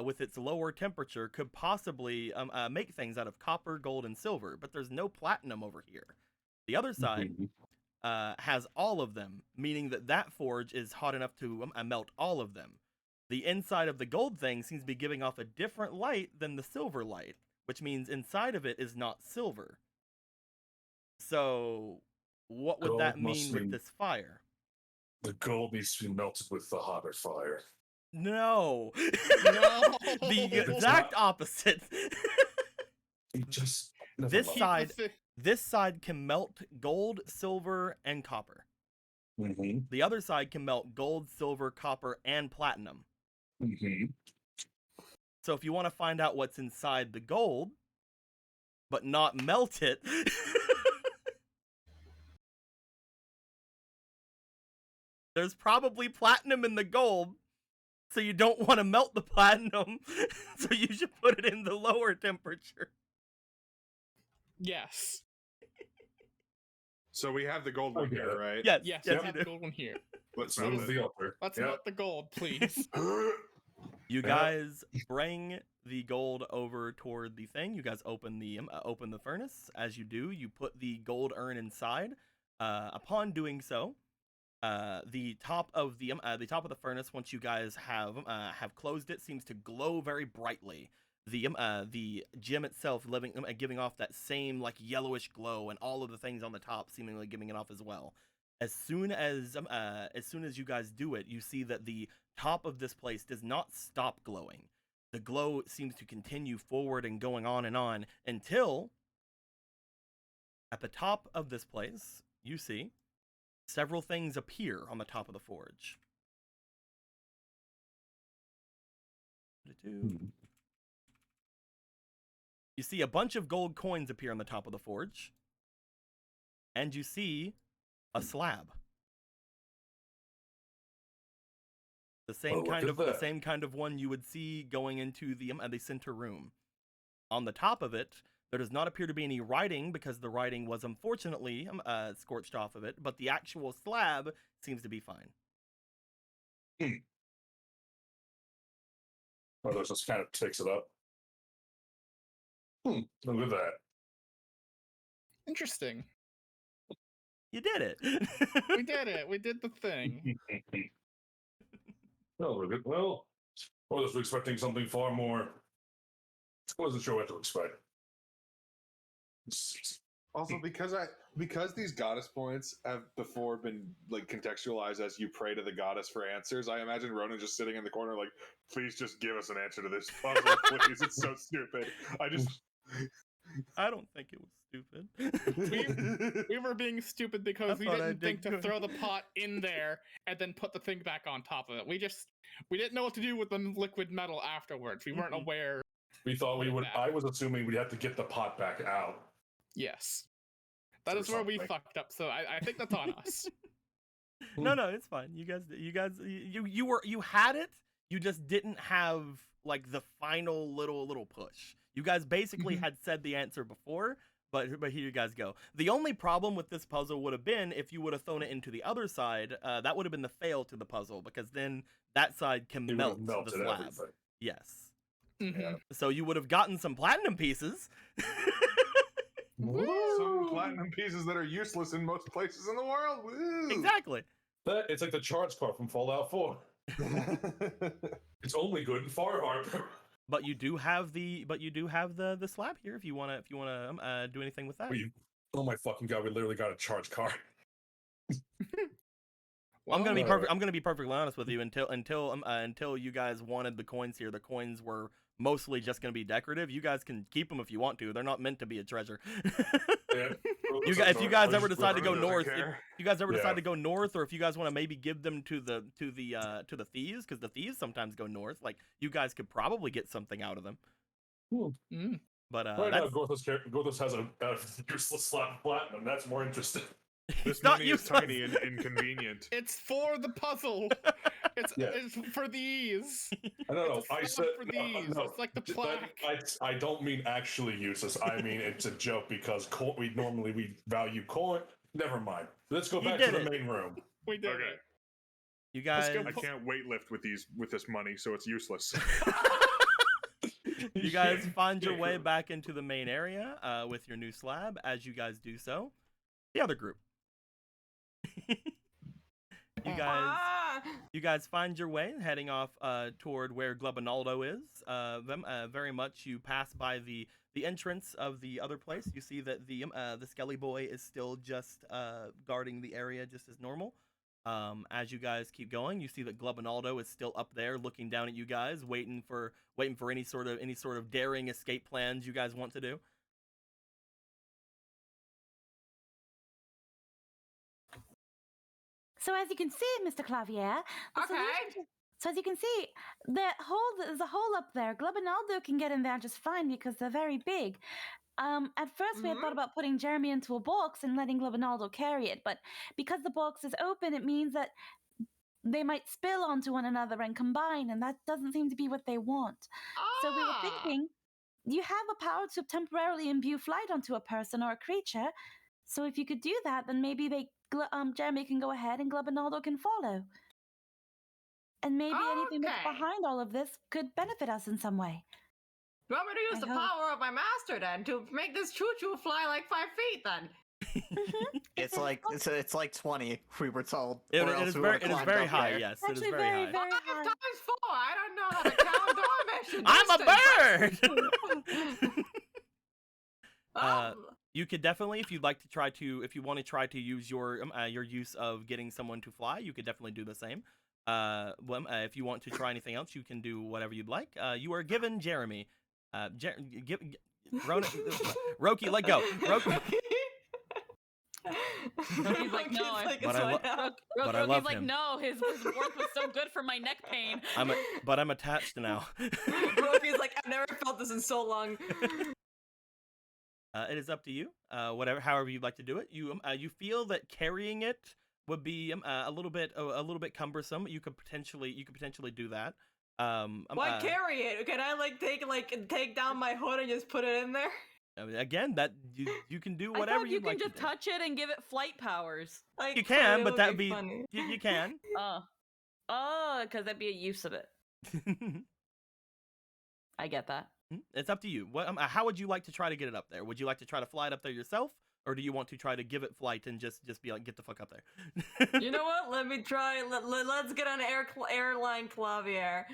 with its lower temperature, could possibly make things out of copper, gold, and silver. But there's no platinum over here. The other side has all of them, meaning that forge is hot enough to melt all of them. The inside of the gold thing seems to be giving off a different light than the silver light, which means inside of it is not silver. So, what would Gold that must mean with be- this fire? The gold needs to be melted with the hotter fire. No. No. The It's exact opposite. It just never This mind. side- This side can melt gold, silver, and copper. Mhm. The other side can melt gold, silver, copper, and platinum. Mhm. So if you want to find out what's inside the gold, but not melt it, There's probably platinum in the gold, so you don't want to melt the platinum, so you should put it in the lower temperature. Yes. So we have the gold one Okay. here, right? Yes, Yes, yes, we you have do. gold one here. Let's Move move it. the altar. Let's Yeah. melt the gold, please. You Yeah. guys bring the gold over toward the thing. You guys open the furnace. As you do, you put the gold urn inside. Upon doing so, the top of the furnace, once you guys have closed it, seems to glow very brightly. The gem itself giving off that same like yellowish glow, and all of the things on the top seemingly giving it off as well. As soon as you guys do it, you see that the top of this place does not stop glowing. The glow seems to continue forward and going on and on until at the top of this place, you see several things appear on the top of the forge. You see a bunch of gold coins appear on the top of the forge, and you see a slab. The same kind of one you would see going into the center room. On the top of it, there does not appear to be any writing because the writing was unfortunately scorched off of it, but the actual slab seems to be fine. Oh, this just kind of takes it up. Look at that. Interesting. You did it. We did it. We did the thing. Oh, look at, well, I was expecting something far more. I wasn't sure what to expect. Also, because these goddess points have before been like contextualized as you pray to the goddess for answers, I imagine Ronan just sitting in the corner like, please just give us an answer to this puzzle, please. It's so stupid. I don't think it was stupid. We were being stupid because we thought I didn't think did to good. throw the pot in there and then put the thing back on top of it. We didn't know what to do with the liquid metal afterwards. We weren't aware. We thought we would. Back. I was assuming we'd have to get the pot back out. Yes. That Or is where we something. fucked up, so I think that's on us. No, it's fine. You had it. You just didn't have like the final little push. You guys basically had said the answer before, but here you guys go. The only problem with this puzzle would have been if you would have thrown it into the other side. That would have been the fail to the puzzle, because then that side can It would have melt the melted slab. everything. Yes. Yeah. So you would have gotten some platinum pieces. Some platinum pieces that are useless in most places in the world. Woo! Exactly. It's like the charge card from Fallout 4. It's only good in Far Harbor. But you do have the slab here if you wanna do anything with that. Oh my fucking god! We literally got a charge card. I'm gonna be Well, perfect. I'm gonna be perfectly honest with you. Until you guys wanted the coins here, the coins were mostly just gonna be decorative. You guys can keep them if you want to. They're not meant to be a treasure. Yeah. If you guys ever decide to go Ronan doesn't north, care. if you guys ever Yeah. decide to go north, or if you guys want to maybe give them to the thieves, because the thieves sometimes go north. Like, you guys could probably get something out of them. Mm. But Right now, that's Gorthos has a useless slab of platinum. That's more interesting. This it's not money is useless. tiny and inconvenient. It's for the puzzle. It's for these. I don't know. It's a I slab said for these. no. It's like the plaque. I don't mean actually useless. I mean it's a joke because we normally value coin. Never mind. Let's go You back to did the it. main room. We did Okay. it. you Let's guys. go I can't weightlift with this money, so it's useless. You guys find your way back into the main area with your new slab. As you guys do so, the other group. You guys find your way heading off toward where Glubinaldo is. Very much you pass by the entrance of the other place. You see that the Skelly Boy is still just guarding the area just as normal. As you guys keep going, you see that Glubinaldo is still up there looking down at you guys, waiting for any sort of daring escape plans you guys want to do. So as you can see, Mr. Clavier, the Okay. solution so as you can see, there's a hole up there. Glubinaldo can get in there just fine because they're very big. At first we had thought about putting Jeremy into a box and letting Glubinaldo carry it, but because the box is open, it means that they might spill onto one another and combine, and that doesn't seem to be what they want. So we were thinking, you have a power to temporarily imbue flight onto a person or a creature. So if you could do that, then maybe Jeremy can go ahead and Glubinaldo can follow. And maybe anything that's behind all of this could benefit us in some way. You want me to use the power of my master then to make this choo-choo fly like 5 feet then? It's like 20. We were told. It is very high. Yes, it is Actually, very high. 5 times 4. I don't know how to count or measure I'm distance. a bird. You could definitely, if you want to try to use your use of getting someone to fly, you could definitely do the same. If you want to try anything else, you can do whatever you'd like. You are given Jeremy. Roki, let go. Roki's like, no. But I love like, him. no, his warmth was so good for my neck pain. But I'm attached now. Roki's like, I've never felt this in so long. It is up to you. However you'd like to do it. You feel that carrying it would be a little bit cumbersome. You could potentially do that. Why carry it? Can I take down my hood and just put it in there? Again, that you can do whatever you like can just touch it and give it flight powers. You can, but that'd be funny. You can. Because that'd be a use of it. I get that. It's up to you. How would you like to try to get it up there? Would you like to try to fly it up there yourself, or do you want to try to give it flight and just be like, get the fuck up there? You know what? Let me try. Let's get on airline Clavier.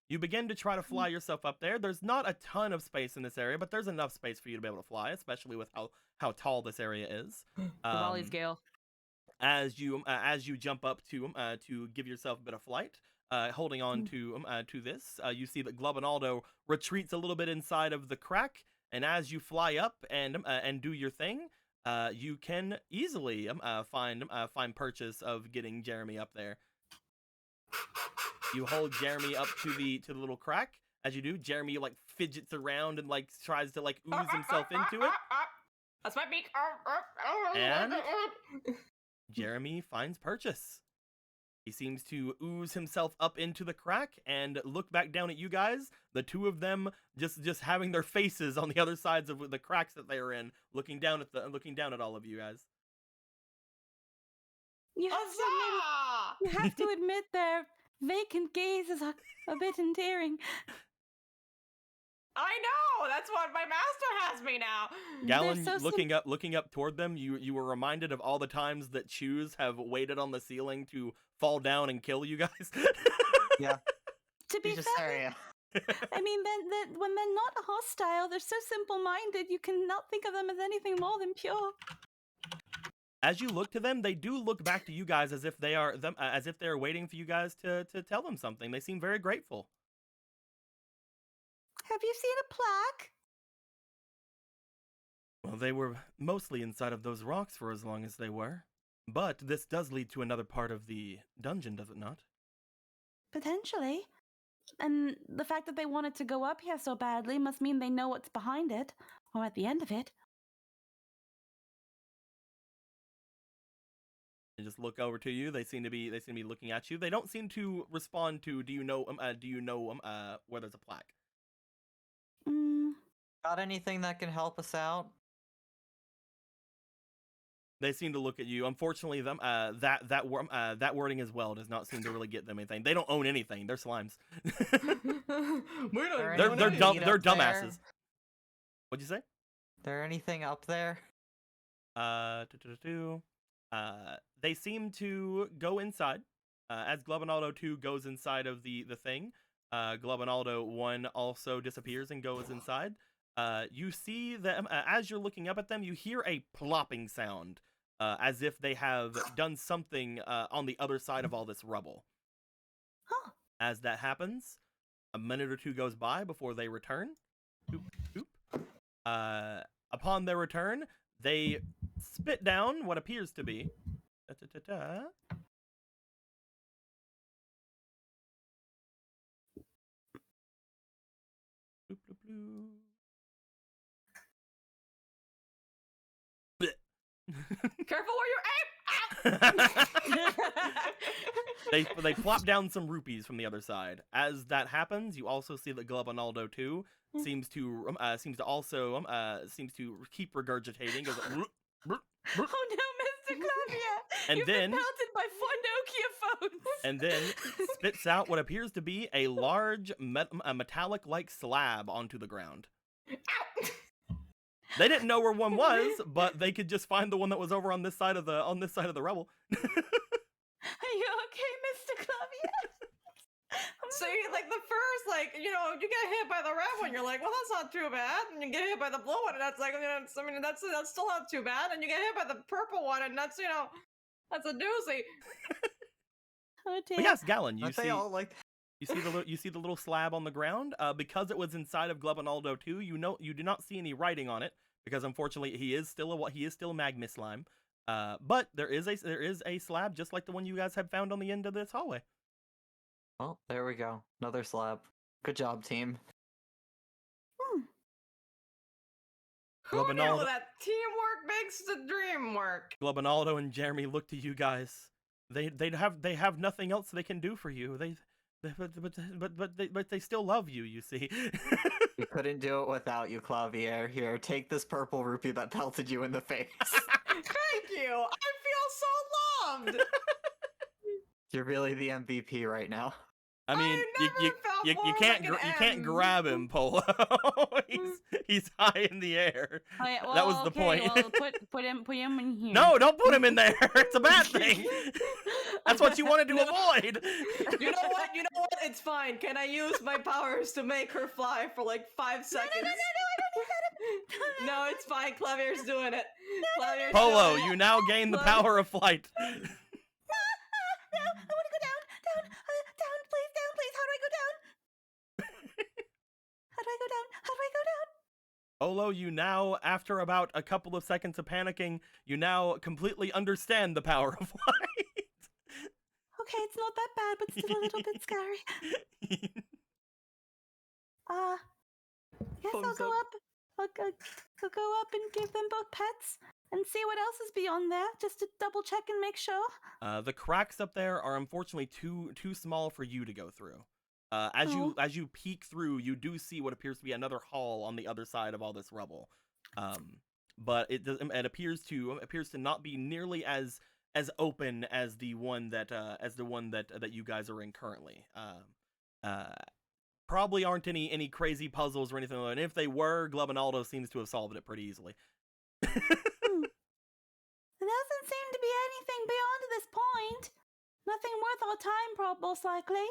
You begin to try to fly yourself up there. There's not a ton of space in this area, but there's enough space for you to be able to fly, especially with how tall this area is. Wally's Gale. As you jump up to give yourself a bit of flight, holding on to this, you see that Glubinaldo retreats a little bit inside of the crack, and as you fly up and do your thing, you can easily find purchase of getting Jeremy up there. You hold Jeremy up to the little crack. As you do, Jeremy fidgets around and tries to ooze himself into it. That's my beak. And Jeremy finds purchase. He seems to ooze himself up into the crack and look back down at you guys. The two of them just having their faces on the other sides of the cracks that they are in, looking down at all of you guys. You have to admit their vacant gaze is a bit endearing. I know. That's what my master has me now. Gallon, looking up toward them, you were reminded of all the times that shoes have waited on the ceiling to fall down and kill you guys. Yeah. To be fair, I mean, when they're not hostile, they're so simple-minded. You cannot think of them as anything more than pure. As you look to them, they do look back to you guys as if they are waiting for you guys to tell them something. They seem very grateful. Have you seen a plaque? Well, they were mostly inside of those rocks for as long as they were. But this does lead to another part of the dungeon, does it not? Potentially. And the fact that they wanted to go up here so badly must mean they know what's behind it, or at the end of it. They just look over to you. They seem to be looking at you. They don't seem to respond to do you know where there's a plaque? Got anything that can help us out? They seem to look at you. Unfortunately, that wording as well does not seem to really get them anything. They don't own anything. They're slimes. They're dumb. They're dumbasses. What'd you say? There anything up there? They seem to go inside. As Glubinaldo 2 goes inside of the thing, Glubinaldo 1 also disappears and goes inside. You see them, as you're looking up at them, you hear a plopping sound, as if they have done something on the other side of all this rubble. Huh. As that happens, a minute or two goes by before they return. Upon their return, they spit down what appears to be Careful where you aim! They plop down some rupees from the other side. As that happens, you also see that Glubonaldo too seems to keep regurgitating. Goes, "Brr, brr, brr." Oh no, Mr. Clavia! And You've then- been pelted by 4 Nokia phones! and then spits out what appears to be a large metallic-like slab onto the ground. They didn't know where one was, but they could just find the one that was over on this side of the rubble. Are you okay, Mr. Clavia? See, like the first, like, you know, you get hit by the red one, you're like, well, that's not too bad. And you get hit by the blue one, and that's like, you know, that's still not too bad. And you get hit by the purple one, and that's, you know, that's a doozy. Oh dear. But yes, Gallon, you Aren't they all like? see the little slab on the ground. Because it was inside of Glubonaldo 2, you do not see any writing on it because unfortunately he is still magma slime. But there is a slab just like the one you guys have found on the end of this hallway. Well, there we go. Another slab. Good job, team. Who knew Glubonaldo- that teamwork makes the dream work? Glubonaldo and Jeremy look to you guys. They have nothing else they can do for you. But they still love you. You see. We couldn't do it without you, Clavier. Here, take this purple rupee that pelted you in the face. Thank you. I feel so loved. You're really the MVP right now. I mean, you can't grab him, Polo. he's high in the air. Alright, That was the okay, point. Well, put him in here. No, don't put him in there. It's a bad thing. That's what you wanted to avoid. You know what? It's fine. Can I use my powers to make her fly for like 5 seconds? No, I don't need that. No, it's fine. Clavier's doing it. Clavier's Polo, doing it. you now gain the power of flight. No, I want to go down. Down, please, How do I go down? How do I go down? Polo, you now, after about a couple of seconds of panicking, you now completely understand the power of flight. Okay, it's not that bad, but still a little bit scary. I guess I'll Thumbs go up. up. I'll go up and give them both pets and see what else is beyond there, just to double check and make sure. The cracks up there are unfortunately too small for you to go through. As you peek through, you do see what appears to be another hall on the other side of all this rubble. But it appears to not be nearly as open as the one that you guys are in currently. Probably aren't any crazy puzzles or anything like that. And if they were, Glubonaldo seems to have solved it pretty easily. There doesn't seem to be anything beyond this point. Nothing worth our time, most likely.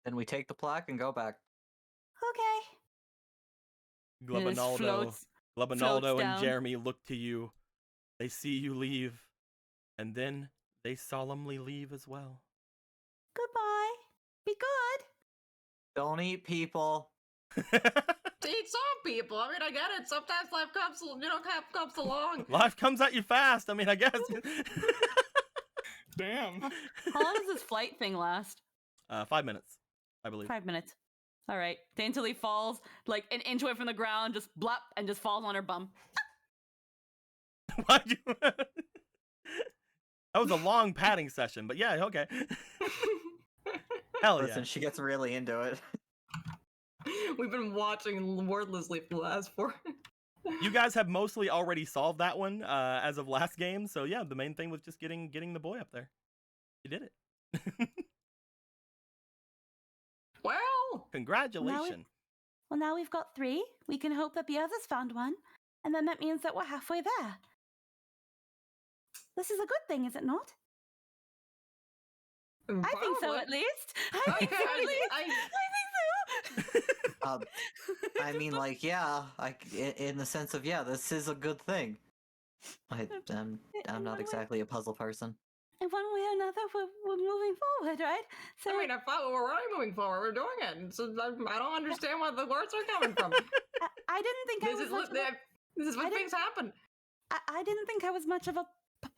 Then we take the plaque and go back. Okay. And it just floats Glubonaldo and down. Jeremy look to you. They see you leave, and then they solemnly leave as well. Goodbye. Be good. Don't eat people. To eat some people. I mean, I get it. Sometimes life comes along. Life comes at you fast. I mean, I guess. Damn. How long does this flight thing last? 5 minutes, I believe. 5 minutes. All right. Daintily falls like an inch away from the ground, just blop, and just falls on her bum. Why'd you? That was a long padding session, but yeah, okay. Hell Listen, yeah. she gets really into it. We've been watching wordlessly for the last 4. You guys have mostly already solved that one as of last game, so yeah, the main thing was just getting the boy up there. You did it. Well, Congratulations. Well, now we've got 3. We can hope that the others found one, and then that means that we're halfway there. This is a good thing, is it not? I think so, at least. I think so, at least. I think so. I mean, like, yeah, in the sense of, yeah, this is a good thing. I'm not exactly a puzzle person. In one way or another, we're moving forward, right? So I mean, I thought we were already moving forward. We're doing it. So I don't understand where the words are coming from. I didn't think This is when things happen. I didn't think I was much of a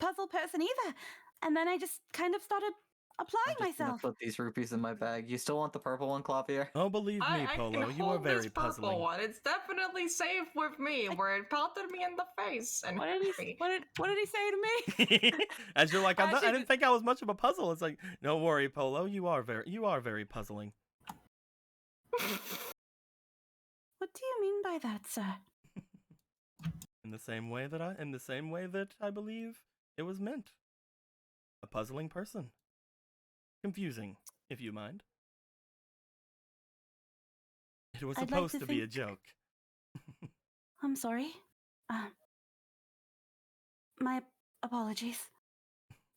puzzle person either. And then I just kind of started applying I'm just gonna myself. put these rupees in my bag. You still want the purple one, Clavier? Oh, believe me, I Polo, can you hold are very this purple puzzling. one. It's definitely safe with me, where it pelted me in the face and What did hurt he? me. What did he say to me? As you're like, I Actually, didn't think I was much of a puzzle. It's like, don't worry, Polo, you are very puzzling. What do you mean by that, sir? In the same way that I believe it was meant. A puzzling person. Confusing, if you mind. It was I'd like supposed to to be a think- joke. I'm sorry. My apologies.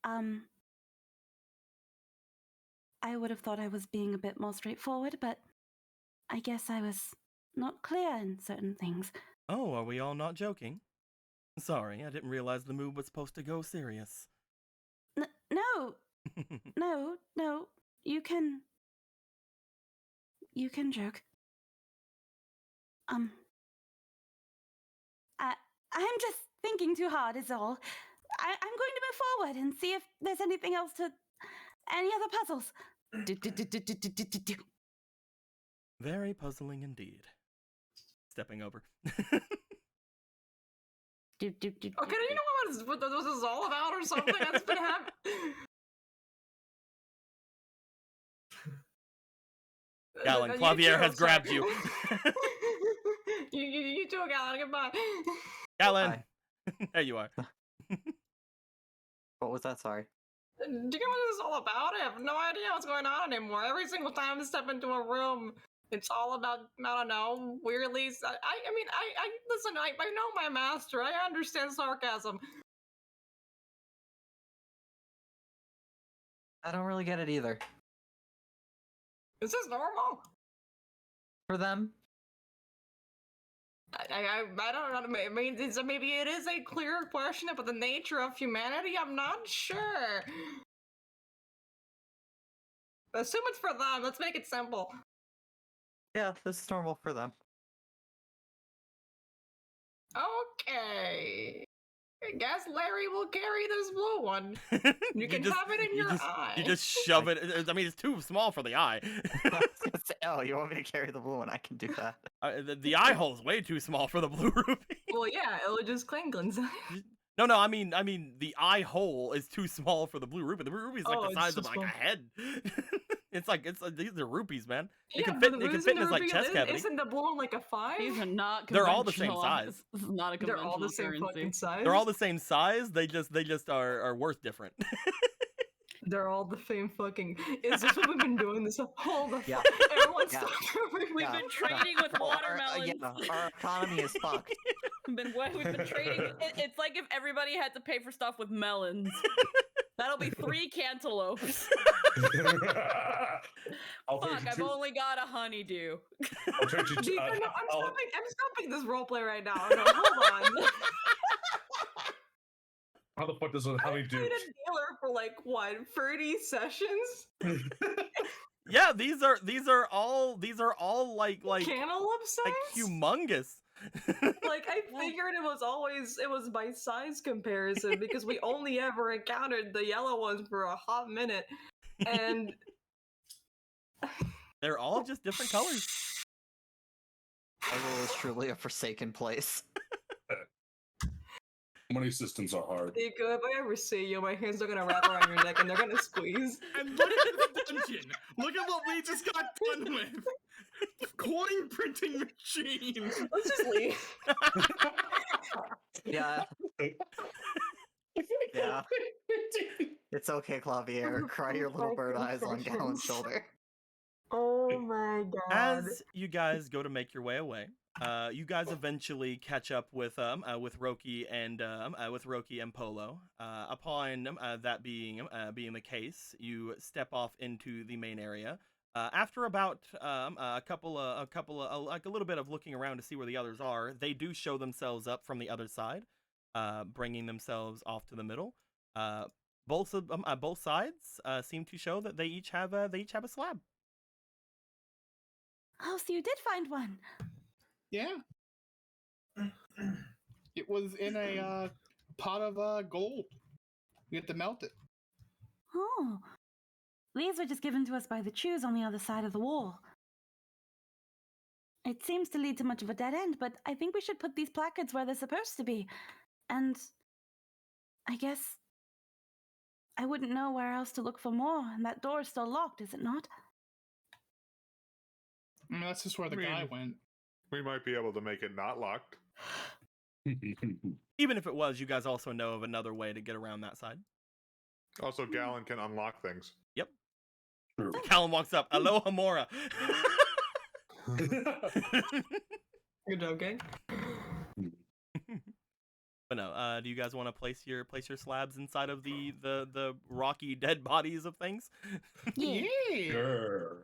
I would have thought I was being a bit more straightforward, but I guess I was not clear in certain things. Oh, are we all not joking? Sorry, I didn't realize the move was supposed to go serious. No, no. You can joke. I'm just thinking too hard is all. I'm going to move forward and see if there's anything else to... any other puzzles. Very puzzling indeed. Stepping over. Okay, do you know what this is all about or something that's been happening? Galen, Clavier has grabbed you. You too, Galen. Goodbye. Galen! Hi. There you are. What was that? Sorry. Do you know what this is all about? I have no idea what's going on anymore. Every single time I step into a room, it's all about, I don't know, weirdly. I mean, listen, I know my master. I understand sarcasm. I don't really get it either. Is this normal? For them, I don't know. I mean, maybe it is a clear question about the nature of humanity. I'm not sure. Assume it's for them. Let's make it simple. yeah, this is normal for them. Okay. I guess Larry will carry this blue one. You can just, have it in your eye. You just shove it. I mean, it's too small for the eye. I was gonna say, oh, you want me to carry the blue one? I can do that. The eye hole's way too small for the blue rupee. Well, yeah, it'll just clingle inside. No, I mean, the eye hole is too small for the blue rupee. The blue rupee is like the size of like a head. It's like these are rupees, man. It can fit. It can fit in his like chest cavity. Isn't the blue one like a 5? These are not. They're all the same conventional. size. This is not a They're conventional all the same currency. fucking size. They're all the same size. They just are worth different. They're all the same fucking. Is this what we've been doing this whole the Yeah. Everyone Yeah. stop. We've Yeah. been trading with watermelons. Our economy is fucked. We've been trading. It's like if everybody had to pay for stuff with melons. That'll be 3 cantaloupes. I'll Fuck, trade you I've two. only got a honeydew. I'll trade you two. Deeper, no, I'll- I'm stopping this roleplay right now. No, hold on. How the fuck does a I honey do? played a dealer for like what 30 sessions. Yeah, these are all like Cantaloupe size. humongous. Like I figured it was by size comparison because we only ever encountered the yellow ones for a hot minute, and They're all just different colors. Hyrule is truly a forsaken place. Money systems are hard. Nico, if I ever see you, my hands are gonna wrap around your neck and they're gonna squeeze. And look at the dungeon. Look at what we just got done with. Coin printing machine. Let's just leave. Yeah. Yeah. It's okay, Clavier. Cry your little bird eyes on Galen's shoulder. Oh my god. As you guys go to make your way away, you guys eventually catch up with Roki and Polo. Upon that being the case, you step off into the main area. After about a little bit of looking around to see where the others are, they do show themselves up from the other side, bringing themselves off to the middle. Both sides seem to show that they each have a slab. Oh, so you did find one. Yeah. It was in a pot of gold. You have to melt it. Oh, these were just given to us by the Chews on the other side of the wall. It seems to lead to much of a dead end, but I think we should put these placards where they're supposed to be. And I guess I wouldn't know where else to look for more, and that door is still locked, is it not? I mean, that's just where the guy went. We might be able to make it not locked. Even if it was, you guys also know of another way to get around that side. Also, Gallon can unlock things. Yep. True. Callum walks up. Aloha Mora. Good job, gang. But no, do you guys want to place your slabs inside of the rocky dead bodies of things? Yeah. Sure.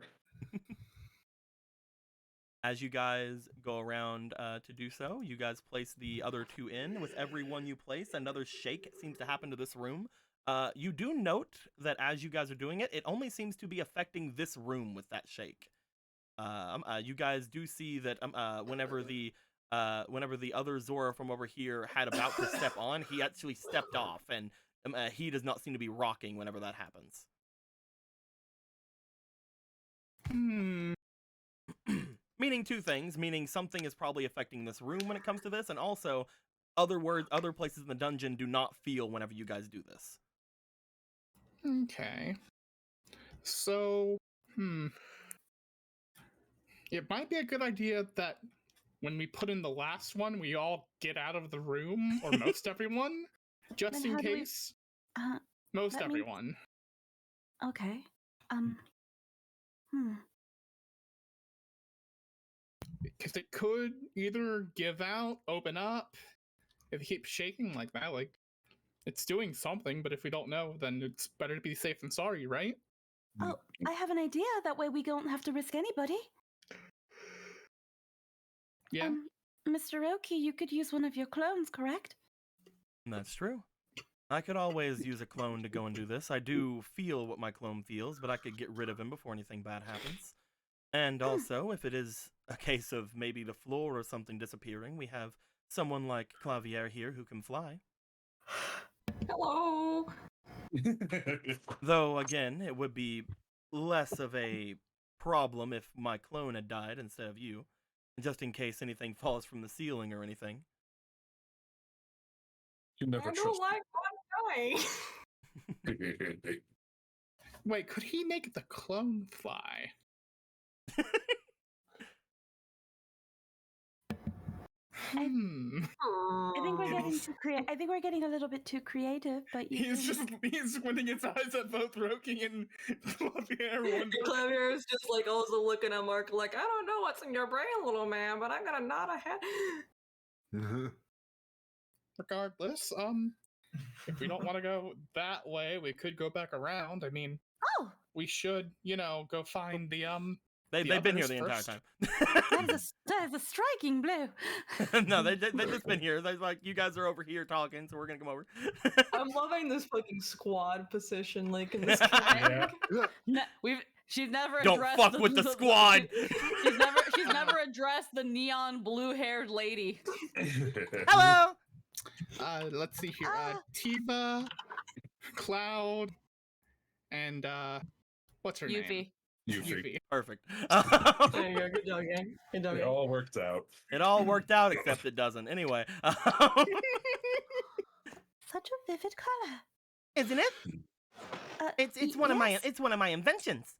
As you guys go around to do so, you guys place the other two in. With every one you place, another shake seems to happen to this room. You do note that as you guys are doing it, it only seems to be affecting this room with that shake. You guys do see that whenever the other Zora from over here had about to step on, he actually stepped off, and he does not seem to be rocking whenever that happens. Meaning two things, meaning something is probably affecting this room when it comes to this, and also other places in the dungeon do not feel whenever you guys do this. Okay. So, it might be a good idea that when we put in the last one, we all get out of the room, or most everyone, just Then in how do we- case. Most that means- everyone. Okay. Because it could either give out, open up. If it keeps shaking like that, like, it's doing something, but if we don't know, then it's better to be safe than sorry, right? Oh, I have an idea. That way we don't have to risk anybody. Yeah. Mr. Oki, you could use one of your clones, correct? That's true. I could always use a clone to go and do this. I do feel what my clone feels, but I could get rid of him before anything bad happens. And also, if it is a case of maybe the floor or something disappearing, we have someone like Clavier here who can fly. Hello. Though, again, it would be less of a problem if my clone had died instead of you, just in case anything falls from the ceiling or anything. You never I don't trust like one guy. Wait, could he make the clone fly? I think we're getting too I think we're getting a little bit too creative, but He's squinting his eyes at both Roki and Clavier. Clavier is just like also looking at Mark like, I don't know what's in your brain, little man, but I'm gonna nod a head. Regardless, if we don't want to go that way, we could go back around. I mean, we should, go find the They've been here others the entire first. time. that is a striking blow. No, they've just been here. They're like, you guys are over here talking, so we're gonna come over. I'm loving this fucking squad position, like in this Yeah. She's never Don't addressed fuck with the squad. She's never addressed the neon blue-haired lady. Hello. Let's see here. Tifa, Cloud, and what's her name? Yuffie. Yuffie. Perfect. There you go, good job, gang. Good job, It gang. all worked out. It all worked out, except it doesn't. Anyway, Such a vivid color. isn't it? It's one of my inventions.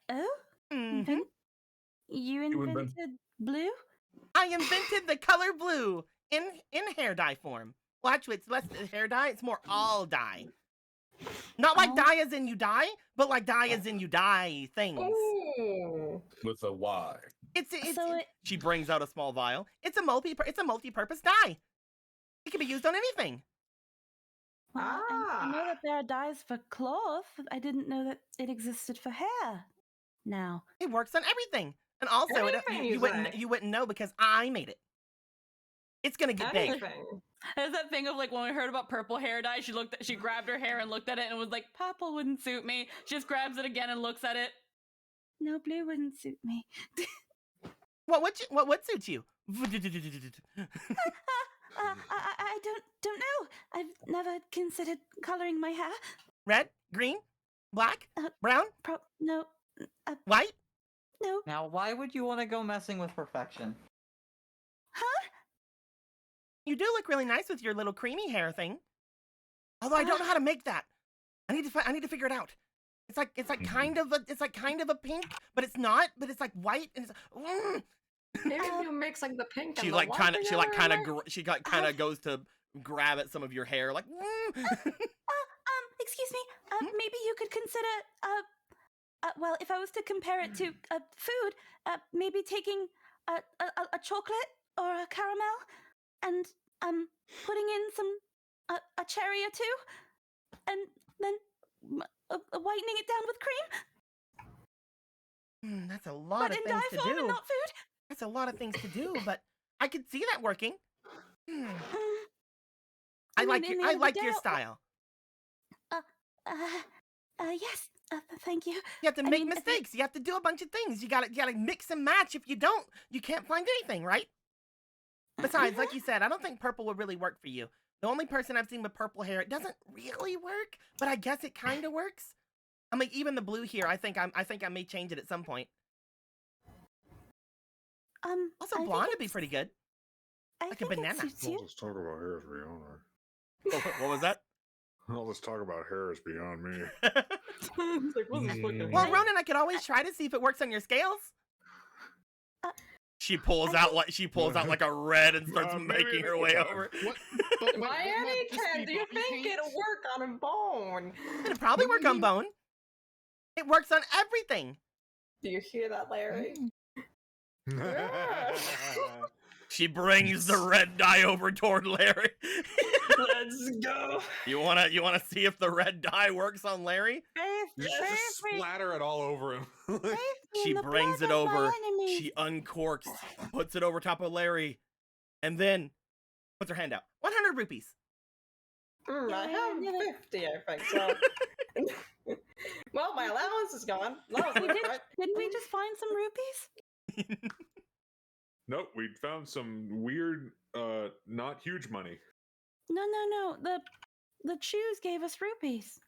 Oh? Mhm. You You invented blue? I invented the color blue in hair dye form. Well, actually, it's less hair dye. It's more all dye. Not like dye as in you die, but like dye as in you dye things. Ooh. With a Y. She brings out a small vial. It's a multi-purpose dye. It can be used on anything. Well, I know that there are dyes for cloth. I didn't know that it existed for hair. Now. It works on everything. And also, you wouldn't know because I made it. It's gonna get big. There's that thing of like when we heard about purple hair dye, she grabbed her hair and looked at it and was like, purple wouldn't suit me. She just grabs it again and looks at it. No, blue wouldn't suit me. What would suit you? I don't know. I've never considered coloring my hair. Red? Green? Black? Uh, Brown? No. White? No. Now, why would you want to go messing with perfection? Huh? You do look really nice with your little creamy hair thing. Although I don't know how to make that. I need to figure it out. It's like kind of a pink, but it's not. But it's like white and it's. Maybe if you mix like the pink and She the like white kind of together, kind of goes to grab at some of your hair like. Excuse me. Maybe you could consider. Well, if I was to compare it to food, maybe taking a chocolate or a caramel, and putting in some a cherry or two, and then whitening it down with cream. That's a lot But of in things dye to form do. and not food. That's a lot of things to do, but I could see that working. I mean, like in your the I end of the like day, your style. Yes. Thank you. You have to I make mean, if mistakes. You have to do a bunch of things. You gotta mix and match. If you don't, you can't find anything, right? Besides, like you said, I don't think purple would really work for you. The only person I've seen with purple hair, it doesn't really work, but I guess it kind of works. I mean, even the blue here, I think I may change it at some point. Also, I think blonde would be it's- pretty good. I like a think it banana. suits All you. this talk about hair is beyond me. What was that? All this talk about hair is beyond me. It's like, what's this fucking Well, hair? Ronan, I could always try to see if it works on your scales. Uh, She pulls I out like a red and starts Maybe making her this way time. over. What? But By wouldn't any that just be chance, do you body think paint? it'll work on a bone? It'd probably What work do you on bone. It works on everything. Do you hear that, Larry? She brings the red dye over toward Larry. Let's go. You wanna see if the red dye works on Larry? Just splatter it all over him. She brings it over. She uncorks, puts it over top of Larry, and then puts her hand out. 100 rupees. I have 50, I think so. Well, my allowance is gone. That was right. Didn't we just find some rupees? Nope, we found some weird, not huge money. No. The shoes gave us rupees.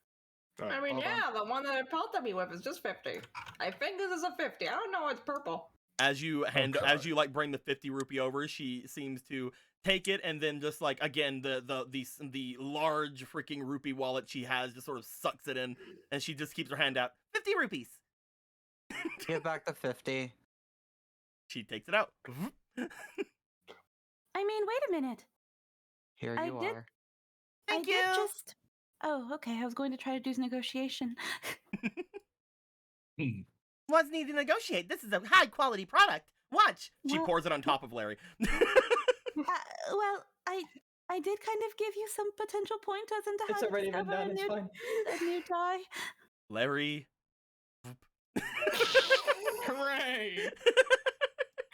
I mean, hold on. yeah, the one that it pelted me with is just 50. I think this is a 50. I don't know, it's purple. As you God. like bring the 50 rupee over, she seems to take it and then just like again the large freaking rupee wallet she has just sort of sucks it in and she just keeps her hand out. 50 rupees. Give back the 50. She takes it out. I mean, wait a minute. Here I you did- are. Thank I you. did just. Oh, okay. I was going to try to do negotiation. What's need to negotiate? This is a high quality product. Watch. She Well- pours it on top of Larry. Well, I did kind of give you some potential pointers into how It's to already been discover done, it's fine. a new dye. Larry. Hooray!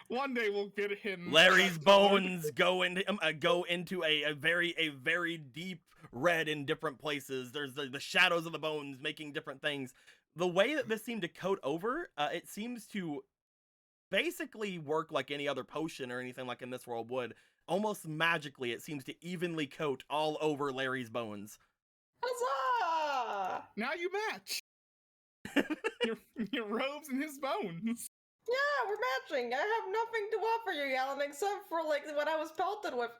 One day we'll get him. Larry's bones go into a very deep red in different places. There's the shadows of the bones making different things. The way that this seemed to coat over, it seems to basically work like any other potion or anything like in this world would. Almost magically, it seems to evenly coat all over Larry's bones. Huzzah! Now you match. your robes and his bones. Yeah, we're matching. I have nothing to offer you, Alan, except for like what I was pelted with.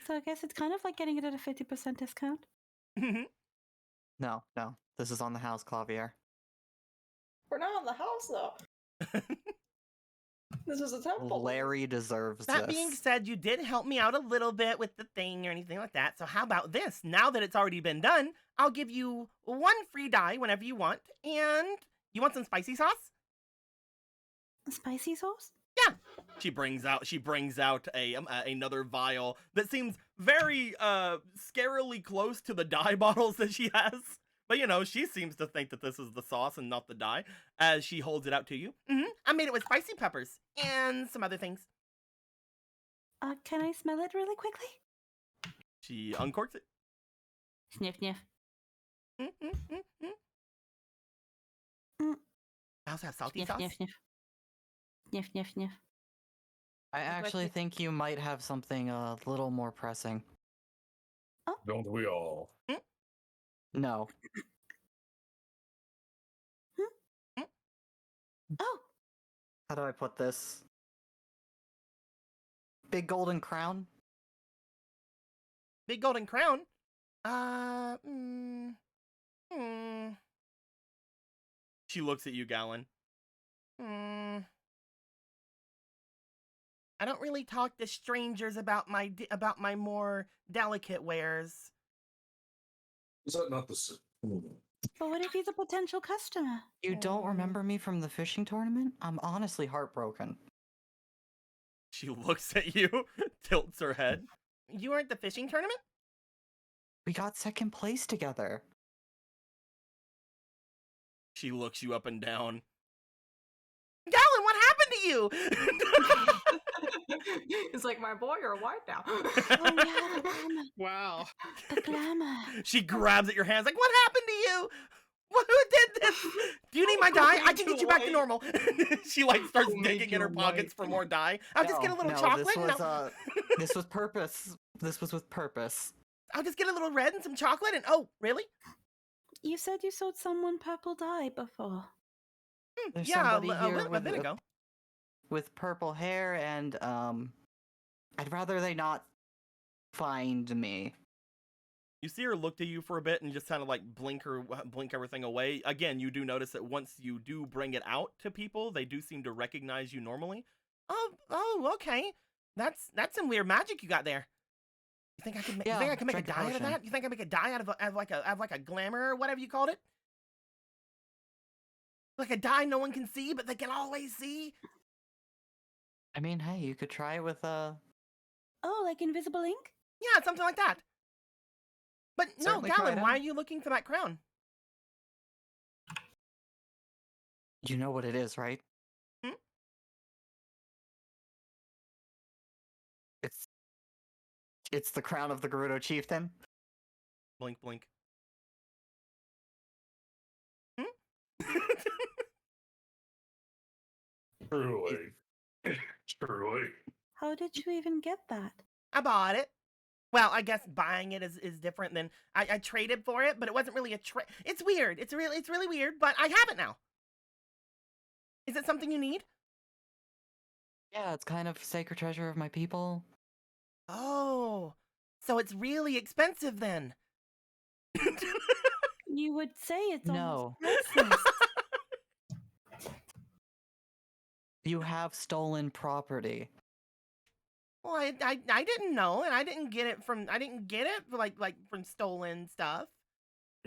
So I guess it's kind of like getting it at a 50% discount. No. This is on the house, Clavier. We're not in the house though. This is a temple. Larry deserves That this. being said, you did help me out a little bit with the thing or anything like that. So how about this? Now that it's already been done, I'll give you 1 free dye whenever you want. And you want some spicy sauce? Spicy sauce? Yeah. She brings out another vial that seems very scarily close to the dye bottles that she has. But you know, she seems to think that this is the sauce and not the dye as she holds it out to you. I made it with spicy peppers and some other things. Can I smell it really quickly? She uncorks it. Sniff, sniff. I also have salty Sniff, sauce. sniff, sniff. Sniff, sniff, sniff. I actually think you might have something a little more pressing. Don't we all? No. Oh, How do I put this? Big golden crown? Big golden crown? Hmm. She looks at you, Gallon. I don't really talk to strangers about my more delicate wares. Is that not the same? but what if he's a potential customer? You don't remember me from the fishing tournament? I'm honestly heartbroken. She looks at you, tilts her head. You were at the fishing tournament? We got second place together. She looks you up and down. Gallon, what happened to you? It's like, my boy, you're white now. Oh yeah, the glamour. Wow. The glamour. She grabs at your hands like, what happened to you? Who did this? Do you need my dye? I can get you back to normal. She like starts digging in her pockets for more dye. I'll just get a little chocolate. This was purpose. This was with purpose. I'll just get a little red and some chocolate and oh, really? You said you sold someone purple dye before. There's Yeah, somebody here a bit ago. with purple hair, and I'd rather they not find me. You see her look to you for a bit and just kind of like blink everything away. Again, you do notice that once you do bring it out to people, they do seem to recognize you normally. Oh, okay. That's some weird magic you got there. You think I could? You think I can make a dye out of that? You think I make a dye out of like a glamour or whatever you called it? Like a dye no one can see, but they can always see. I mean, hey, you could try with Oh, like invisible ink? Yeah, something like that. But no, Certainly try Gallon, it why out. are you looking for that crown? You know what it is, right? Hmm? It's the crown of the Gerudo chieftain. Blink, blink. Truly. Truly. How did you even get that? I bought it. Well, I guess buying it is different than I traded for it, but it wasn't really a trade. It's weird. It's really weird, but I have it now. Is it something you need? Yeah, it's kind of sacred treasure of my people. Oh, so it's really expensive then. You would say it's No. almost priceless. You have stolen property. Well, I didn't know, and I didn't get it from like from stolen stuff.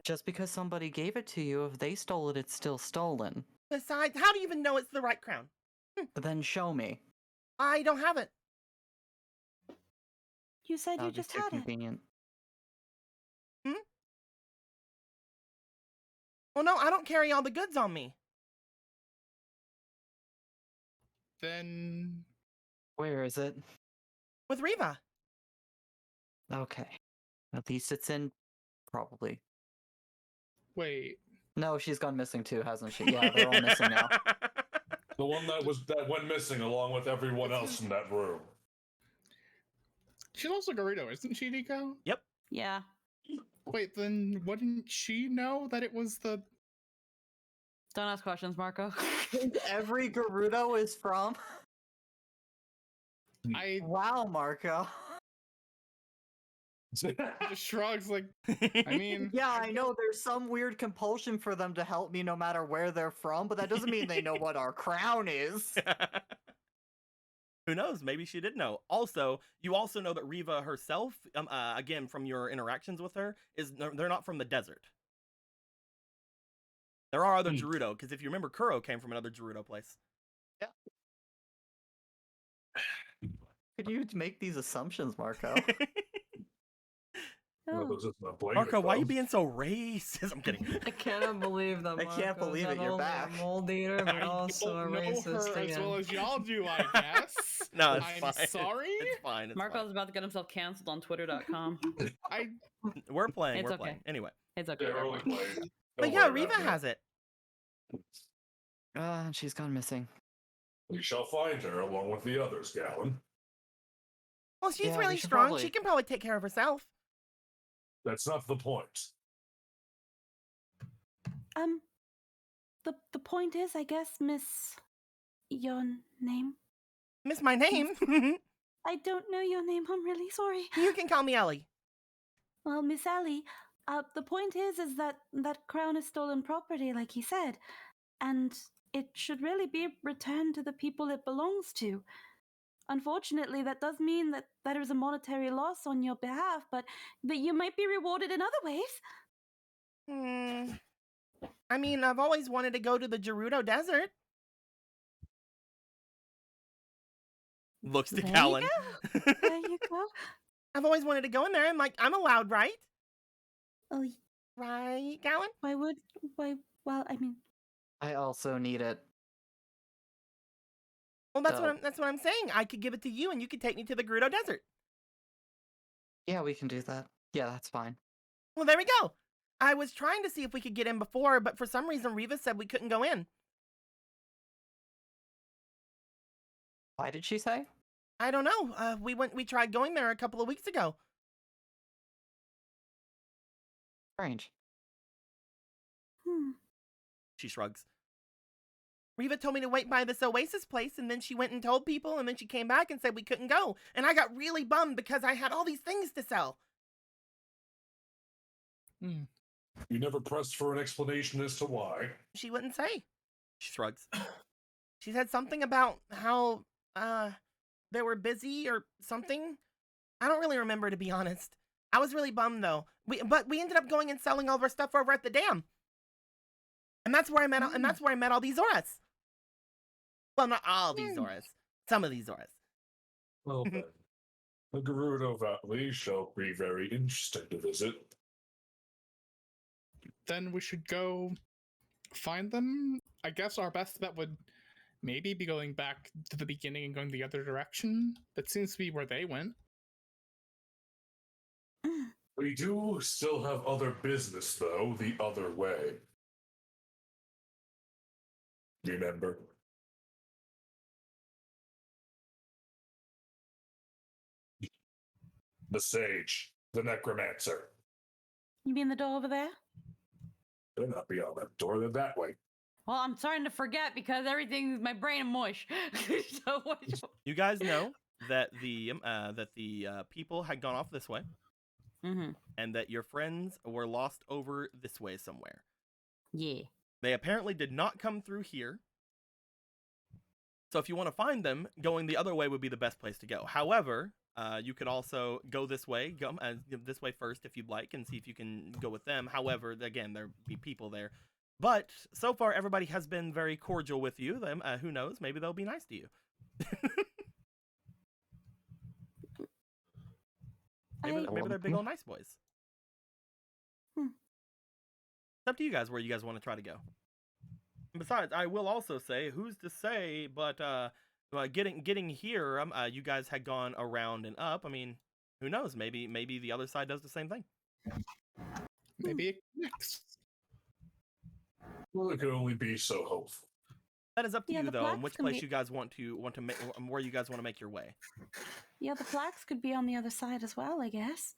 Just because somebody gave it to you, if they stole it, it's still stolen. Besides, how do you even know it's the right crown? But then show me. I don't have it. You said That you would be just too had it. convenient. Well, no, I don't carry all the goods on me. Then Where is it? With Riva. Okay. At least it's in. Probably. wait. No, she's gone missing too, hasn't she? Yeah, they're all missing now. The one that went missing along with everyone else in that room. She's also Gerudo, isn't she, Nico? Yeah. Wait, then wouldn't she know that it was the? Don't ask questions, Marco. Every Gerudo is from. I Wow, Marco. just shrugs like. I mean, Yeah, I know there's some weird compulsion for them to help me no matter where they're from, but that doesn't mean they know what our crown is. Who knows? Maybe she did know. Also, you also know that Riva herself, again from your interactions with her, they're not from the desert. There are other Gerudo, because if you remember, Kuro came from another Gerudo place. Could you make these assumptions, Marco? Well, Oh. this isn't a blanket, Marco, why are you though. being so racist? I'm kidding. I cannot believe that. I can't Marco's believe it, not you're only back. a mold eater, but I also a don't know racist her as again. well as y'all do, I guess. No, it's I'm fine. sorry. It's fine. It's Marco's fine. about to get himself canceled on Twitter.com. I We're playing. It's we're okay. playing. Anyway. It's okay. They're we're only fine. playing. But Don't yeah, worry Riva about it. has it. She's gone missing. We shall find her along with the others, Gallon. Well, she's Yeah, we really should strong. probably- She can probably take care of herself. That's not the point. The point is, I guess, Miss, your name. Miss my name. I don't know your name. I'm really sorry. You can call me Ellie. Well, Miss Ellie, the point is that that crown is stolen property, like he said, and it should really be returned to the people it belongs to. Unfortunately, that does mean that there is a monetary loss on your behalf, but that you might be rewarded in other ways. I mean, I've always wanted to go to the Gerudo Desert. Looks to There you Callan. There you go. I've always wanted to go in there, and like, I'm allowed, right? Oh, Right, Callan? well, I mean, I also need it. Well, that's So- what I'm saying. I could give it to you, and you could take me to the Gerudo Desert. Yeah, we can do that. Yeah, that's fine. Well, there we go. I was trying to see if we could get in before, but for some reason, Riva said we couldn't go in. Why did she say? I don't know. We tried going there a couple of weeks ago. Strange. She shrugs. Riva told me to wait by this Oasis place, and then she went and told people, and then she came back and said we couldn't go. And I got really bummed because I had all these things to sell. You never pressed for an explanation as to why. She wouldn't say. She shrugs. She said something about how, they were busy or something. I don't really remember, to be honest. I was really bummed, though. But we ended up going and selling all of our stuff over at the dam. And that's where I met, and that's where I met all these Zoras. Well, not all these Zoras. Some of these Zoras. Well then, the Gerudo Valley shall be very interesting to visit. Then we should go find them. I guess our best bet would maybe be going back to the beginning and going the other direction. That seems to be where they went. We do still have other business, though, the other way. Remember? The sage, the necromancer. you mean the door over there? They're not beyond that door, they're that way. Well, I'm starting to forget because everything's my brain is mush. So You guys know that the people had gone off this way, and that your friends were lost over this way somewhere. Yeah. They apparently did not come through here. So if you want to find them, going the other way would be the best place to go. However, you could also go this way, this way first if you'd like, and see if you can go with them. However, again, there'll be people there. But so far, everybody has been very cordial with you. Who knows? Maybe they'll be nice to you. Maybe they're big old nice boys. It's up to you guys where you guys want to try to go. And besides, I will also say, who's to say, but getting here, you guys had gone around and up. I mean, who knows? Maybe the other side does the same thing. Maybe it connects. Well, it could only be so hopeful. That is up to Yeah, you, the though, and plaques which can place be- you guys want to make, where you guys want to make your way. Yeah, the flags could be on the other side as well, I guess.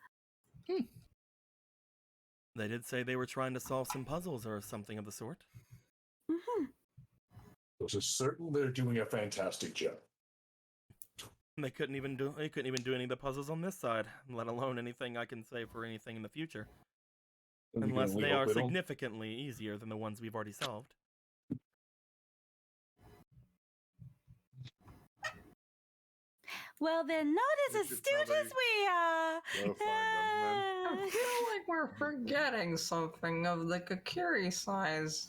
They did say they were trying to solve some puzzles or something of the sort. It is certain they're doing a fantastic job. They couldn't even do any of the puzzles on this side, let alone anything I can say for anything in the future. We can Unless only they hope are they don't- significantly easier than the ones we've already solved. Well, they're not We as should astute as probably we are. go find them, I feel like we're forgetting something of the Kakiri size.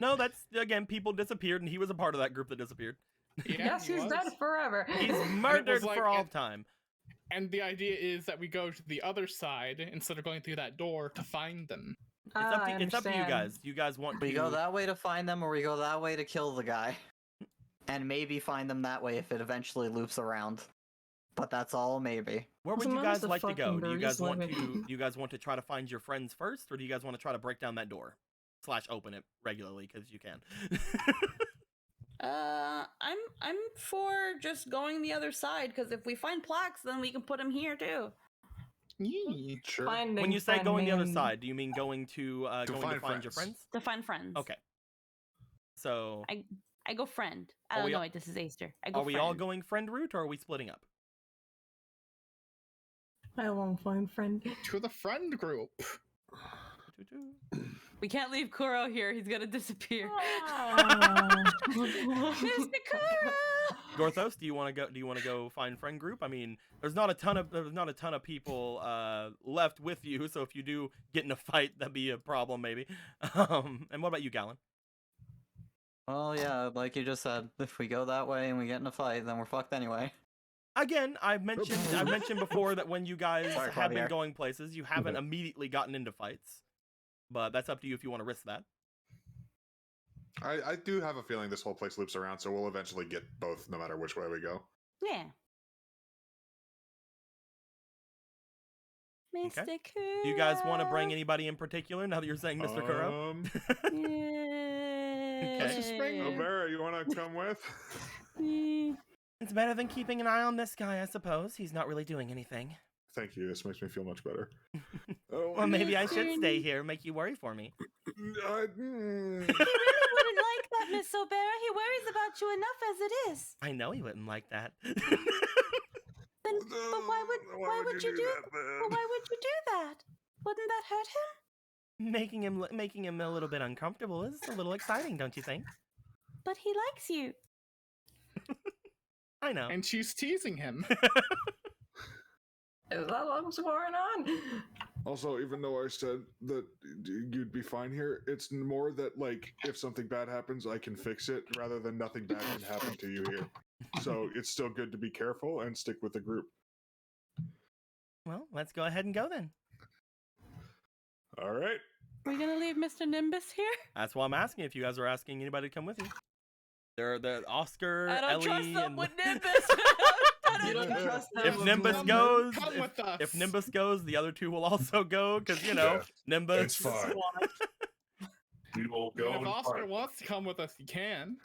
No, that's, again, people disappeared, and he was a part of that group that disappeared. Yeah, Yes, he he's was. dead forever. He's murdered like- for all and- time. And the idea is that we go to the other side instead of going through that door to find them. It's up to you understand. guys. You guys want We to... go that way to find them, or we go that way to kill the guy. And maybe find them that way if it eventually loops around. But that's all maybe. Where would So you where's guys the like to go? fucking Do you guys breeze want living? to you guys want to try to find your friends first, or do you guys want to try to break down that door? / open it regularly, because you can. I'm for just going the other side because if we find plaques, then we can put them here too. Yee. Sure. Finding When you say going the other friending. side, do you mean going to find find your friends. friends? To find friends. Okay. So I go friend. Are Oh we no, all- wait, this is Aster. I go are we friend. all going friend route, or are we splitting up? I won't find friend. To the friend group. We can't leave Kuro here. He's gonna disappear. Mr. Kuro! Gorthos, do you want to go? Do you want to go find friend group? I mean, there's not a ton of people left with you. So if you do get in a fight, that'd be a problem maybe. And what about you, Gallon? Well, yeah, like you just said, if we go that way and we get in a fight, then we're fucked anyway. Again, I've mentioned before that when you guys Sorry, have been Javier. going places, you haven't immediately gotten into fights. But that's up to you if you want to risk that. I do have a feeling this whole place loops around, so we'll eventually get both, no matter which way we go. Yeah. Mr. Kuro. Do you guys want to bring anybody in particular now that you're saying Mr. Kuro? Let's just bring Yeah. O'Bara. You want to come with? It's better than keeping an eye on this guy, I suppose. He's not really doing anything. Thank you. This makes me feel much better. Well, maybe I should stay here and make you worry for me. He really wouldn't like that, Miss O'Bara. He worries about you enough as it is. I know he wouldn't like that. Then, but why would you do that? But why would you do that? Wouldn't that hurt him? making him a little bit uncomfortable is a little exciting, don't you think? But he likes you. I know. And she's teasing him. Is that what's going on? Also, even though I said that you'd be fine here, it's more that, like, if something bad happens, I can fix it, rather than nothing bad can happen to you here. So it's still good to be careful and stick with the group. Well, let's go ahead and go then. All right. We're gonna leave Mr. Nimbus here? That's why I'm asking if you guys are asking anybody to come with you. They're Oscar, I don't Ellie, trust them and with Nimbus. You don't trust them if with Nimbus Come- goes, come with us. if Nimbus goes, the other two will also go because you know Yeah, Nimbus. It's fine. We will go If and Oscar find. wants to come with us, he can.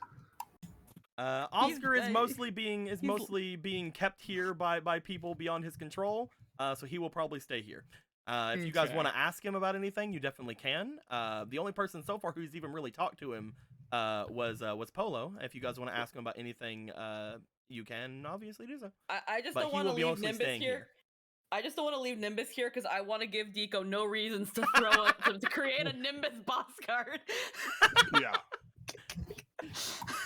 Oscar is He's- mostly being kept here by people beyond his control. So he will probably stay here. If you guys Okay. want to ask him about anything, you definitely can. The only person so far who's even really talked to him was Polo. If you guys want to ask him about anything, you can obviously do so. I just But don't he want to will be leave mostly Nimbus staying here. here. I just don't want to leave Nimbus here because I want to give Deco no reasons to throw up to create a Nimbus boss card. Yeah.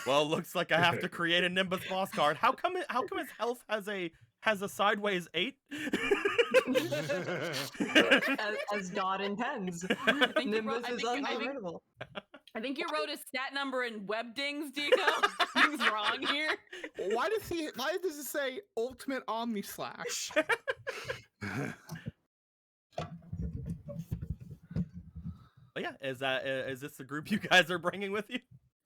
Well, looks like I have to create a Nimbus boss card. How come his health has a sideways 8? as God intends. I think you Nimbus wrote- is I think- unforgettable. I think you wrote his stat number in Webdings, Deco. Something's wrong here. Why does it say Ultimate Omni Slash? But yeah, is this the group you guys are bringing with you?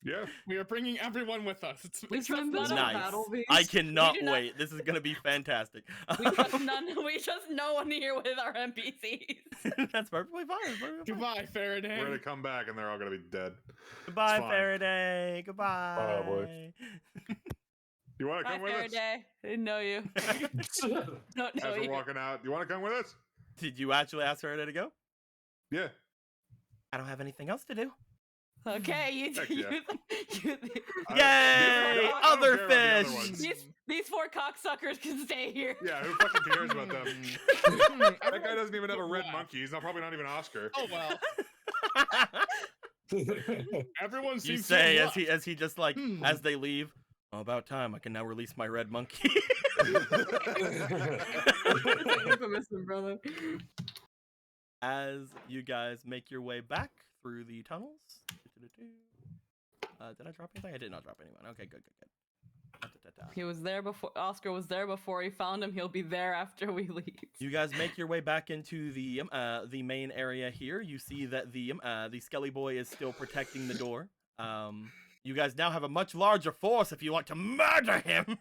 Yeah. We are bringing everyone with us. It's trust just none of Nice. Battle Beast. I cannot do not- wait. This is gonna be fantastic. We trust no one here with our NPCs. That's perfectly fine. That's perfectly fine. Goodbye, Faraday. We're going to come back and they're all going to be dead. Goodbye, It's fine. Faraday. Goodbye. boy. You want to Hi, come with us? Faraday. I didn't know you. Don't know As we're you. walking out, you want to come with us? Did you actually ask Faraday to go? Yeah. I don't have anything else to do. Okay, you. Heck yeah. you Yay! I don't Other care about the other fish! ones. these four cocksuckers can stay here. Yeah, who fucking cares about them? Hmm, That guy everyone- doesn't even have a red Wow. monkey. He's probably not even Oscar. Oh well. Everyone You seems say to as he just like Hmm. as they leave. Oh, about time! I can now release my red monkey. Infamous umbrella. As you guys make your way back through the tunnels. Did I drop anything? I did not drop anyone. Okay, good. He was there before. Oscar was there before he found him. He'll be there after we leave. You guys make your way back into the main area here. You see that the Skelly Boy is still protecting the door. You guys now have a much larger force if you want to murder him.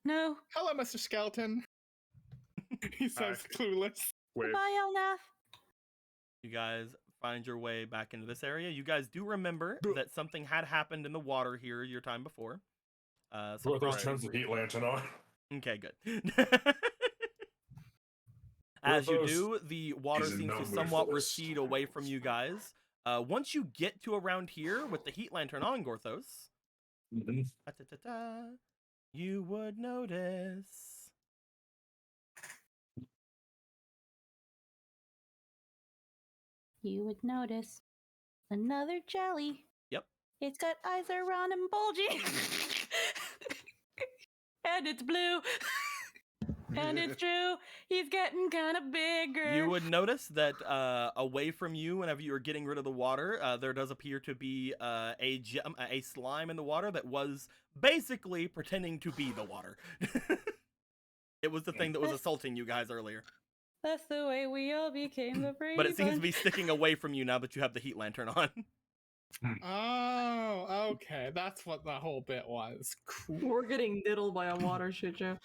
No. Hello, Mr. Skeleton. He says clueless. Wait. Goodbye, Elnath. You guys find your way back into this area. You guys do remember that something had happened in the water here your time before. What those turns the heat lantern on? Okay, good. As you Porthos do, the water is a seems to number somewhat for this. recede away from you guys. Once you get to around here with the heat lantern on, Gorthos, you would notice. You would notice another jelly. Yep. It's got eyes that are round and bulgy. And it's blue. And it's true. He's getting kind of bigger. You would notice that away from you, whenever you are getting rid of the water, there does appear to be a slime in the water that was basically pretending to be the water. It was the thing that was assaulting you guys earlier. That's the way we all became the Brady But it seems to Bunch. be sticking away from you now that you have the heat lantern on. Oh, okay. That's what the whole bit was. Cool. We're getting diddled by a water shit show.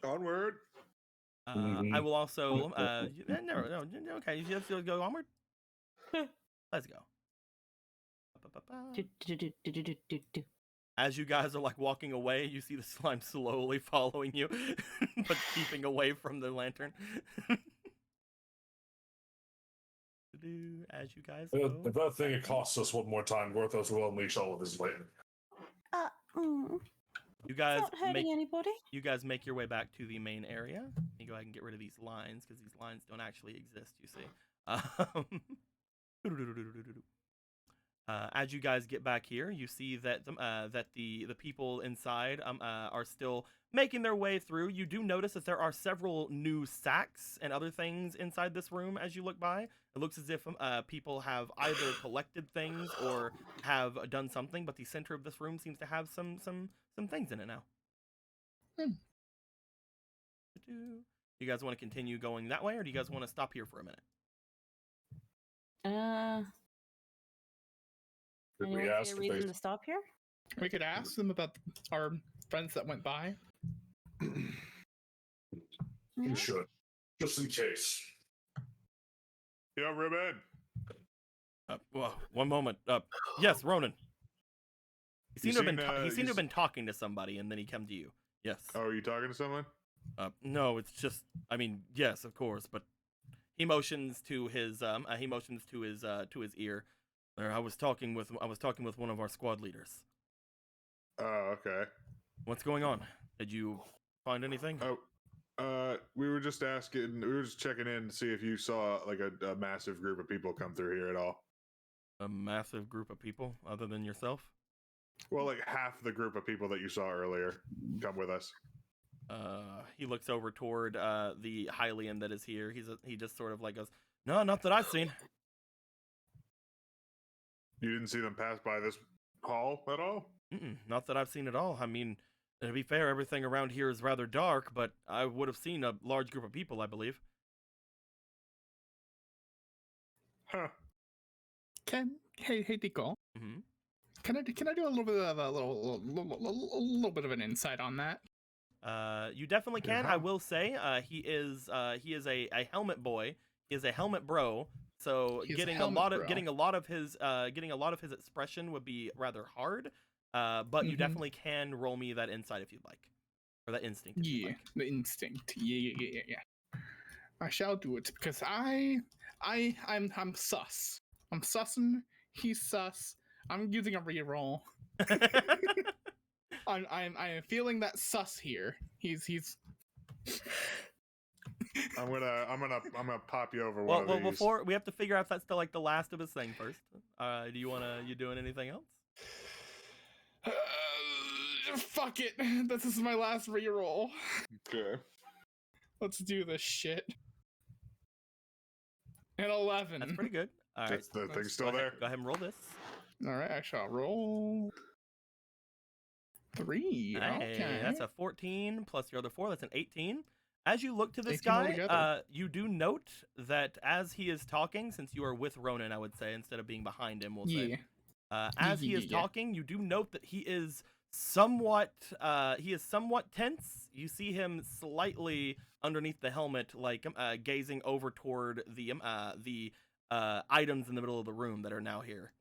Onward. I will also. No, okay, you have to go onward. Let's go. As you guys are like walking away, you see the slime slowly following you, but keeping away from the lantern. As you guys go. If that thing costs us one more time, Gorthos will unleash all of his lightning. You guys Not hurting anybody. You guys make your way back to the main area. You go ahead and get rid of these lines because these lines don't actually exist. You see. As you guys get back here, you see that the people inside are still making their way through. You do notice that there are several new sacks and other things inside this room as you look by. It looks as if people have either collected things or have done something, but the center of this room seems to have some things in it now. You guys want to continue going that way, or do you guys want to stop here for a minute? Did we Anyone ask see a if reason they... to stop here? We could ask them about our friends that went by. You should. Just in case. Yo, Ribbon. Well, one moment. Yes, Ronan. He seemed to have been talking to somebody, and then he came to you. Yes. Oh, are you talking to someone? No, it's just. I mean, yes, of course, but he motions to his ear. I was talking with one of our squad leaders. Oh, okay. What's going on? Did you find anything? We were just asking. We were just checking in to see if you saw like a massive group of people come through here at all. A massive group of people, other than yourself? Well, like half the group of people that you saw earlier come with us. He looks over toward the Hylian that is here. He just sort of like goes, "No, not that I've seen." You didn't see them pass by this hall at all? Not that I've seen at all. I mean, to be fair, everything around here is rather dark, but I would have seen a large group of people, I believe. Huh. Hey, Tico. Mm-hmm. Can I do a little bit of a little bit of an insight on that? You definitely can. Yeah. I will say, he is a helmet boy. He is a helmet bro. So He's a getting helmet bro. getting a lot of his expression would be rather hard. But you definitely can roll me that insight if you'd like, or that instinct. If you'd like. The instinct. Yeah. I shall do it because I'm sus. I'm sussing. He's sus. I'm using a reroll. I'm feeling that sus here. He's. I'm gonna pop you over Well, one of these. before we have to figure out if that's still like the last of his thing first. Do you doing anything else? Fuck it. This is my last reroll. Okay. Let's do this shit. An 11. That's pretty good. All right. The thing's still there. Go ahead and roll this. All right, I shall roll 3. Hey, Okay. that's a 14 plus your other 4. That's an 18. As you look to this 18 guy, altogether. you do note that as he is talking, since you are with Ronan, I would say, instead of being behind him, we'll say. As he is talking, you do note that he is somewhat tense. You see him slightly underneath the helmet, like gazing over toward the items in the middle of the room that are now here.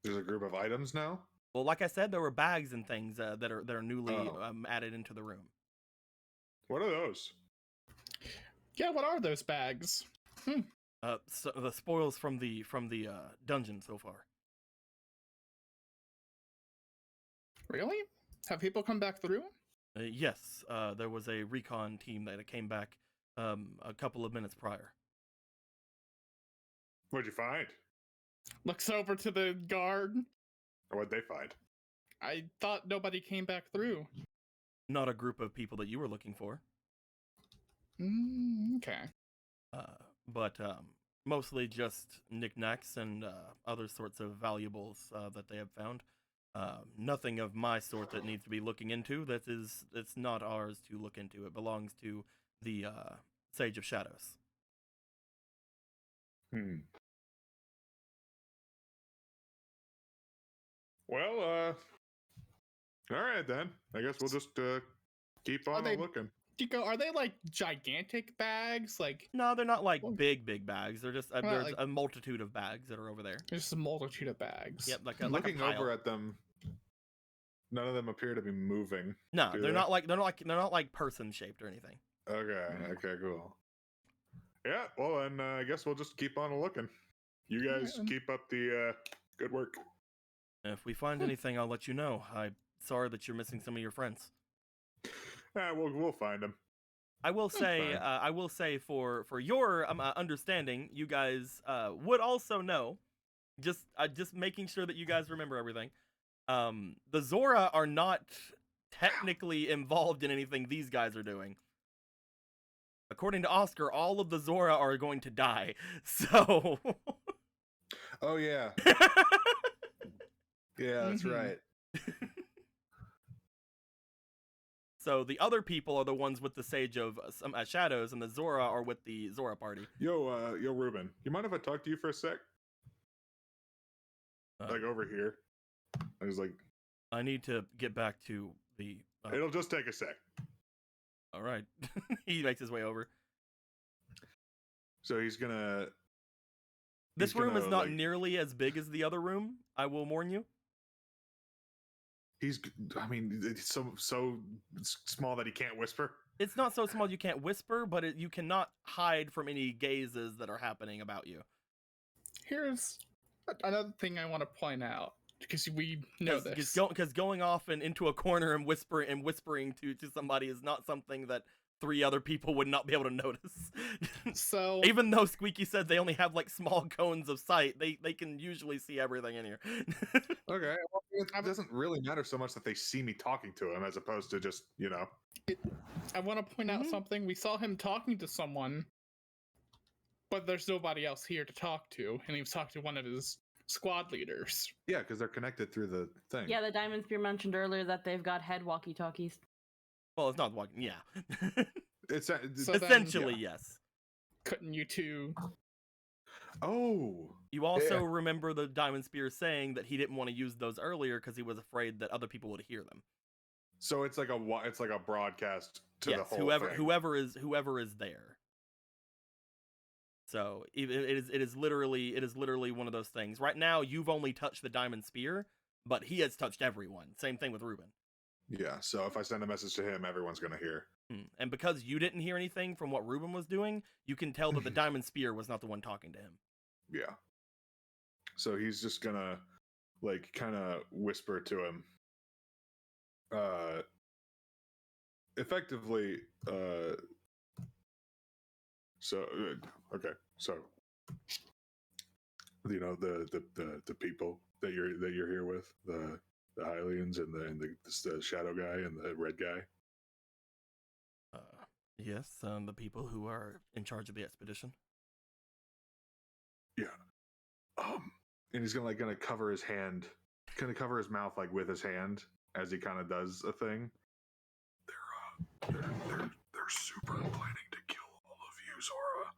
There's a group of items now. Well, like I said, there were bags and things that are newly added into the room. What are those? Yeah, what are those bags? So the spoils from the dungeon so far. Really? Have people come back through? Yes, there was a recon team that came back a couple of minutes prior. What'd you find? Looks over to the guard. Or what'd they find? I thought nobody came back through. Not a group of people that you were looking for. Okay. But mostly just knickknacks and other sorts of valuables that they have found. Nothing of my sort that needs to be looking into. It's not ours to look into. It belongs to the Sage of Shadows. Well, all right then. I guess we'll just keep on looking. Chico, are they like gigantic bags? Like No, they're not like big bags. They're just there's like, a multitude of bags that are over there. There's just a multitude of bags. Yep, like Looking a pile. over at them, none of them appear to be moving. No, they're not like person shaped or anything. Okay, cool. Yeah, well then I guess we'll just keep on looking. You guys keep up the good work. If we find anything, I'll let you know. I'm sorry that you're missing some of your friends. We'll find them. I will say, for your understanding, you guys would also know, just making sure that you guys remember everything. The Zora are not technically involved in anything these guys are doing. According to Oscar, all of the Zora are going to die. So. Oh yeah. Yeah, that's right. So the other people are the ones with the Sage of Shadows, and the Zora are with the Zora party. Yo, Ruben, you mind if I talk to you for a sec? Like over here. I was like, I need to get back to the. It'll just take a sec. All right. He makes his way over. So he's gonna. This room is not nearly as big as the other room. I will warn you. It's so small that he can't whisper. It's not so small you can't whisper, but you cannot hide from any gazes that are happening about you. Here's another thing I want to point out, because we know this. Because going off and into a corner and whispering to somebody is not something that 3 other people would not be able to notice. So even though Squeaky said they only have like small cones of sight, they can usually see everything in here. Okay, well, it doesn't really matter so much that they see me talking to him as opposed to just, I want to point out something. We saw him talking to someone, but there's nobody else here to talk to, and he was talking to one of his squad leaders. Yeah, because they're connected through the thing. Yeah, the Diamond Spear mentioned earlier that they've got head walkie-talkies. Well, it's not walking. Yeah. It's essentially yes. Couldn't you two? Oh. You also remember the Diamond Spear saying that he didn't want to use those earlier because he was afraid that other people would hear them. So it's like a broadcast to the whole thing. Whoever is there. So it is literally one of those things. Right now, you've only touched the Diamond Spear, but he has touched everyone. Same thing with Ruben. Yeah, so if I send a message to him, everyone's going to hear. And because you didn't hear anything from what Ruben was doing, you can tell that the Diamond Spear was not the one talking to him. Yeah. So he's just going to, kind of whisper to him. Effectively, okay. So, the people that you're here with, the Hylians and the shadow guy and the red guy. Yes, the people who are in charge of the expedition. Yeah. And he's gonna cover his hand, cover his mouth with his hand as he kind of does a thing. They're super planning to kill all of you, Zora.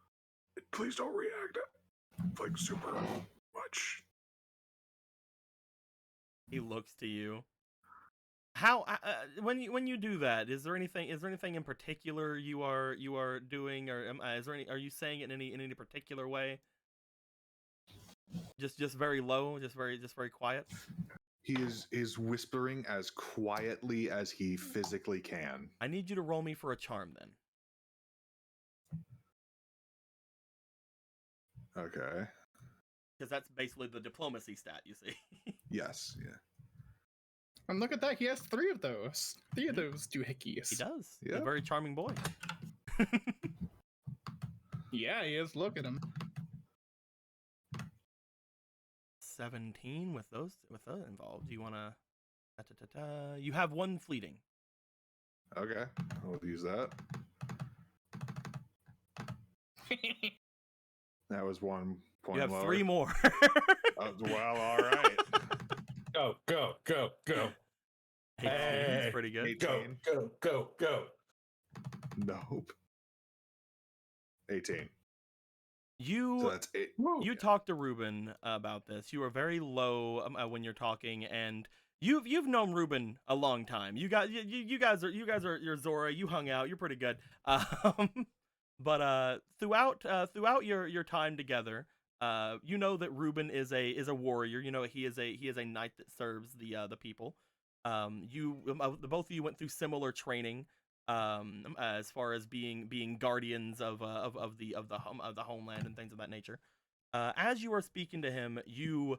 Please don't react super much. He looks to you. How when you do that, is there anything in particular you are doing, or are you saying it in any particular way? Just very low, just very quiet. He is whispering as quietly as he physically can. I need you to roll me for a charm then. Okay. Because that's basically the diplomacy stat, you see. Yes. Yeah. And look at that, he has 3 of those. 3 of those doohickeys. He does. He's a Yep. very charming boy. Yeah, he is. Look at him. 17 with those involved. Do you want to? You have 1 fleeting. Okay. I'll use that. That was 1 point. You have lower. 3 more. Well, all right. Go, go, go, go. 18 Hey. is pretty good. 18. Go. Nope. 18. You So that's 8. you talked to Ruben about this. You are very low when you're talking, and you've known Ruben a long time. You guys are you're Zora. You hung out. You're pretty good. But throughout your time together, you know that Ruben is a warrior. You know he is a knight that serves the people. The both of you went through similar training. As far as being guardians of the homeland and things of that nature. As you are speaking to him, you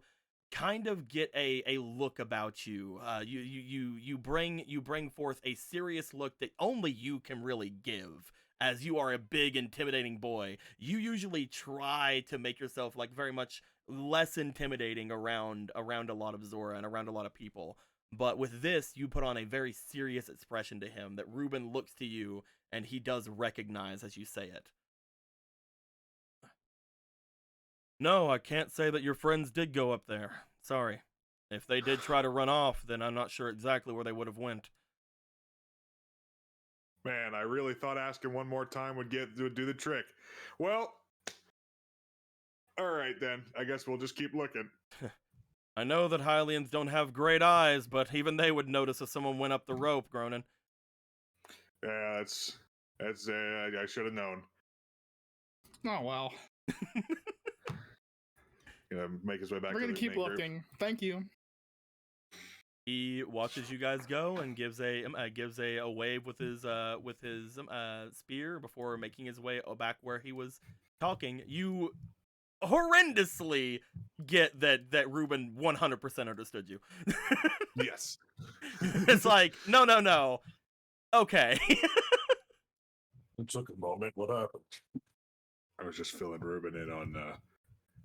kind of get a look about you. You bring forth a serious look that only you can really give, as you are a big, intimidating boy. You usually try to make yourself like very much less intimidating around a lot of Zora and around a lot of people. But with this, you put on a very serious expression to him that Ruben looks to you and he does recognize as you say it. No, I can't say that your friends did go up there. Sorry. If they did try to run off, then I'm not sure exactly where they would have went. Man, I really thought asking one more time would do the trick. Well, all right then. I guess we'll just keep looking. I know that Hylians don't have great eyes, but even they would notice if someone went up the rope, Gronin. Yeah, that's I should have known. Oh, well. Make his way back. We're to gonna the keep main group. looking. Thank you. He watches you guys go and gives a wave with his spear before making his way back where he was talking. You horrendously get that Ruben 100% understood you. Yes. It's like, no. Okay. It took a moment. What happened? I was just filling Ruben in on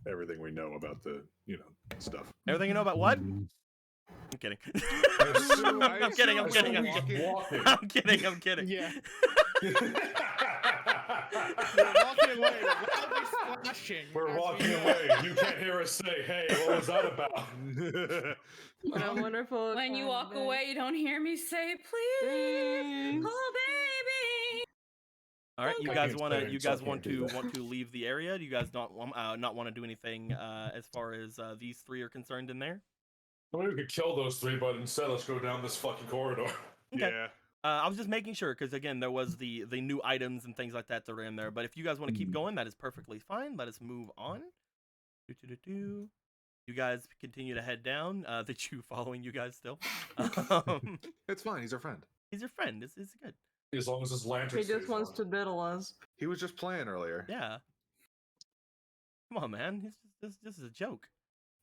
everything we know about the stuff. Everything you know about what? I'm kidding. I'm kidding. I'm kidding. Yeah. We're walking away. Loudly splashing. We're as walking we- away. You can't hear us say, "Hey, what was that about?" What a wonderful. When you time walk today. away, you don't hear me say, "Please, oh baby." All right, you I guys can't want to stand, you so I guys want can't do to that. want to leave the area? Do you guys not want to do anything as far as these 3 are concerned in there? I mean, we could kill those 3, but instead, let's go down this fucking corridor. Okay. Yeah. I was just making sure because again, there was the new items and things like that that are in there. But if you guys want to keep going, that is perfectly fine. Let us move on. You guys continue to head down. The Jew following you guys still. It's fine. He's our friend. He's your friend. It's good. As long as his lantern. He just stays wants on. to diddle us. He was just playing earlier. Yeah. Come on, man. This is a joke.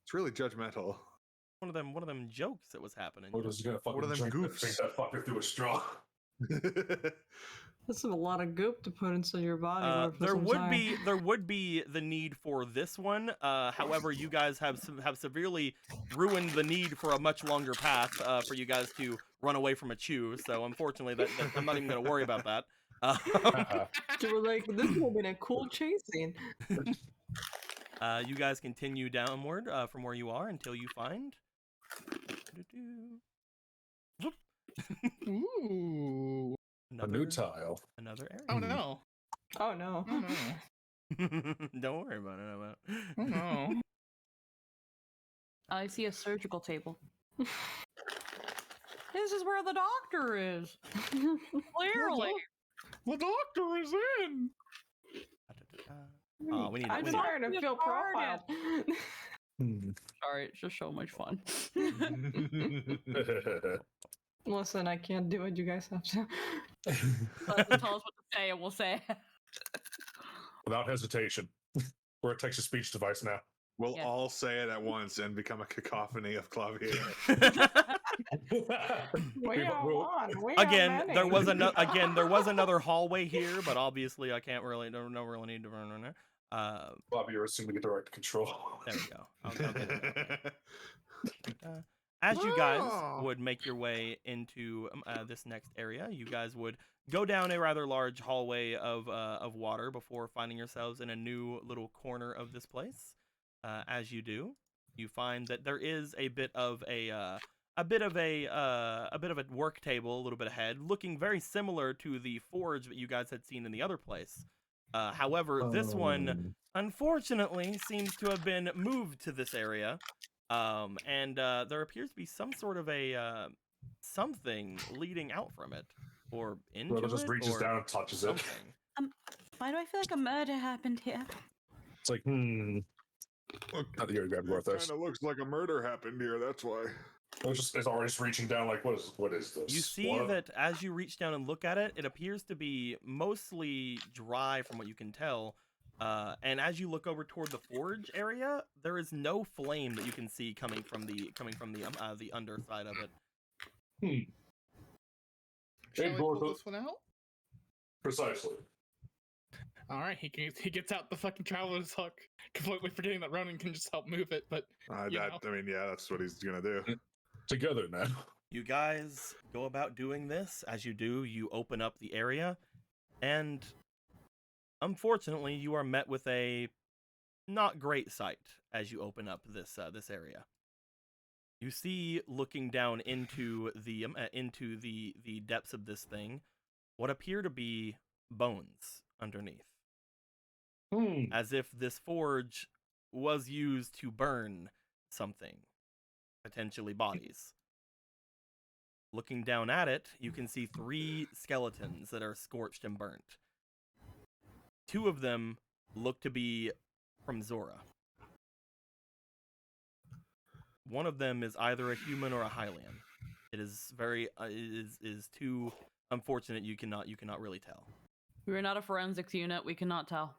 It's really judgmental. One of them jokes that was happening. We're just gonna fucking What are them drink goofs? that fucker through a straw. That's a lot of goop to put into your body. Lord, for There some time. there would be the need for this one. However, you guys have severely ruined the need for a much longer path for you guys to run away from a chew. So unfortunately, that I'm not even going to worry about that. You were like, this would have been a cool chase scene. You guys continue downward from where you are until you find. Ooh. A new tile. Another area. Oh no. Oh no. Oh no. Don't worry about it. Oh no. I see a surgical table. This is where the doctor is. Clearly. The doctor is in. Oh, we need. I'm We need starting to Get feel profiled. Sorry, it's just so much fun. Listen, I can't do it. You guys have to. Tell us what to say, and we'll say. Without hesitation. We're a text-to-speech device now. We'll Yeah. all say it at once and become a cacophony of clavier. We are one. We Again, are there was many. another hallway here, but obviously I can't really don't really need to run on there. Bobby, you're assuming direct control. There we go. I'll get it. As you guys would make your way into this next area, you guys would go down a rather large hallway of water before finding yourselves in a new little corner of this place. As you do, you find that there is a bit of a work table a little bit ahead, looking very similar to the forge that you guys had seen in the other place. However, this one unfortunately seems to have been moved to this area, and there appears to be some sort of a something leading out from it, or into Well, just it, reaches or down and touches something. it. Why do I feel like a murder happened here? It's like, I think you're good worth Kind this. of looks like a murder happened here. That's why. It's already just reaching down. Like, what is this? You see that as you reach down and look at it, it appears to be mostly dry from what you can tell. And as you look over toward the forge area, there is no flame that you can see coming from the underside of it. Shall Hey, we pull Gortha. this one out? Precisely. All right, he gets out the fucking traveler's hook, completely forgetting that Ronan can just help move it. But you know. I mean, yeah, that's what he's gonna do. Together now. You guys go about doing this. As you do, you open up the area, and unfortunately, you are met with a not great sight as you open up this area. You see, looking down into the depths of this thing, what appear to be bones underneath, as if this forge was used to burn something, potentially bodies. Looking down at it, you can see 3 skeletons that are scorched and burnt. 2 of them look to be from Zora. One of them is either a human or a Hylian. It is very is too unfortunate. You cannot really tell. We're not a forensics unit. We cannot tell.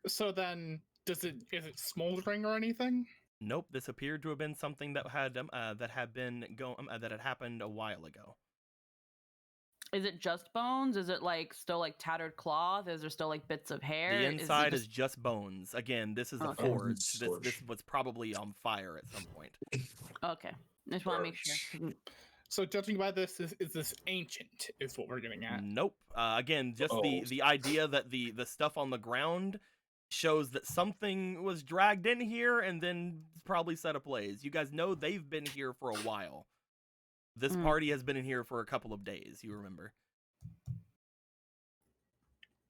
So then, is it smoldering or anything? Nope. This appeared to have been something that had happened a while ago. Is it just bones? Is it like still like tattered cloth? Is there still like bits of hair? The inside is just bones. Again, this is a Okay. forge. This was probably on fire at some point. Okay. I just want to make sure. So judging by this, is this ancient? Is what we're getting at. Nope. Again, just the idea that the stuff on the ground shows that something was dragged in here and then probably set ablaze. You guys know they've been here for a while. This party has been in here for a couple of days, you remember.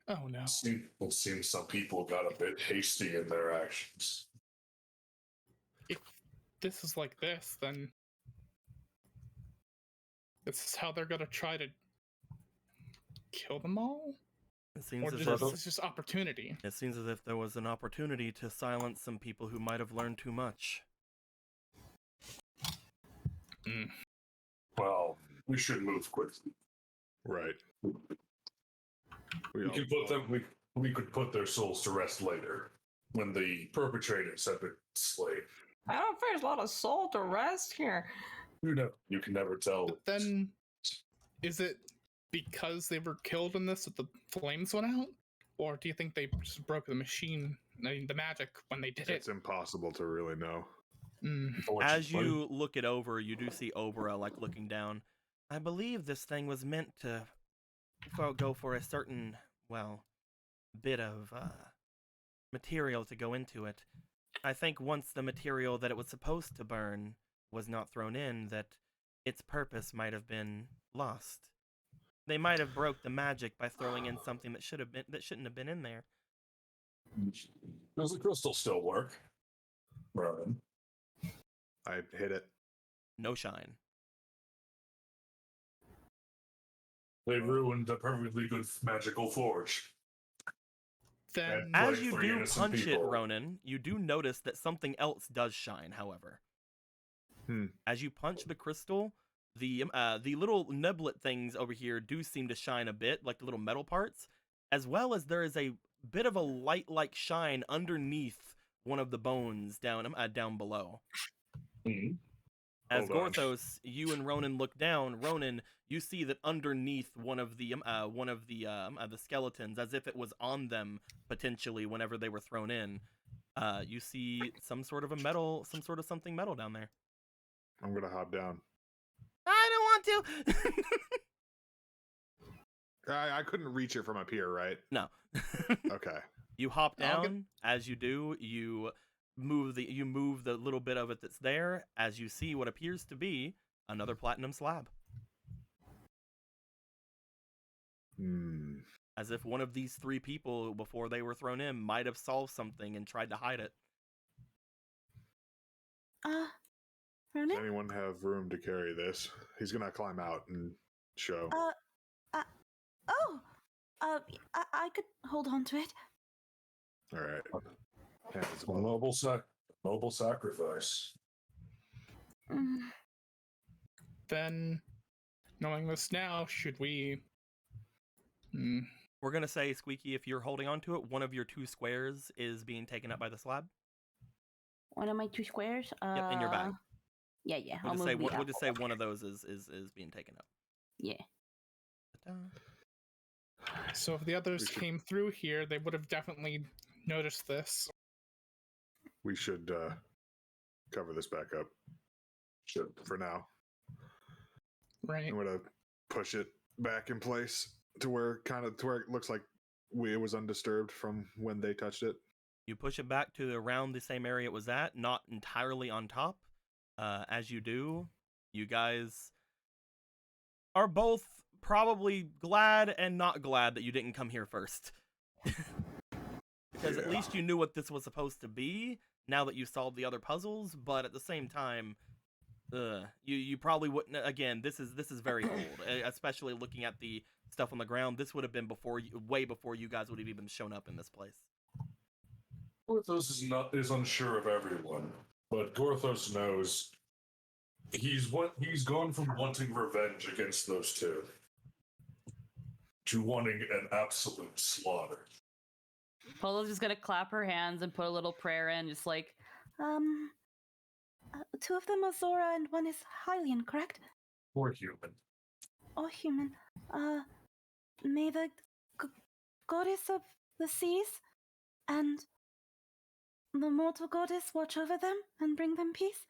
Oh no. It seems some people got a bit hasty in their actions. If this is like this, then this is how they're gonna try to kill them all? It seems Or as this if is just opportunity? it seems as if there was an opportunity to silence some people who might have learned too much. Well, we should move quickly. Right. We can put them. We could put their souls to rest later, when the perpetrators have been slain. I don't think there's a lot of soul to rest here. You can never tell. But then, is it because they were killed in this that the flames went out? Or do you think they just broke the machine, the magic, when they did It's it? impossible to really know. As you look it over, you do see Obra looking down. I believe this thing was meant to go for a certain, bit of material to go into it. I think once the material that it was supposed to burn was not thrown in, that its purpose might have been lost. They might have broke the magic by throwing in something that shouldn't have been in there. Does the crystal still work? Ronan. I hit it. No shine. They ruined a perfectly good magical forge. Then As Like you three do innocent punch it, people. Ronan, you do notice that something else does shine, however. As you punch the crystal, the little niblet things over here do seem to shine a bit, like the little metal parts, as well as there is a bit of a light-like shine underneath one of the bones down below. As Hold on. Gorthos, you and Ronan look down. Ronan, you see that underneath one of the skeletons, as if it was on them potentially whenever they were thrown in, you see some sort of something metal down there. I'm gonna hop down. I don't want to. I couldn't reach it from up here, right? No. Okay. You hop I'll get- down. As you do, you move the little bit of it that's there, as you see what appears to be another platinum slab. As if one of these three people, before they were thrown in, might have solved something and tried to hide it. Does Ronan? anyone have room to carry this? He's gonna climb out and show. I could hold on to it. All right. Hands A noble sacrifice. Mm. Then, knowing this now, should we? We're gonna say, Squeaky, if you're holding on to it, one of your two squares is being taken up by the slab. One of my two squares. Yep, in your bag. Yeah. We'll I'll just say move the we'll just say apple. one of those is being taken up. Yeah. Ta-da. So if the others We should- came through here, they would have definitely noticed this. We should cover this back up. Should. For now. Right. I'm gonna push it back in place to where it looks like it was undisturbed from when they touched it. You push it back to around the same area it was at, not entirely on top. As you do, you guys are both probably glad and not glad that you didn't come here first. Because at Yeah. least you knew what this was supposed to be, now that you solved the other puzzles, but at the same time, you probably wouldn't. Again, this is very old, especially looking at the stuff on the ground. This would have been way before you guys would have even shown up in this place. Gorthos is unsure of everyone, but Gorthos knows he's gone from wanting revenge against those two to wanting an absolute slaughter. Polo's just gonna clap her hands and put a little prayer in, just like, Two of them are Zora and one is Hylian, correct? Or human. Or human. May the goddess of the seas and the mortal goddess watch over them and bring them peace.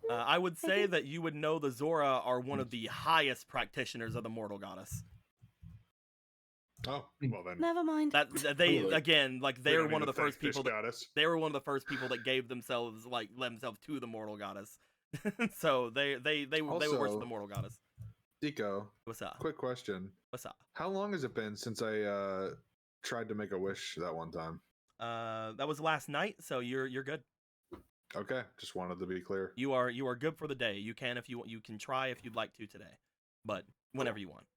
I would say that you would know the Zora are one of the highest practitioners of the mortal goddess. Oh, well then. Never mind. That they Really? again, like we they're don't one need of the to thank first people Fish that Goddess. they were one of the first people that gave themselves to the mortal goddess. So they would worship Also- the mortal goddess. Deco, What's up? quick question. What's up? How long has it been since I tried to make a wish that one time? That was last night, so you're good. Okay, just wanted to be clear. You are good for the day. You can you can try if you'd like to today, but whenever you want.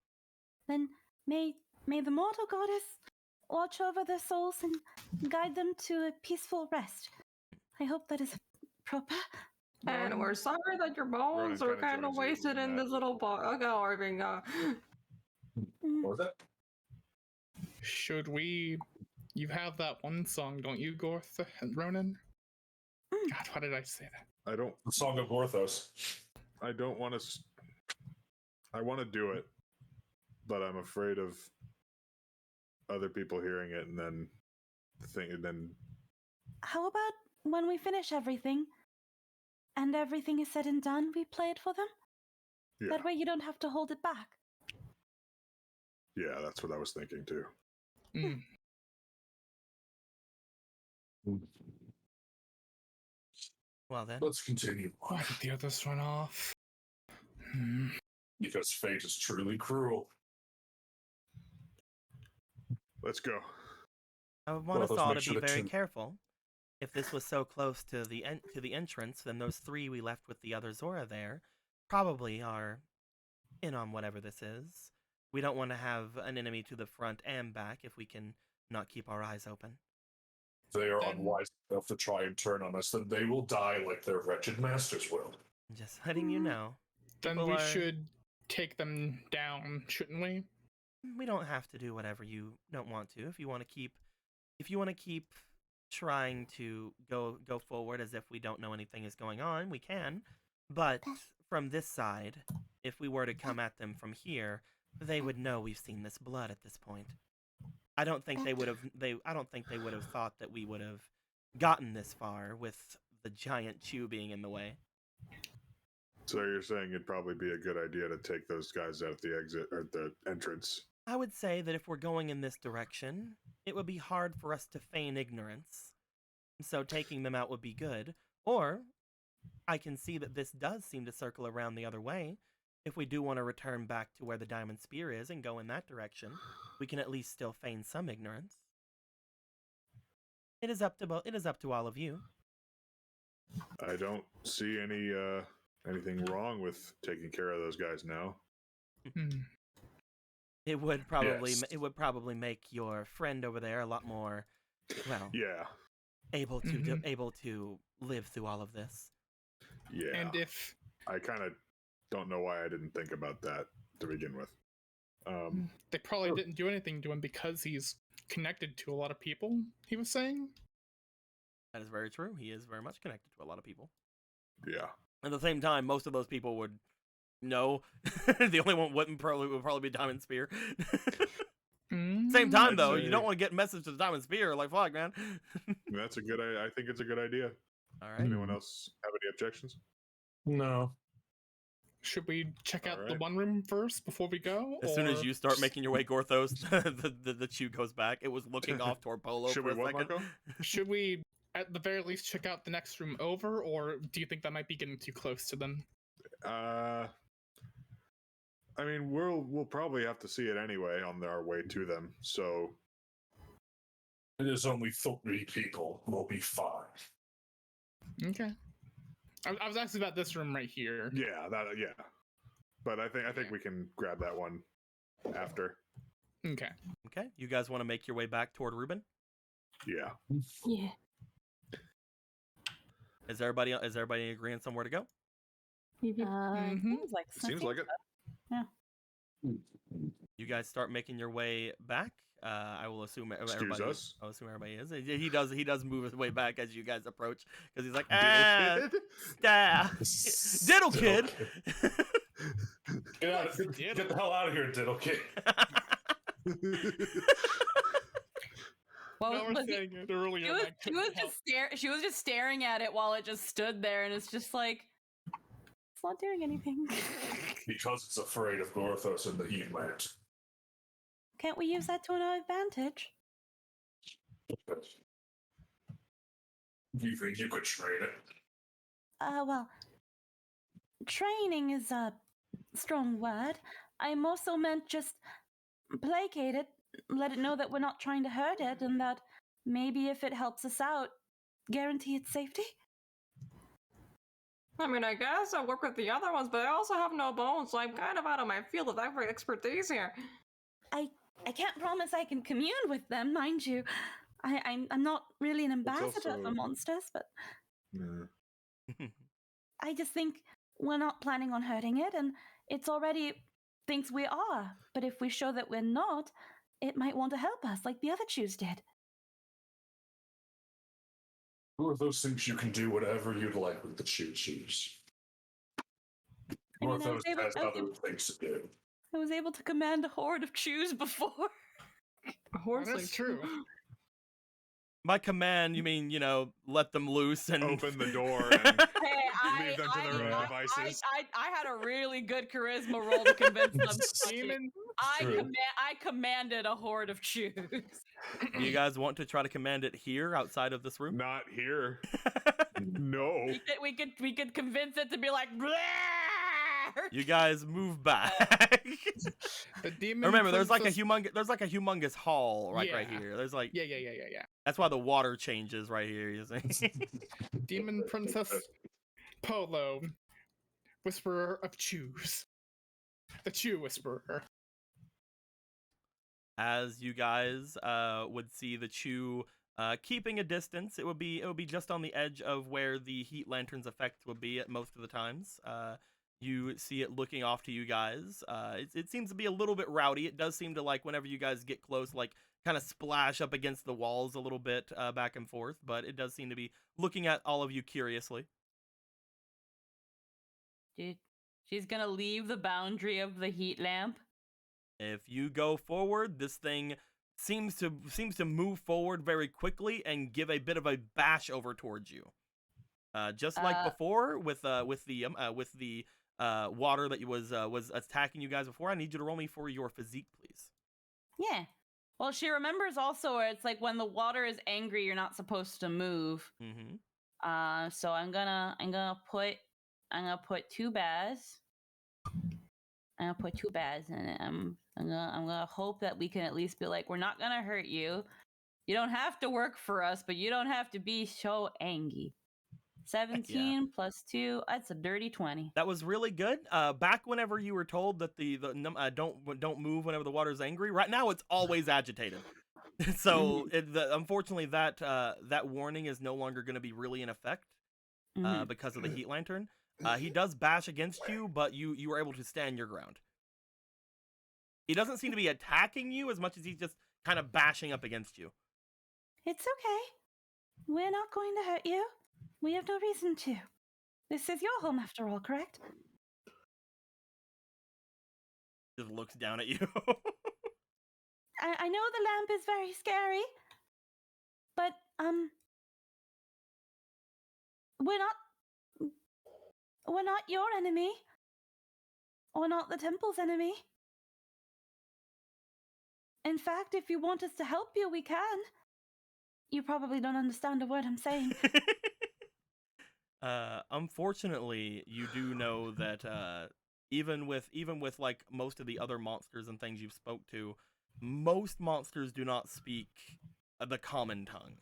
Then may the mortal goddess watch over their souls and guide them to a peaceful rest. I hope that is proper. And we're sorry that your bones Ronan are kinda kind of joins you wasted in in that. this little carving. What was that? Should we? You have that one song, don't you, Gorth Ronan? God, why did I say that? I don't The Song of Gorthos. want to. I want to do it, but I'm afraid of other people hearing it and then How about when we finish everything and everything is said and done, we play it for them? yeah, That way you don't have to hold it back. yeah, that's what I was thinking too. Mm. Well then, Let's continue on, Why did the others run off? Hmm. because fate is truly cruel. Let's go. I would Well, want us let's all make to sure be to very tune- careful. If this was so close to the entrance, then those three we left with the other Zora there probably are in on whatever this is. We don't want to have an enemy to the front and back if we can not keep our eyes open. They are Then- unwise enough to try and turn on us, then they will die like their wretched masters will. Just letting you know. Then People we are- should take them down, shouldn't we? We don't have to do whatever you don't want to. If you want to keep trying to go forward as if we don't know anything is going on, we can. But from this side, if we were to come at them from here, they would know we've seen this blood at this point. I don't think they would have thought that we would have gotten this far with the giant Chew being in the way. So you're saying it'd probably be a good idea to take those guys out at the exit or the entrance? I would say that if we're going in this direction, it would be hard for us to feign ignorance. So taking them out would be good. Or I can see that this does seem to circle around the other way. If we do want to return back to where the diamond spear is and go in that direction, we can at least still feign some ignorance. It is up to all of you. I don't see anything wrong with taking care of those guys now. Hmm. It would probably Yes. it would probably make your friend over there a lot more, well, Yeah, able to Mhm. able to live through all of this. yeah. And if I kind of don't know why I didn't think about that to begin with. they probably didn't do anything to him because he's connected to a lot of people, he was saying. That is very true. He is very much connected to a lot of people. Yeah. At the same time, most of those people would know. The only one would probably be Diamond Spear. Same time I'd though, say- you don't want to get message to the Diamond Spear. Like, fuck, man. That's a good. I think it's a good idea. All Does right. anyone else have any objections? No. Should we check out the Alright. one room first before we go? As soon as or you start just- making your way, Gorthos, the Chew goes back. It was looking off toward Polo Should for we a what, second. Marco? Should we, at the very least, check out the next room over, or do you think that might be getting too close to them? I mean, we'll probably have to see it anyway on our way to them. So It is only 3 people. We'll be fine. Okay. I was asking about this room right here. yeah, But I think we can grab that one after. Okay. Okay, you guys want to make your way back toward Ruben? Yeah. Yeah. Is everybody in agreement somewhere to go? Mhm. Seems like Seems like it. You guys start making your way back. I will assume Excuse everybody. us. I'll assume everybody is. He does move his way back as you guys approach because he's like, Diddle kid. Diddle Kid. Get the hell out of here, Diddle Kid. Well, No, we're was he- saying it earlier. she was, and I couldn't help. she was just staring at it while it just stood there, and it's just like it's not doing anything. Because it's afraid of Gorthos and the Heatland. Can't we use that to our advantage? Do you think you could train it? Well, training is a strong word. I more so meant just placate it, let it know that we're not trying to hurt it, and that maybe if it helps us out, guarantee its safety. I mean, I guess I work with the other ones, but I also have no bones, so I'm kind of out of my field of expertise here. I can't promise I can commune with them, mind you. I'm not really an ambassador also- for monsters, but Yeah. I just think we're not planning on hurting it, and it's already thinks we are. But if we show that we're not, it might want to help us, like the other Chews did. Gorthos thinks you can do whatever you'd like with the shoes. I mean, I was Gorthos able- has I was other able- things to do. I was able to command a horde of Chews before. Horse That's true. By command, you mean let them loose and Open the door and Hey, Leave them to their own devices. I had a really good charisma roll to convince them. to touch it. Demon. True. I commanded a horde of Chews. Do you guys want to try to command it here outside of this room? not here. No. We could convince it to be like. "Blah!" You guys move back. The demon. Remember, there's like a princess- humongous hall right Yeah. here. There's like Yeah. that's why the water changes right here. You see? Demon Princess Polo, Whisperer of Chews. The Chew Whisperer. As you guys would see the Chew keeping a distance, it would be just on the edge of where the heat lantern's effect would be at most of the times. You see it looking off to you guys. It seems to be a little bit rowdy. It does seem to, like, whenever you guys get close, like, kind of splash up against the walls a little bit back and forth, but it does seem to be looking at all of you curiously. Dude, she's gonna leave the boundary of the heat lamp. If you go forward, this thing seems to move forward very quickly and give a bit of a bash over towards you. Just like before with the water that was attacking you guys before. I need you to roll me for your physique, please. Yeah. Well, she remembers also where it's like when the water is angry, you're not supposed to move. Mm-hmm. So I'm gonna put 2 bars. I'm gonna put 2 bars in it. I'm gonna hope that we can at least be like, we're not gonna hurt you. You don't have to work for us, but you don't have to be so angry. 17 plus 2, that's a dirty 20. That was really good. Back whenever you were told that don't move whenever the water's angry. Right now, it's always agitated. So unfortunately, that warning is no longer going to be really in effect because of the heat lantern. He does bash against you, but you were able to stand your ground. He doesn't seem to be attacking you as much as he's just kind of bashing up against you. It's okay. We're not going to hurt you. We have no reason to. This is your home after all, correct? Just looks down at you. I know the lamp is very scary, but we're not your enemy. We're not the temple's enemy. In fact, if you want us to help you, we can. You probably don't understand a word I'm saying. Unfortunately, you do know that even with like most of the other monsters and things you've spoke to, most monsters do not speak the common tongue.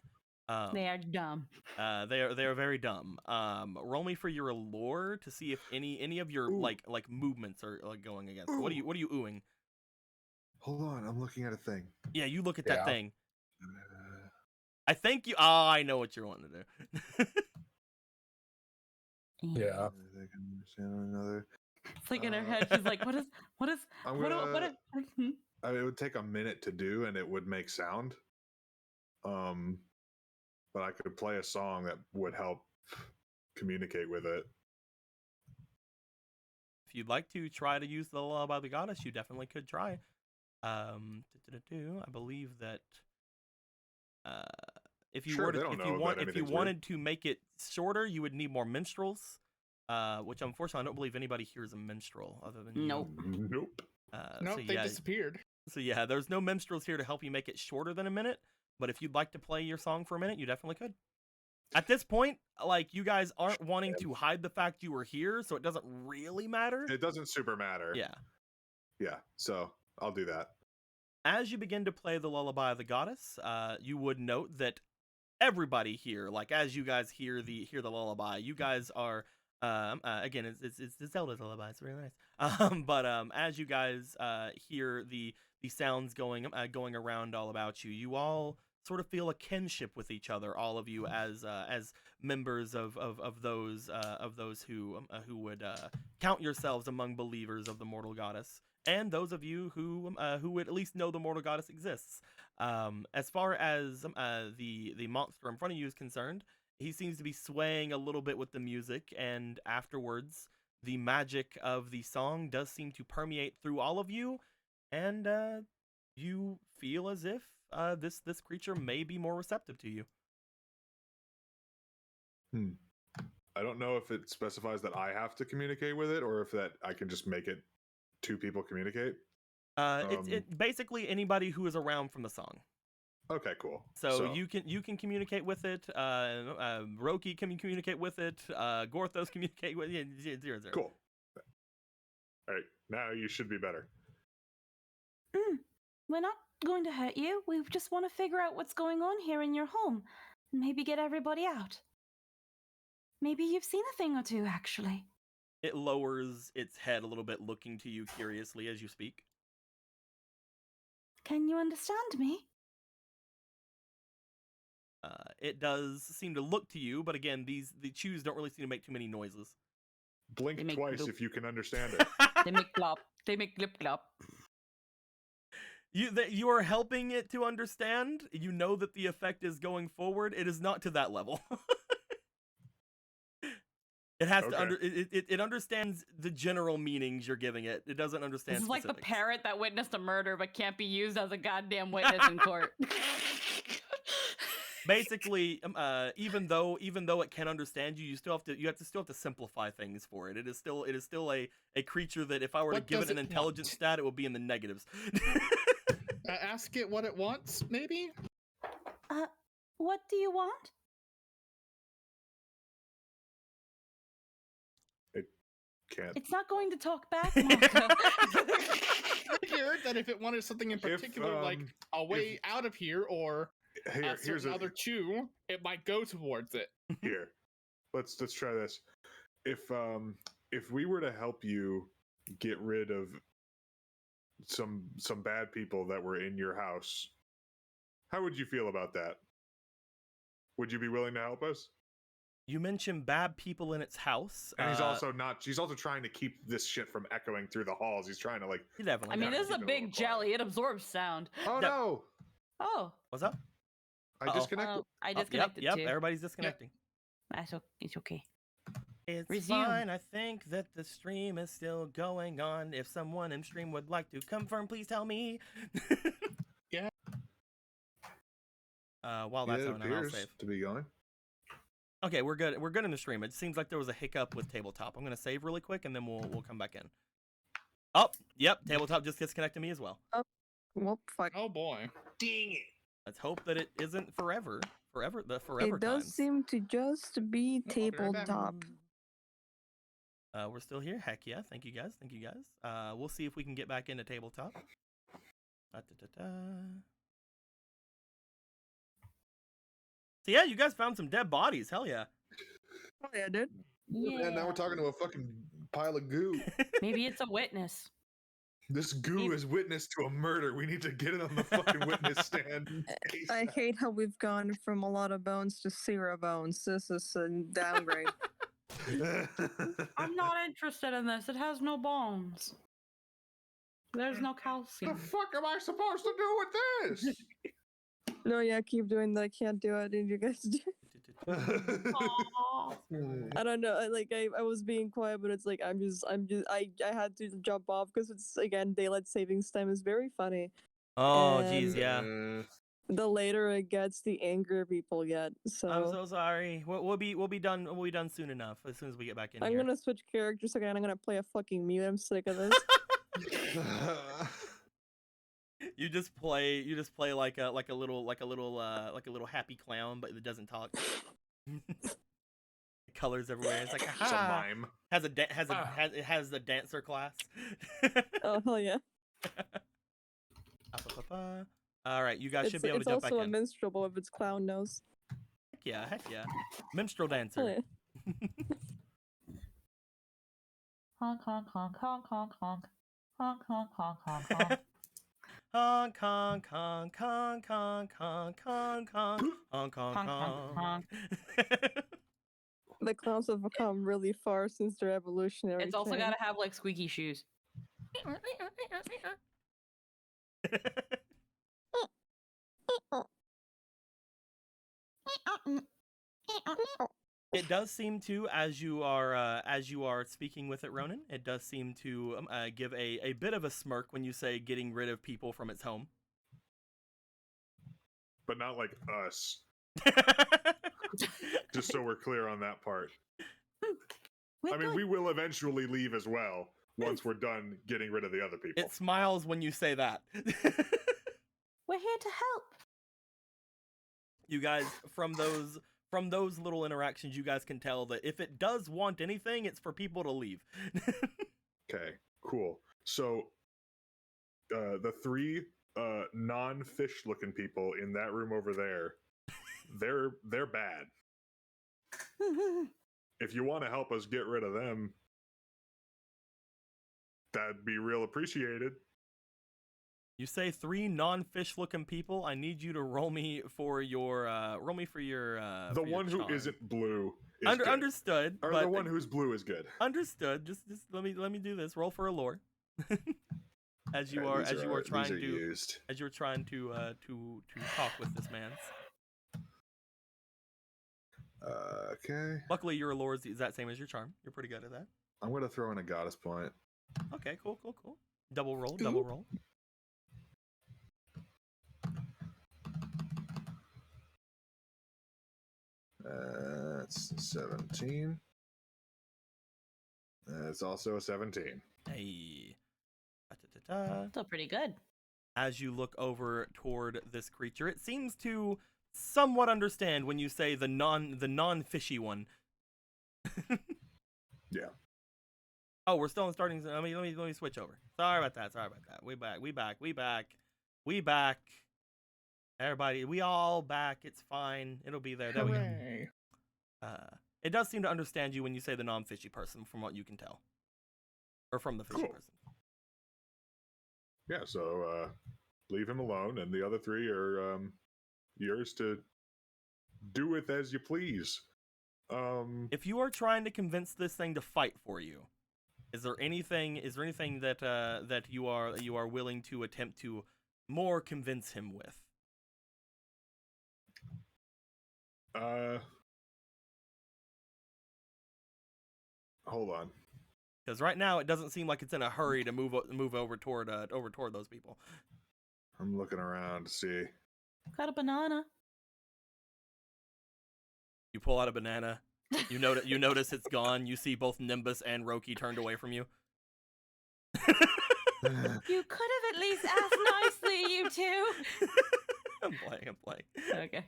They are dumb. They are very dumb. Roll me for your lore to see if any of your like movements are like going against. What are you oohing? Hold on, I'm looking at a thing. Yeah, you look at that thing. I think you. Oh, I know what you're wanting to do. Yeah. They can understand another. It's like in her head, she's like, what is? It would take a minute to do, and it would make sound. But I could play a song that would help communicate with it. If you'd like to try to use the Lullaby of the Goddess, you definitely could try. I believe that if you wanted to make it shorter, you would need more minstrels. Which unfortunately I don't believe anybody here is a minstrel other than you. Nope. Nope, they disappeared. So yeah, there's no minstrels here to help you make it shorter than a minute. But if you'd like to play your song for a minute, you definitely could. At this point, like, you guys aren't wanting to hide the fact you were here, so it doesn't really matter. It doesn't super matter. Yeah. Yeah, so I'll do that. As you begin to play the Lullaby of the Goddess, you would note that everybody here, like, as you guys hear the lullaby, you guys are again, it's Zelda's lullaby. It's really nice. But as you guys hear the sounds going around all about you, you all sort of feel a kinship with each other. All of you as members of those who would count yourselves among believers of the mortal goddess, and those of you who would at least know the mortal goddess exists. As far as the monster in front of you is concerned, he seems to be swaying a little bit with the music, and afterwards, the magic of the song does seem to permeate through all of you, and you feel as if this creature may be more receptive to you. I don't know if it specifies that I have to communicate with it, or if that I can just make it 2 people communicate. It's basically anybody who is around from the song. Okay, cool. So you can communicate with it. Roki can communicate with it. Gorthos communicate with it. 0. Cool. All right, now you should be better. We're not going to hurt you. We just want to figure out what's going on here in your home. Maybe get everybody out. Maybe you've seen a thing or two, actually. It lowers its head a little bit, looking to you curiously as you speak. Can you understand me? It does seem to look to you, but again, the chews don't really seem to make too many noises. Blink They make twice bloop. if you can understand it. They make glop. They make glip glop. You are helping it to understand. You know that the effect is going forward. It is not to that level. It has to Okay. it understands the general meanings you're giving it. It doesn't understand. This is like the specifics. parrot that witnessed a murder but can't be used as a goddamn witness in court. Basically, even though it can understand you, still have to simplify things for it. It is still a creature that if I were What to give does it an it intelligence want? stat, it would be in the negatives. Ask it what it wants, maybe? What do you want? Can't. It's not going to talk back, Marco. I figured that if it wanted something in particular, like a way out of here or a Here's certain other chew, it might go towards it. here. Let's try this. If we were to help you get rid of some bad people that were in your house, how would you feel about that? Would you be willing to help us? You mentioned bad people in its house. And he's also trying to keep this shit from echoing through the halls. He's trying to like. He definitely. I mean, Yeah, this is a keep it a big little quiet. jelly. It absorbs sound. Oh Yep. no! Oh, What's up? I Uh-oh. disconnected. I Oh, disconnected yep, too. everybody's disconnecting. It's okay. It's Resume. fine. I think that the stream is still going on. If someone in stream would like to confirm, please tell me. Yeah. While that's it on, I'll appears save. to be going. Okay, we're good. We're good in the stream. It seems like there was a hiccup with tabletop. I'm gonna save really quick and then we'll come back in. Oh, yep, tabletop just disconnected me as well. Well, fuck. Oh boy. Dang it! Let's hope that it isn't forever. The forever It does times. seem to just be I'll be right back. tabletop. We're still here. Heck yeah! Thank you guys. We'll see if we can get back into tabletop. So yeah, you guys found some dead bodies. Hell yeah. Oh yeah, dude. Yeah, now we're talking to a fucking pile of goo. Maybe it's a witness. This goo is witness to a murder. We need to get it on the fucking witness stand. I hate how we've gone from a lot of bones to 0 bones. This is a downgrade. I'm not interested in this. It has no bones. There's no The calcium. fuck am I supposed to do with this? No, yeah, keep doing that. I can't do it. And you guys do. Aw. I don't know. I was being quiet, but it's like I had to jump off because it's again daylight savings time is very funny. Oh jeez, And- yeah. The later it gets, the angrier people get. So I'm so sorry. We'll be done. We'll be done soon enough. As soon as we get back in I'm here. gonna switch characters again. I'm gonna play a fucking mute. I'm sick of this. You just play like a little happy clown, but it doesn't talk. Colors everywhere. It's like It's a aha. mime. It has the dancer class. Oh hell yeah! All right, you guys should be able It's to jump back also a in. minstrel, but with its clown nose. Heck yeah. Minstrel Hell dancer. yeah. Honk, honk, honk, honk, honk, honk. Honk, honk, honk, honk, honk. Honk honk honk honk honk honk honk honk honk honk Honk, honk, honk. The clowns have come really far since their evolutionary. It's also chain. got to have like squeaky shoes. It does seem to, as you are speaking with it, Ronan, it does seem to give a bit of a smirk when you say getting rid of people from its home. But not like us. Just so we're clear on that part. I mean, we will eventually leave as well once we're done getting rid of the other people. It smiles when you say that. We're here to help. You guys, from those little interactions, you guys can tell that if it does want anything, it's for people to leave. Okay, cool. So, the 3 non-fish looking people in that room over there, they're bad. If you want to help us get rid of them, that'd be real appreciated. You say 3 non-fish looking people. I need you to roll me for your The one who charm. isn't blue is good. Understood. Or but the one who's blue is good. understood. Just let me do this. Roll for a lore. as you Okay, are trying these are to used. as you're trying to talk with this man. Okay. Luckily, your lore is the exact same as your charm. You're pretty good at that. I'm gonna throw in a goddess point. Okay, cool. Double roll, double roll. That's 17. It's also a 17. Hey. Da-da-da-da. Still pretty good. As you look over toward this creature, it seems to somewhat understand when you say the non-fishy one. Yeah. Oh, we're still in starting. Let me switch over. Sorry about that. We back. Everybody, we all back. It's fine. It'll be there. There we go. Hooray. It does seem to understand you when you say the non-fishy person, from what you can tell, or from the fishy Cool. person. Yeah, so leave him alone, and the other 3 are yours to do with as you please. If you are trying to convince this thing to fight for you, is there anything that that you are willing to attempt to more convince him with? Hold on. Because right now it doesn't seem like it's in a hurry to move over toward those people. I'm looking around to see. Got a banana. You pull out a banana. You notice it's gone. You see both Nimbus and Roki turned away from you. You could have at least asked nicely, you two. I'm playing. Okay.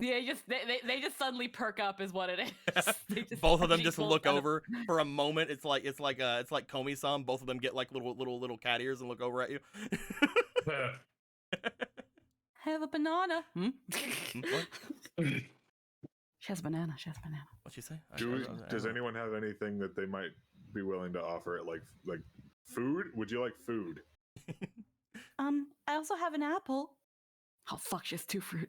Yeah, they just suddenly perk up, is what it is. Both of them just look over for a moment. It's like Komi-san. Both of them get like little cat ears and look over at you. Have a banana. What? She has a banana. What'd she say? Does anyone have anything that they might be willing to offer it, like food? Would you like food? I also have an apple. Oh fuck, she has 2 fruit.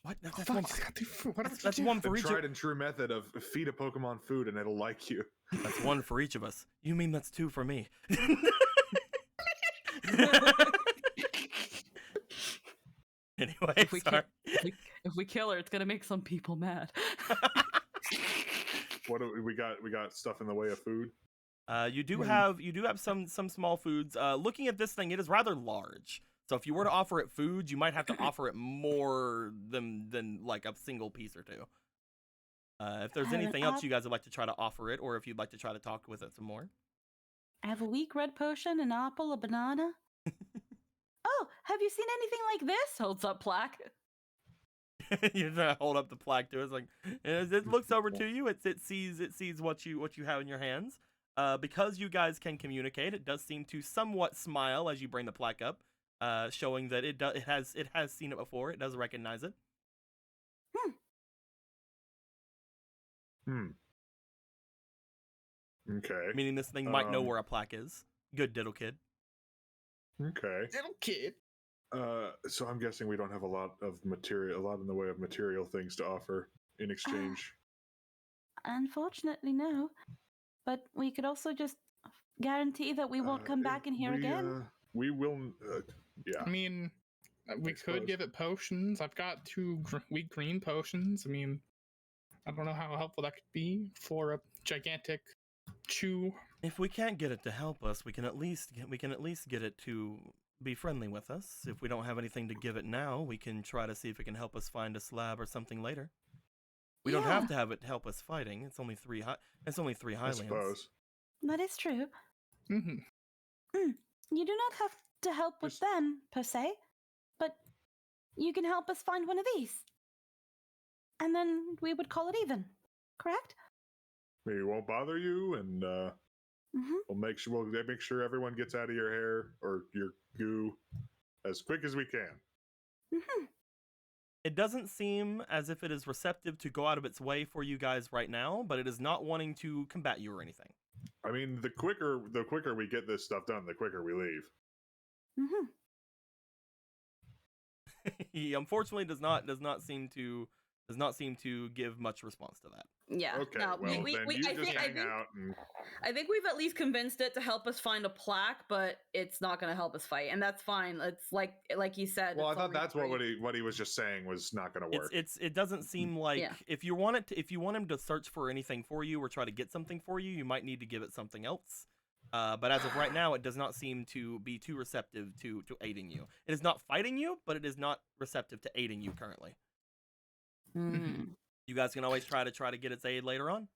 What? That's Fuck, one. I got the food. What That's one for The each. tried and true method of feed a Pokemon food and it'll like you. That's one for each of us. You mean that's 2 for me? Anyway, sorry. If we kill her, it's gonna make some people mad. What do we got? We got stuff in the way of food. You do have some small foods. Looking at this thing, it is rather large. So if you were to offer it food, you might have to offer it more than like a single piece or 2. If there's anything else you guys would like to try to offer it, or if you'd like to try to talk with it some more. I have a weak red potion, an apple, a banana. Oh, have you seen anything like this? Holds up plaque. You're trying to hold up the plaque to it. It's like as it looks over to you. It sees what you have in your hands. Because you guys can communicate, it does seem to somewhat smile as you bring the plaque up, showing that it has seen it before. It does recognize it. Okay. Meaning this thing might know where a plaque is. Good diddle kid. Okay. Little kid. So I'm guessing we don't have a lot in the way of material things to offer in exchange. Unfortunately, no. But we could also just guarantee that we won't come back in here again. We will. Yeah. I mean, we could give it potions. I've got 2 weak green potions. I mean, I don't know how helpful that could be for a gigantic chew. If we can't get it to help us, we can at least get it to be friendly with us. If we don't have anything to give it now, we can try to see if it can help us find a slab or something later. We don't have to have it help us fighting. It's only 3 I Highlands. suppose. That is true. Mm-hmm. You do not have to help with them, per se, but you can help us find one of these. And then we would call it even, correct? We won't bother you, and we'll make sure everyone gets out of your hair or your goo as quick as we can. It doesn't seem as if it is receptive to go out of its way for you guys right now, but it is not wanting to combat you or anything. I mean, the quicker we get this stuff done, the quicker we leave. Mm-hmm. He unfortunately does not seem to give much response to that. Yeah. Okay, No, well, then you I just think, hang out and... I think we've at least convinced it to help us find a plaque, but it's not going to help us fight, and that's fine. It's like you said. Well, I it's thought only that's three. what he was just saying was not going to work. It doesn't seem like Yeah. if you want him to search for anything for you or try to get something for you, you might need to give it something else. But as of right now, it does not seem to be too receptive to aiding you. It is not fighting you, but it is not receptive to aiding you currently. Mm. You guys can always try to get its aid later on.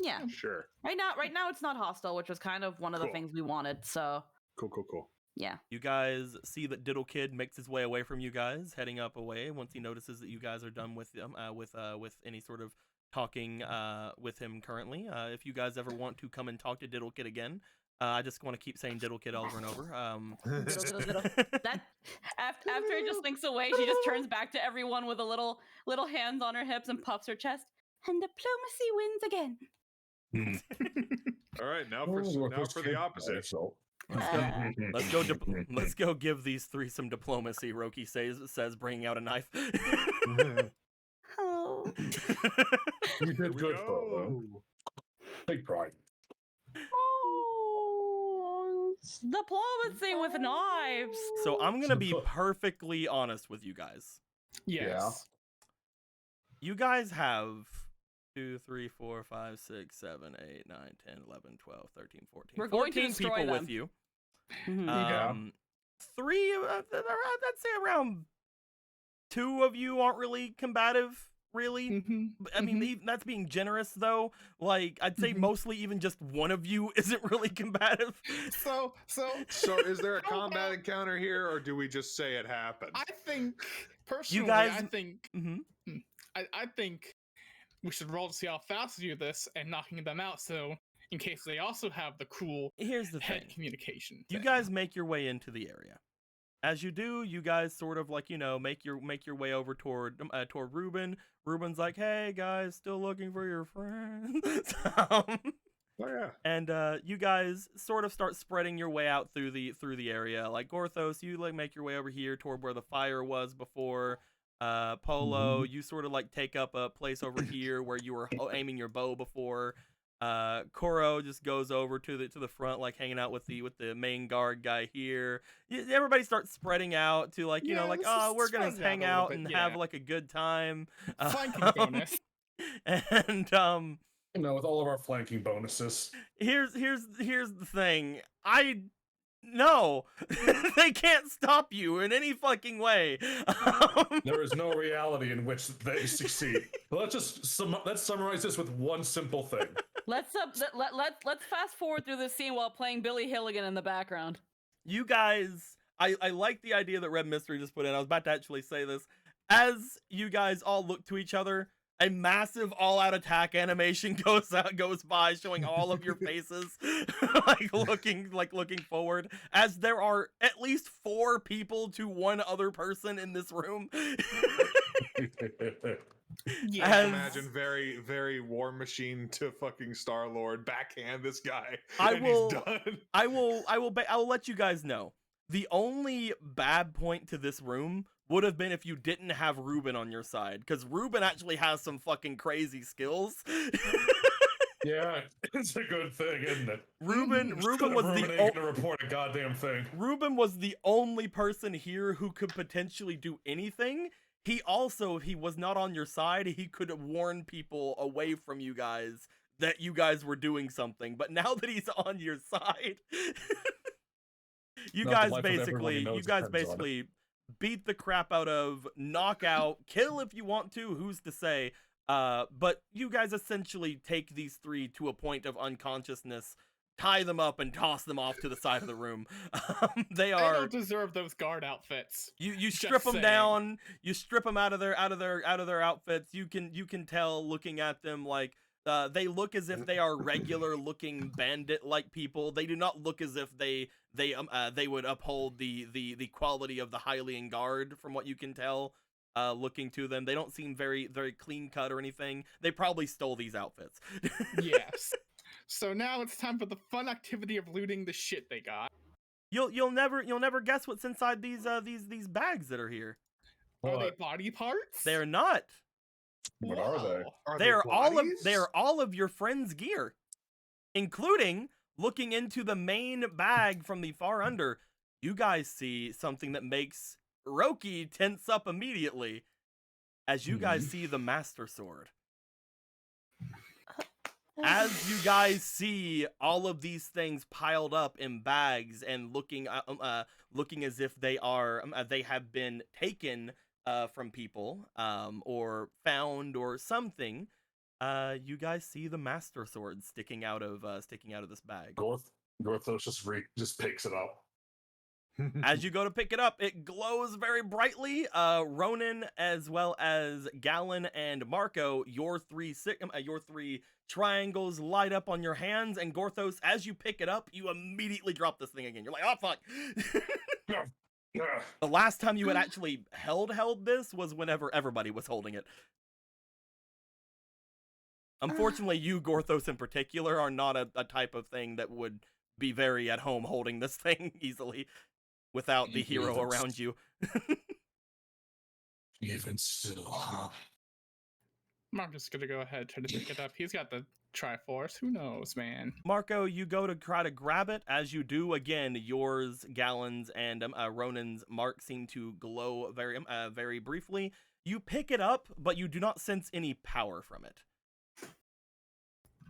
Yeah. Sure. Right now it's not hostile, which was kind of one of the Cool. things we wanted. So Cool. yeah. You guys see that Diddle Kid makes his way away from you guys, heading up away once he notices that you guys are done with any sort of talking with him currently. If you guys ever want to come and talk to Diddle Kid again, I just want to keep saying Diddle Kid over and over. Diddle. That after it just slinks away, she just turns back to everyone with a little hands on her hips and puffs her chest. And diplomacy wins again. All right, now for the opposite. Let's go give these three some diplomacy, Roki says, bringing out a knife. Oh. You did good, Polo. Take pride. Oh. Diplomacy with knives. So I'm gonna be perfectly honest with you guys. Yes. You guys have 2, 3, 4, 5, 6, 7, 8, 9, 10, 11, 12, 13, 14. We're going to 14 destroy people them. with you. Mhm. Three, I'd say around 2 of you aren't really combative, really. Mm-hmm. I mean, that's being generous, though. Like, I'd say mostly even just 1 of you isn't really combative. So is there a combat encounter here, or do we just say it happened? I think personally, guys- I think Mhm. I think we should roll to see how fast we do this and knocking them out. So in case they also have the cool Here's the head thing. communication, You thing. guys make your way into the area. As you do, you guys sort of like, make your way over toward Ruben. Ruben's like, "Hey guys, still looking for your friends." Oh yeah. And you guys sort of start spreading your way out through the area. Like Gorthos, you like make your way over here toward where the fire was before. Polo, you sort of like take up a place over here where you were aiming your bow before. Koro just goes over to the front, like hanging out with the main guard guy here. Everybody starts spreading out to like, we're gonna hang out and have like a good time. Flanking bonus. And with all of our flanking bonuses. here's the thing. No, they can't stop you in any fucking way. There is no reality in which they succeed. Let's summarize this with one simple thing. Let's fast forward through this scene while playing Billy Hilligan in the background. You guys, I like the idea that Red Mystery just put in. I was about to actually say this. As you guys all look to each other, a massive all-out attack animation goes by, showing all of your faces, looking forward. As there are at least 4 people to 1 other person in this room. Yeah. Imagine very, very War Machine to fucking Star-Lord backhand this guy. He's done. I will let you guys know. The only bad point to this room would have been if you didn't have Ruben on your side, because Ruben actually has some fucking crazy skills. Yeah, it's a good thing, isn't it? Ruben was Ruben ain't gonna report a goddamn thing. Ruben was the only person here who could potentially do anything. He also, if he was not on your side, he could warn people away from you guys that you guys were doing something. But now that he's on your side, you guys basically beat the crap out of, knock out, kill if you want to, who's to say. But you guys essentially take these 3 to a point of unconsciousness, tie them up, and toss them off to the side of the room. They don't deserve those guard outfits. You strip them down. You strip them out of their outfits. You can tell looking at them like they look as if they are regular looking bandit like people. They do not look as if they would uphold the quality of the Hylian Guard, from what you can tell. Looking to them, they don't seem very, very clean cut or anything. They probably stole these outfits. Yes. So now it's time for the fun activity of looting the shit they got. You'll never guess what's inside these bags that are here. Are they What? body parts? They're not. What are they? Wow. Are They are bodies? all of your friends' gear, including looking into the main bag from the far under. You guys see something that makes Roki tense up immediately as you guys see the Master Sword. As you guys see all of these things piled up in bags and looking as if they have been taken from people or found or something, you guys see the Master Sword sticking out of this bag. Gorthos just picks it up. As you go to pick it up, it glows very brightly. Ronan, as well as Gallon and Marco, your three triangles light up on your hands, and Gorthos, as you pick it up, you immediately drop this thing again. You're like, oh fuck. The last time you had actually held this was whenever everybody was holding it. Unfortunately, you, Gorthos in particular, are not a type of thing that would be very at home holding this thing easily without the hero around you. Even still. I'm just gonna go ahead and try to pick it up. He's got the Triforce. Who knows, man? Marco, you go to try to grab it. As you do, again, yours, Gallon's, and Ronan's mark seem to glow very briefly. You pick it up, but you do not sense any power from it.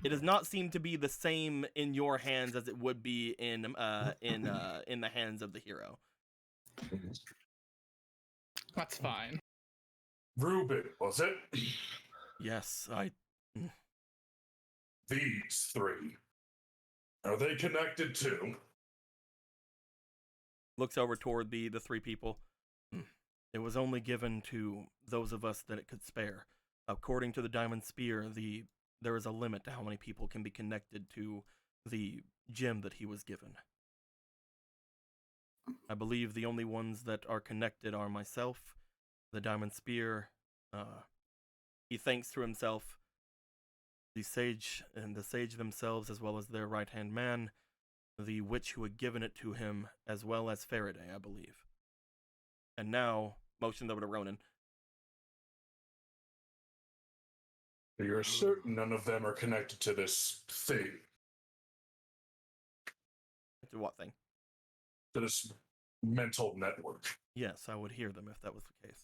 It does not seem to be the same in your hands as it would be in the hands of the hero. That's fine. Ruben, was it? Yes, These three. Are they connected too? Looks over toward the three people. It was only given to those of us that it could spare. According to the Diamond Spear, there is a limit to how many people can be connected to the gem that he was given. I believe the only ones that are connected are myself, the Diamond Spear. He thanks to himself, the sage themselves, as well as their right-hand man, the witch who had given it to him, as well as Faraday, I believe. And now, motioned over to Ronan. You're certain none of them are connected to this thing? To what thing? To this mental network. Yes, I would hear them if that was the case.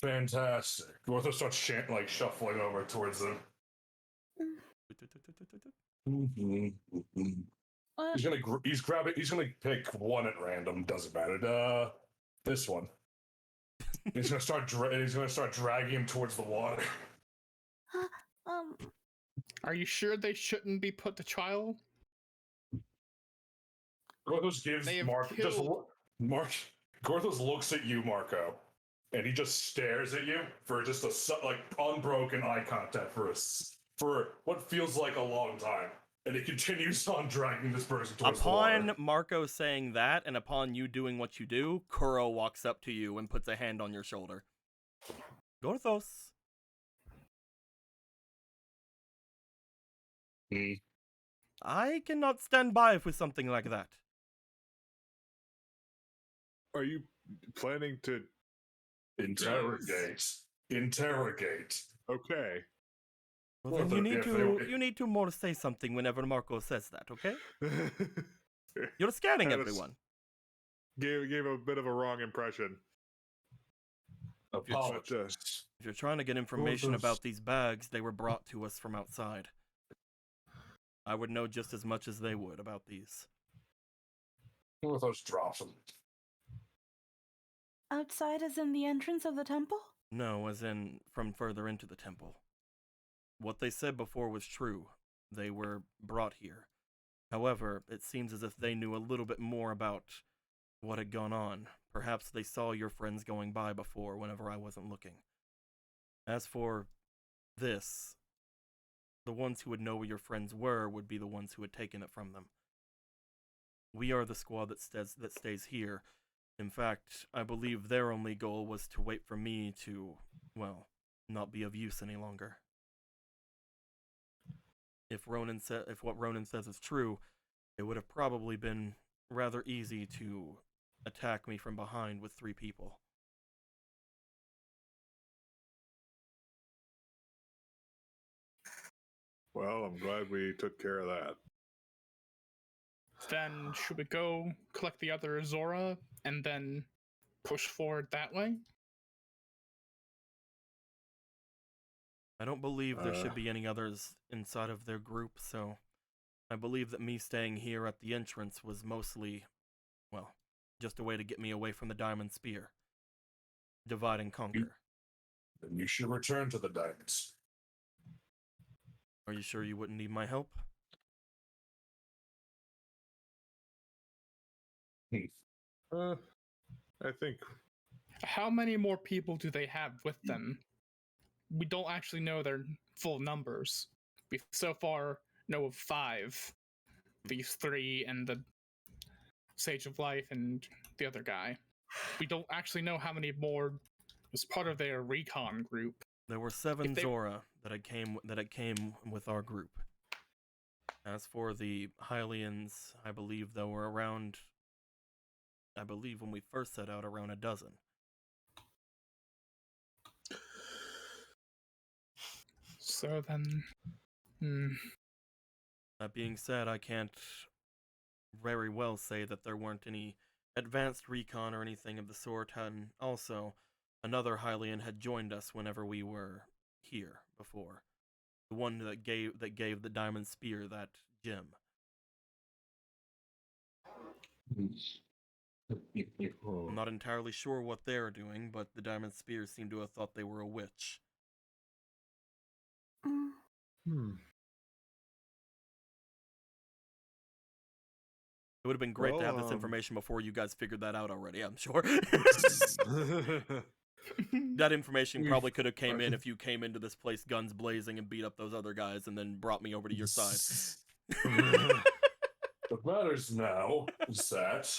Fantastic. Gorthos starts shuffling over towards them. He's gonna pick one at random. Doesn't matter. This one. He's gonna start dragging him towards the water. Are you sure they shouldn't be put to trial? Gorthos gives Gorthos looks at you, Marco, and he just stares at you for just unbroken eye contact for what feels like a long time, and he continues on dragging this person towards the water. Upon Marco saying that, and upon you doing what you do, Kuro walks up to you and puts a hand on your shoulder. Gorthos. I cannot stand by for something like that. Are you planning to interrogate? Okay. Well, then you need to more say something whenever Marco says that, okay? You're scaring everyone. Gave a bit of a wrong impression. Apologies. If you're trying to get information about these bags, they were brought to us from outside. I would know just as much as they would about these. Gorthos drops them. Outside as in the entrance of the temple? No, as in from further into the temple. What they said before was true. They were brought here. However, it seems as if they knew a little bit more about what had gone on. Perhaps they saw your friends going by before whenever I wasn't looking. As for this, the ones who would know where your friends were would be the ones who had taken it from them. We are the squad that stays here. In fact, I believe their only goal was to wait for me to, well, not be of use any longer. If what Ronan says is true, it would have probably been rather easy to attack me from behind with 3 people. Well, I'm glad we took care of that. Then should we go collect the other Zora and then push forward that way? I don't believe there should be any others inside of their group, so I believe that me staying here at the entrance was mostly, well, just a way to get me away from the Diamond Spear. Divide and conquer. Then you should return to the diamonds. Are you sure you wouldn't need my help? I think. How many more people do they have with them? We don't actually know their full numbers. We so far know of 5. These 3 and the Sage of Life and the other guy. We don't actually know how many more was part of their recon group. There were 7 Zora that had came with our group. As for the Hylians, I believe there were around, I believe when we first set out, around a dozen. So then, That being said, I can't very well say that there weren't any advanced recon or anything of the sort, and also, another Hylian had joined us whenever we were here before. The one that gave the Diamond Spear that gem. I'm not entirely sure what they're doing, but the Diamond Spear seemed to have thought they were a witch. It would have been great to have this information before you guys figured that out already, I'm sure. That information probably could have came in if you came into this place guns blazing and beat up those other guys and then brought me over to your side. What matters now is that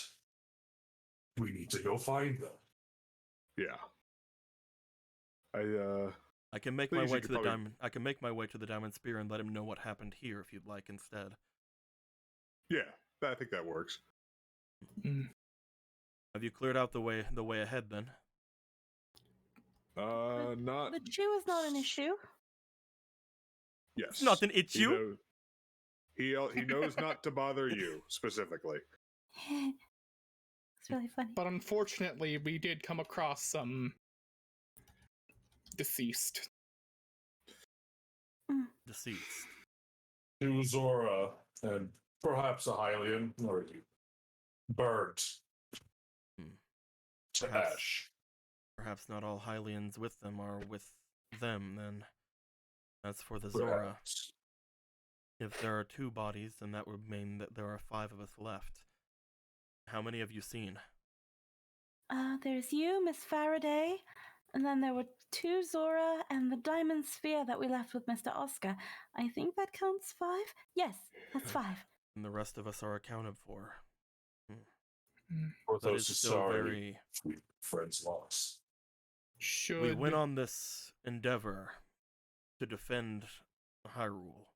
we need to go find them. Yeah. I can make my way to the diamond. I can make my way to the Diamond Spear and let him know what happened here if you'd like instead. Yeah, I think that works. Have you cleared out the way ahead then? Not. The chew is not an issue. Yes. It's not an issue. He knows not to bother you specifically. It's really funny. But unfortunately, we did come across some deceased. Deceased. 2 Zora and perhaps a Hylian, or you burnt to ash. Perhaps not all Hylians with them are with them, then. That's for the Zora. Perhaps. If there are 2 bodies, then that would mean that there are 5 of us left. How many have you seen? There's you, Miss Faraday, and then there were 2 Zora and the Diamond Sphere that we left with Mr. Oscar. I think that counts 5? Yes, that's 5. And the rest of us are accounted for. For That those is still very... friends lost. We went on this endeavor to defend Hyrule.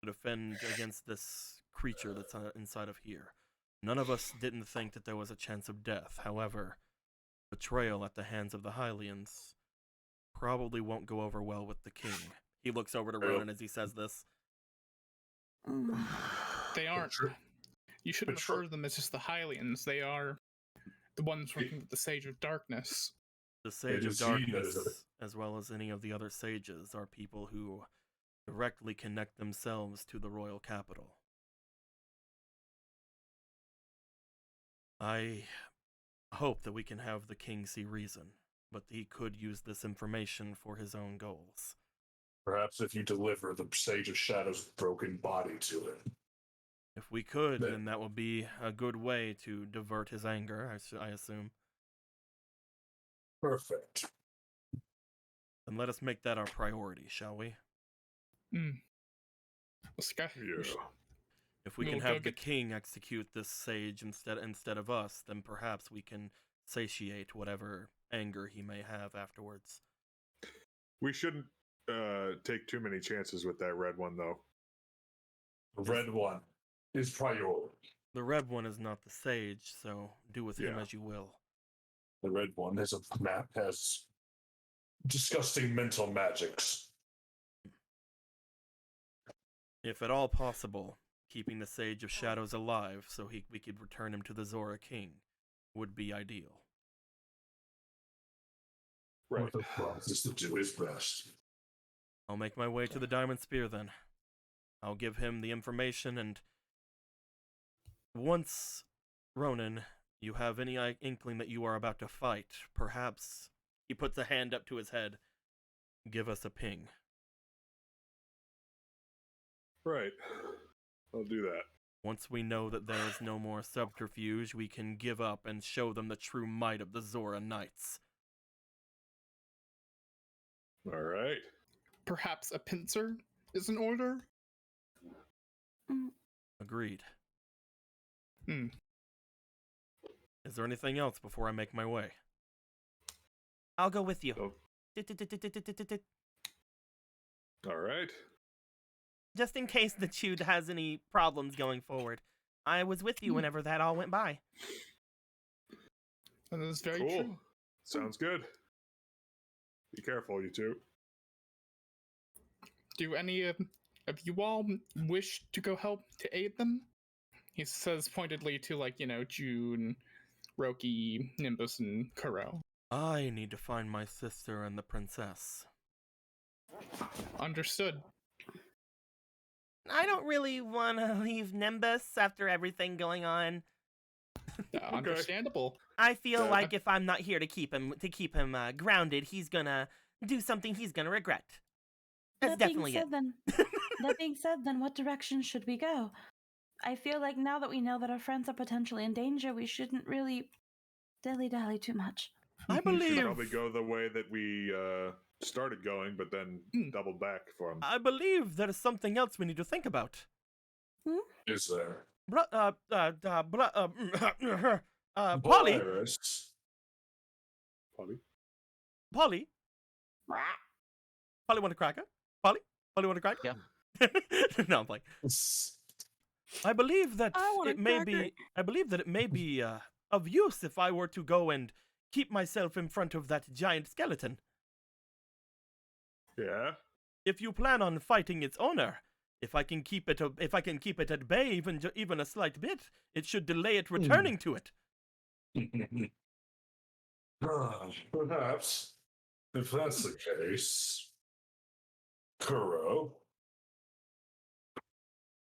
To defend against this creature that's inside of here. None of us didn't think that there was a chance of death. However, betrayal at the hands of the Hylians probably won't go over well with the king. He looks over to Ronan as he says this. They aren't. You shouldn't refer to them as just the Hylians. They are the ones working with the Sage of Darkness. The Sage of Darkness, as well as any of the other sages, are people who directly connect themselves to the royal capital. I hope that we can have the king see reason, but he could use this information for his own goals. Perhaps if you deliver the Sage of Shadow's broken body to him. If we could, then that would be a good way to divert his anger, I assume. Perfect. Then let us make that our priority, shall we? Let's go. Yeah. If we can have the king execute this sage instead of us, then perhaps we can satiate whatever anger he may have afterwards. We shouldn't take too many chances with that red one, though. The red one is priority. The red one is not the sage, so do with him Yeah. as you will. The red one has disgusting mental magics. If at all possible, keeping the Sage of Shadows alive so we could return him to the Zora King would be ideal. Right. Promises to do his best. I'll make my way to the Diamond Spear then. I'll give him the information, and once, Ronan, you have any inkling that you are about to fight, perhaps, he puts a hand up to his head, give us a ping. Right. I'll do that. Once we know that there is no more subterfuge, we can give up and show them the true might of the Zora Knights. All right. Perhaps a pincer is in order? Agreed. Hmm. Is there anything else before I make my way? I'll go with you. Oh. All right. Just in case the Chewed has any problems going forward. I was with you whenever that all went by. And that's very Cool. true. Sounds good. Be careful, you two. Do any of you all wish to go help to aid them? He says pointedly to, like, June, Roki, Nimbus, and Kuro. I need to find my sister and the princess. Understood. I don't really want to leave Nimbus after everything going on. Understandable. I feel Yeah. like if I'm not here to keep him grounded, he's gonna do something he's gonna regret. That's definitely it. That being said, then what direction should we go? I feel like now that we know that our friends are potentially in danger, we shouldn't really dilly-dally too much. I Should believe probably go the way that we started going, but then doubled back for him. I believe there is something else we need to think about. Is there? Polly, Polaris. Polly? Polly want a cracker? Polly want a cracker? Yeah. No, I'm playing. I believe that I want a it may cracker. be. I believe that it may be of use if I were to go and keep myself in front of that giant skeleton. Yeah. If you plan on fighting its owner, if I can keep it at bay even a slight bit, it should delay it returning to it. Perhaps, if that's the case, Kuro,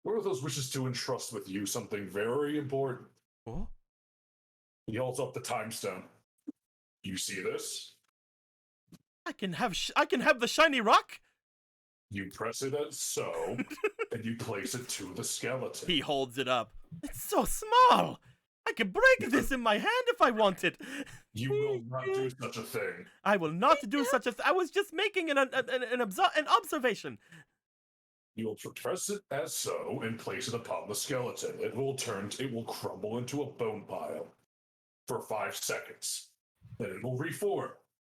one of those wishes to entrust with you something very important. Oh, He holds up the time stone. You see this? I can have the shiny rock. You press it as so, and you place it to the skeleton. He holds it up. It's so small. I could break this in my hand if I wanted. You will not do such a thing. I will not do such a. I was just making an observation. You will press it as so and place it upon the skeleton. It will crumble into a bone pile for 5 seconds. Then it will reform.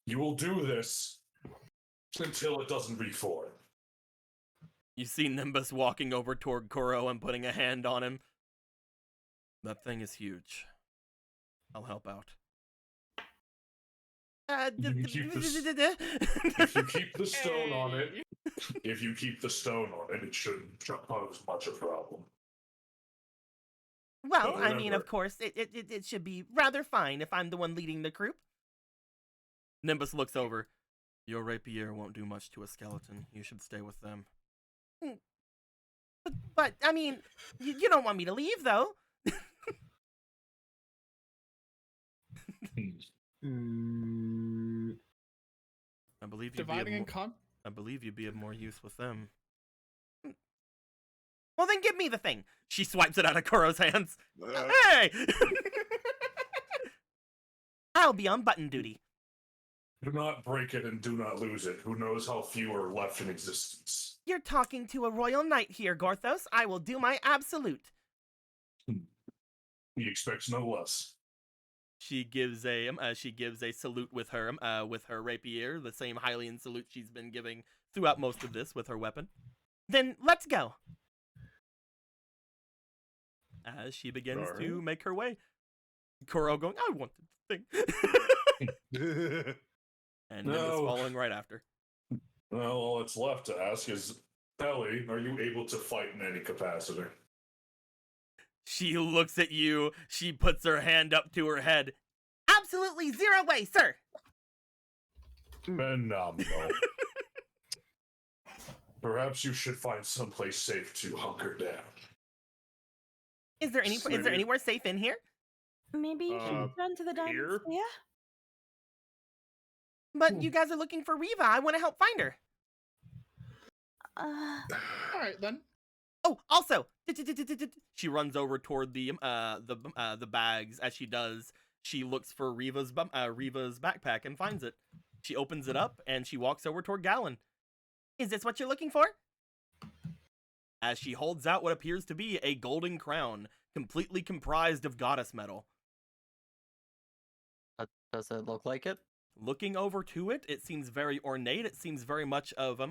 You will do this until it doesn't reform. You see Nimbus walking over toward Kuro and putting a hand on him. That thing is huge. I'll help out. If you keep the stone on it, it shouldn't pose much a problem. Well, But I mean, of remember- course, it should be rather fine if I'm the one leading the group. Nimbus looks over. Your rapier won't do much to a skeleton. You should stay with them. But I mean, you don't want me to leave, though. I believe you'd Dividing and I believe you'd be of more use with them. Well, then give me the thing. She swipes it out of Kuro's hands. Hey! I'll be on button duty. Do not break it and do not lose it. Who knows how few are left in existence? You're talking to a royal knight here, Gorthos. I will do my absolute. He expects no less. She gives a salute with her rapier, the same Hylian salute she's been giving throughout most of this with her weapon. Then let's go. as she begins Alright. to make her way. Koro going, I want the thing. And Nim is No. following right after. Well, all that's left to ask is, Ellie, are you able to fight in any capacity? She looks at you. She puts her hand up to her head. Absolutely 0 way, sir. Phenomenal. Perhaps you should find someplace safe to hunker down. Is there anywhere safe in here? Maybe you should run to the diamond here? sphere. But you guys are looking for Riva. I want to help find her. Uh, All right then. Oh, also, she runs over toward the bags. As she does, she looks for Riva's backpack and finds it. She opens it up and she walks over toward Gallon. Is this what you're looking for? As she holds out what appears to be a golden crown, completely comprised of goddess metal. Does it look like it? Looking over to it, it seems very ornate. It seems very much of a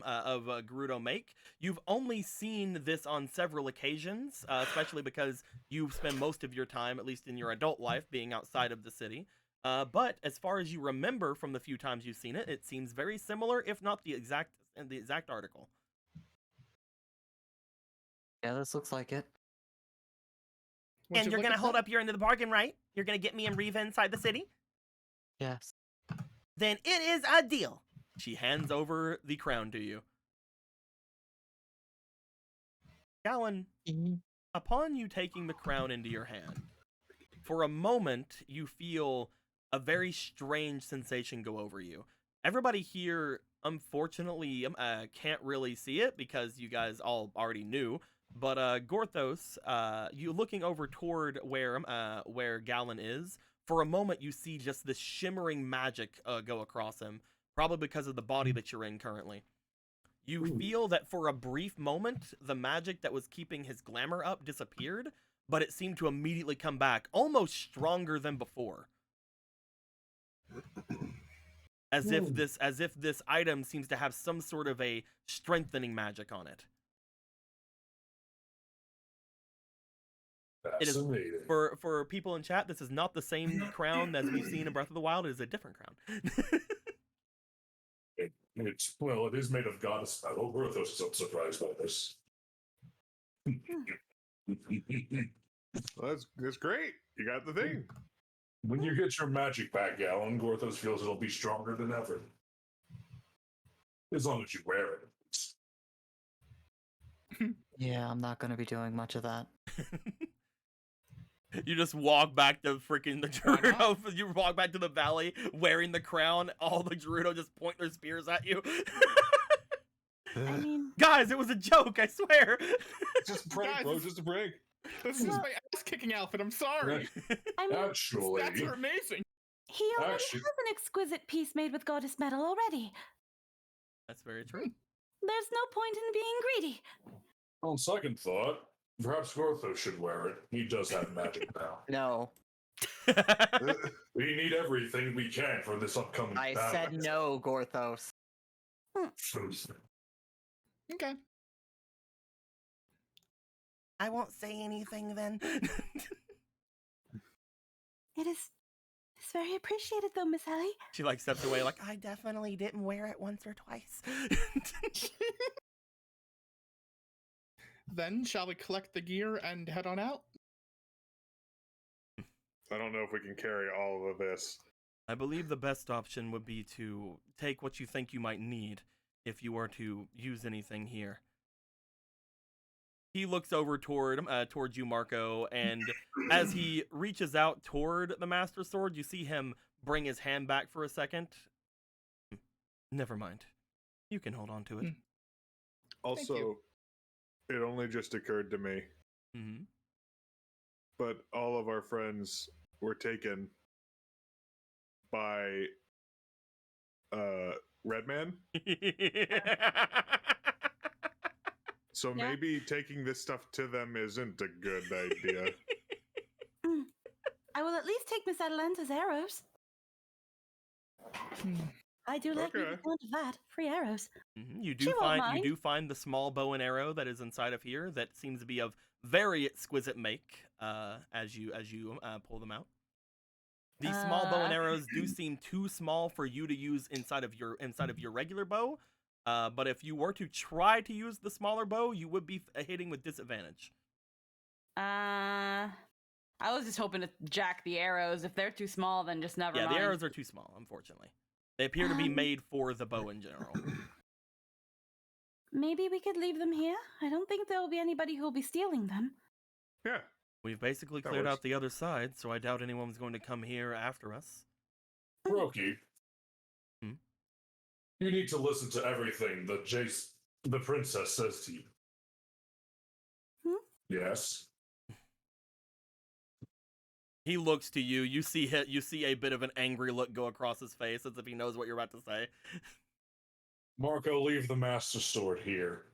Gerudo make. You've only seen this on several occasions, especially because you spend most of your time, at least in your adult life, being outside of the city. But as far as you remember from the few times you've seen it, it seems very similar, if not the exact article. Yeah, this looks like it. Would And you you're look gonna at hold that? up your end of the bargain, right? You're gonna get me and Riva inside the city? Yes. Then it is a deal. She hands over the crown to you. Gallon, upon you taking the crown into your hand, for a moment you feel a very strange sensation go over you. Everybody here, unfortunately, can't really see it because you guys all already knew. But Gorthos, you looking over toward where Gallon is, for a moment you see just this shimmering magic go across him, probably because of the body that you're in currently. You feel that for a brief moment, the magic that was keeping his glamour up disappeared, but it seemed to immediately come back, almost stronger than before. As if this item seems to have some sort of a strengthening magic on it. It is Fascinating. for people in chat, this is not the same crown as we've seen in Breath of the Wild. It is a different crown. It is made of goddess metal. Brothos is unsurprised by this. Well, that's great. You got the thing. When you get your magic back, Gallon, Gorthos feels it'll be stronger than ever. As long as you wear it. Yeah, I'm not going to be doing much of that. You just walk back to freaking the Gerudo. You walk back to the valley wearing the crown. All the Gerudo just point their spears at you. I mean, Guys, it was a joke, I swear. Just a prank, Guys, bro. Just a prank. This is my ass-kicking outfit. I'm sorry. I mean, Actually, Stats are amazing. he already actually- has an exquisite piece made with goddess metal already. That's very true. There's no point in being greedy. on second thought, perhaps Gorthos should wear it. He does have magic now. No. We need everything we can for this upcoming I battle. said no, Gorthos. Okay. I won't say anything then. It's very appreciated though, Miss Ellie. She like steps away like, I definitely didn't wear it once or twice. Then shall we collect the gear and head on out? I don't know if we can carry all of this. I believe the best option would be to take what you think you might need if you were to use anything here. He looks over towards you, Marco, and as he reaches out toward the Master Sword, you see him bring his hand back for a second. Never mind. You can hold on to it. Also, it only just occurred to me, Mm-hmm. but all of our friends were taken by Redman. So Yeah. maybe taking this stuff to them isn't a good idea. I will at least take Miss Atalanta's arrows. I do like me the Okay. sound of that. Free arrows. You She do won't find mind. the small bow and arrow that is inside of here that seems to be of very exquisite make. As you pull them out, these small bow and arrows do seem too small for you to use inside of your regular bow. But if you were to try to use the smaller bow, you would be hitting with disadvantage. I was just hoping to jack the arrows. If they're too small, then just never Yeah, mind. the arrows are too small, unfortunately. They appear to be made for the bow in general. Maybe we could leave them here. I don't think there will be anybody who will be stealing them. Yeah. We've basically That cleared works. out the other side, so I doubt anyone's going to come here after us. Roki. Hmm? You need to listen to everything the princess says to you. Hmm? Yes. He looks to you. You see a bit of an angry look go across his face, as if he knows what you're about to say. Marco, leave the Master Sword here.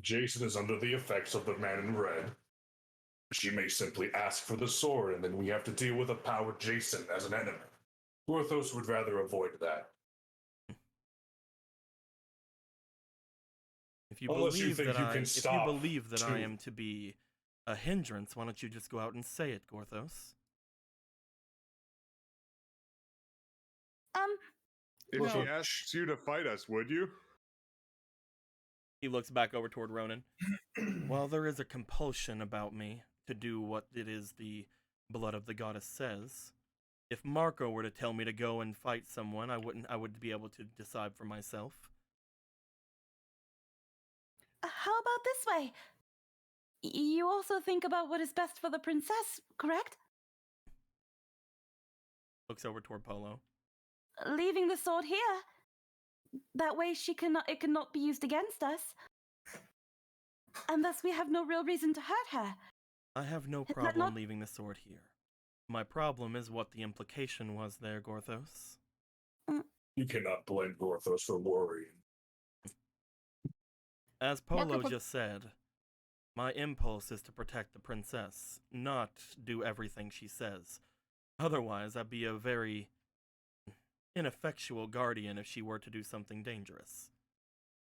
Jason is under the effects of the man in red. She may simply ask for the sword, and then we have to deal with a powered Jason as an enemy. Gorthos would rather avoid that. If you Unless you believe think that you I can if you stop believe that I two. am to be a hindrance, why don't you just go out and say it, Gorthos? If Well- she asks you to fight us, would you? He looks back over toward Ronan. Well, there is a compulsion about me to do what it is the blood of the goddess says. If Marco were to tell me to go and fight someone, I would be able to decide for myself. How about this way? You also think about what is best for the princess, correct? Looks over toward Polo. Leaving the sword here. That way it cannot be used against us. And thus we have no real reason to hurt her. I have no that problem not- leaving the sword here. My problem is what the implication was there, Gorthos. You cannot blame Gorthos for worrying. As Polo but- just said, my impulse is to protect the princess, not do everything she says. Otherwise, I'd be a very ineffectual guardian if she were to do something dangerous.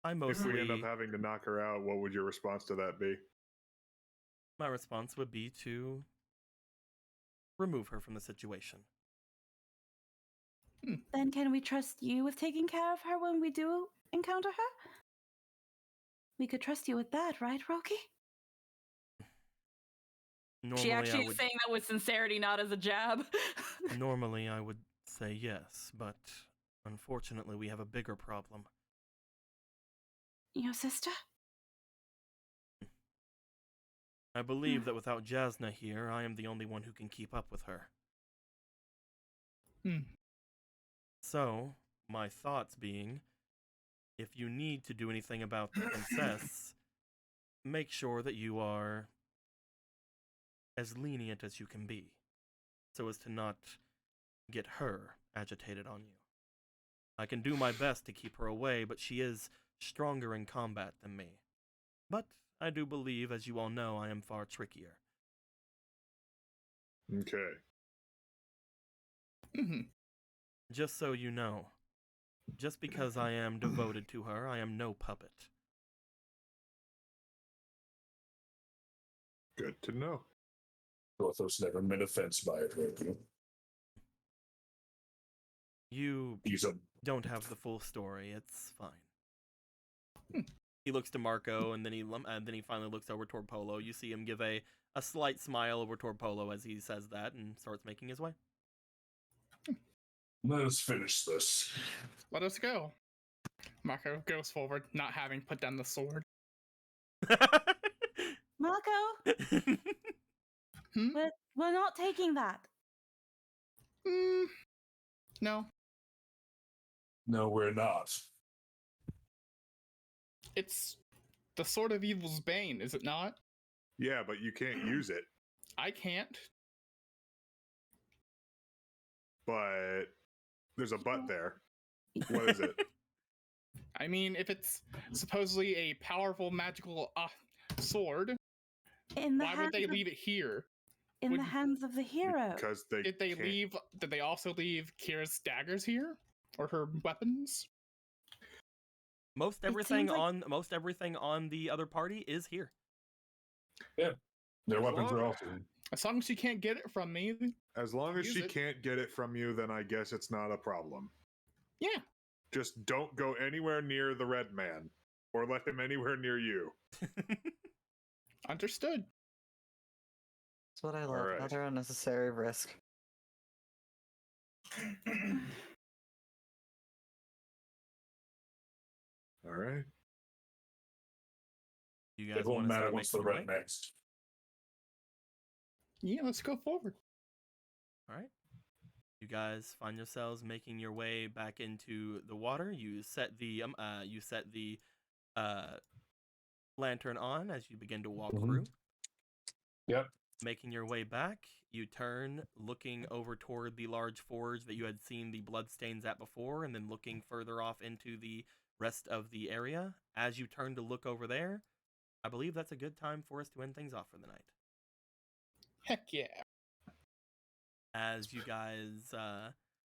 I If mostly... we end up having to knock her out, what would your response to that be? My response would be to remove her from the situation. Then can we trust you with taking care of her when we do encounter her? We could trust you with that, right, Roki? Normally, She actually I is would, saying that with sincerity, not as a jab. normally I would say yes, but unfortunately we have a bigger problem. Your sister? I believe that without Jasna here, I am the only one who can keep up with her. Hmm. So, my thoughts being, if you need to do anything about the princess, make sure that you are as lenient as you can be, so as to not get her agitated on you. I can do my best to keep her away, but she is stronger in combat than me. But I do believe, as you all know, I am far trickier. Okay. Hmm. Just so you know, just because I am devoted to her, I am no puppet. Good to know. Gorthos never meant offense by it, Roki. You He's a don't have the full story. It's fine. He looks to Marco, and then he finally looks over toward Polo. You see him give a slight smile over toward Polo as he says that and starts making his way. Let us finish this. Let us go. Marco goes forward, not having put down the sword. Marco, Hmm? we're not taking that. No. No, we're not. It's the Sword of Evil's Bane, is it not? Yeah, but you can't use it. I can't. But there's a but there. What is it? I mean, if it's supposedly a powerful magical sword, In the Why would hands they of, leave it here? in the would- hands of the hero. Because they Did they can't- leave? Did they also leave Kira's daggers here, or her weapons? Most It everything seems like- on the other party is here. Their As weapons long- are also. As long as you can't get it from me, As long as Use she it. can't get it from you, then I guess it's not a problem. yeah. Just don't go anywhere near the red man, or let him anywhere near you. Understood. That's what I love. Alright. Another unnecessary risk. All right. You guys It won't want to matter start what's the making your red way? next. Yeah, let's go forward. All right. You guys find yourselves making your way back into the water. You set the lantern on as you begin to walk Mhm. through. Yep. Making your way back, you turn, looking over toward the large forge that you had seen the bloodstains at before, and then looking further off into the rest of the area. As you turn to look over there, I believe that's a good time for us to end things off for the night. Heck yeah. As you guys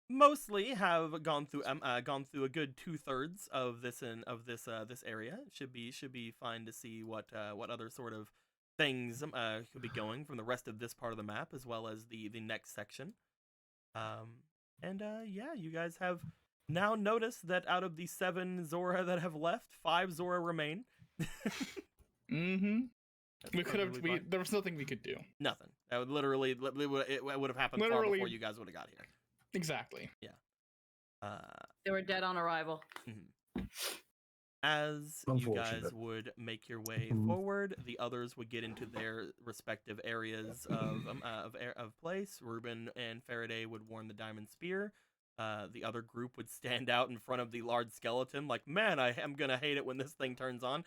mostly have gone through a good 2/3 of this this area. Should be fine to see what other sort of things could be going from the rest of this part of the map, as well as the next section. Yeah, you guys have now noticed that out of the 7 Zora that have left, 5 Zora remain. Mm-hmm. That's We could have. perfectly fine. There was nothing we could do. Nothing. That would literally it would have happened far Literally- before you guys would have got here. Exactly. They were dead on arrival. As you guys Unfortunate. would make your way Mhm. forward, the others would get into their respective areas of place. Ruben and Faraday would warn the diamond spear. The other group would stand out in front of the large skeleton, like, man, I am gonna hate it when this thing turns on.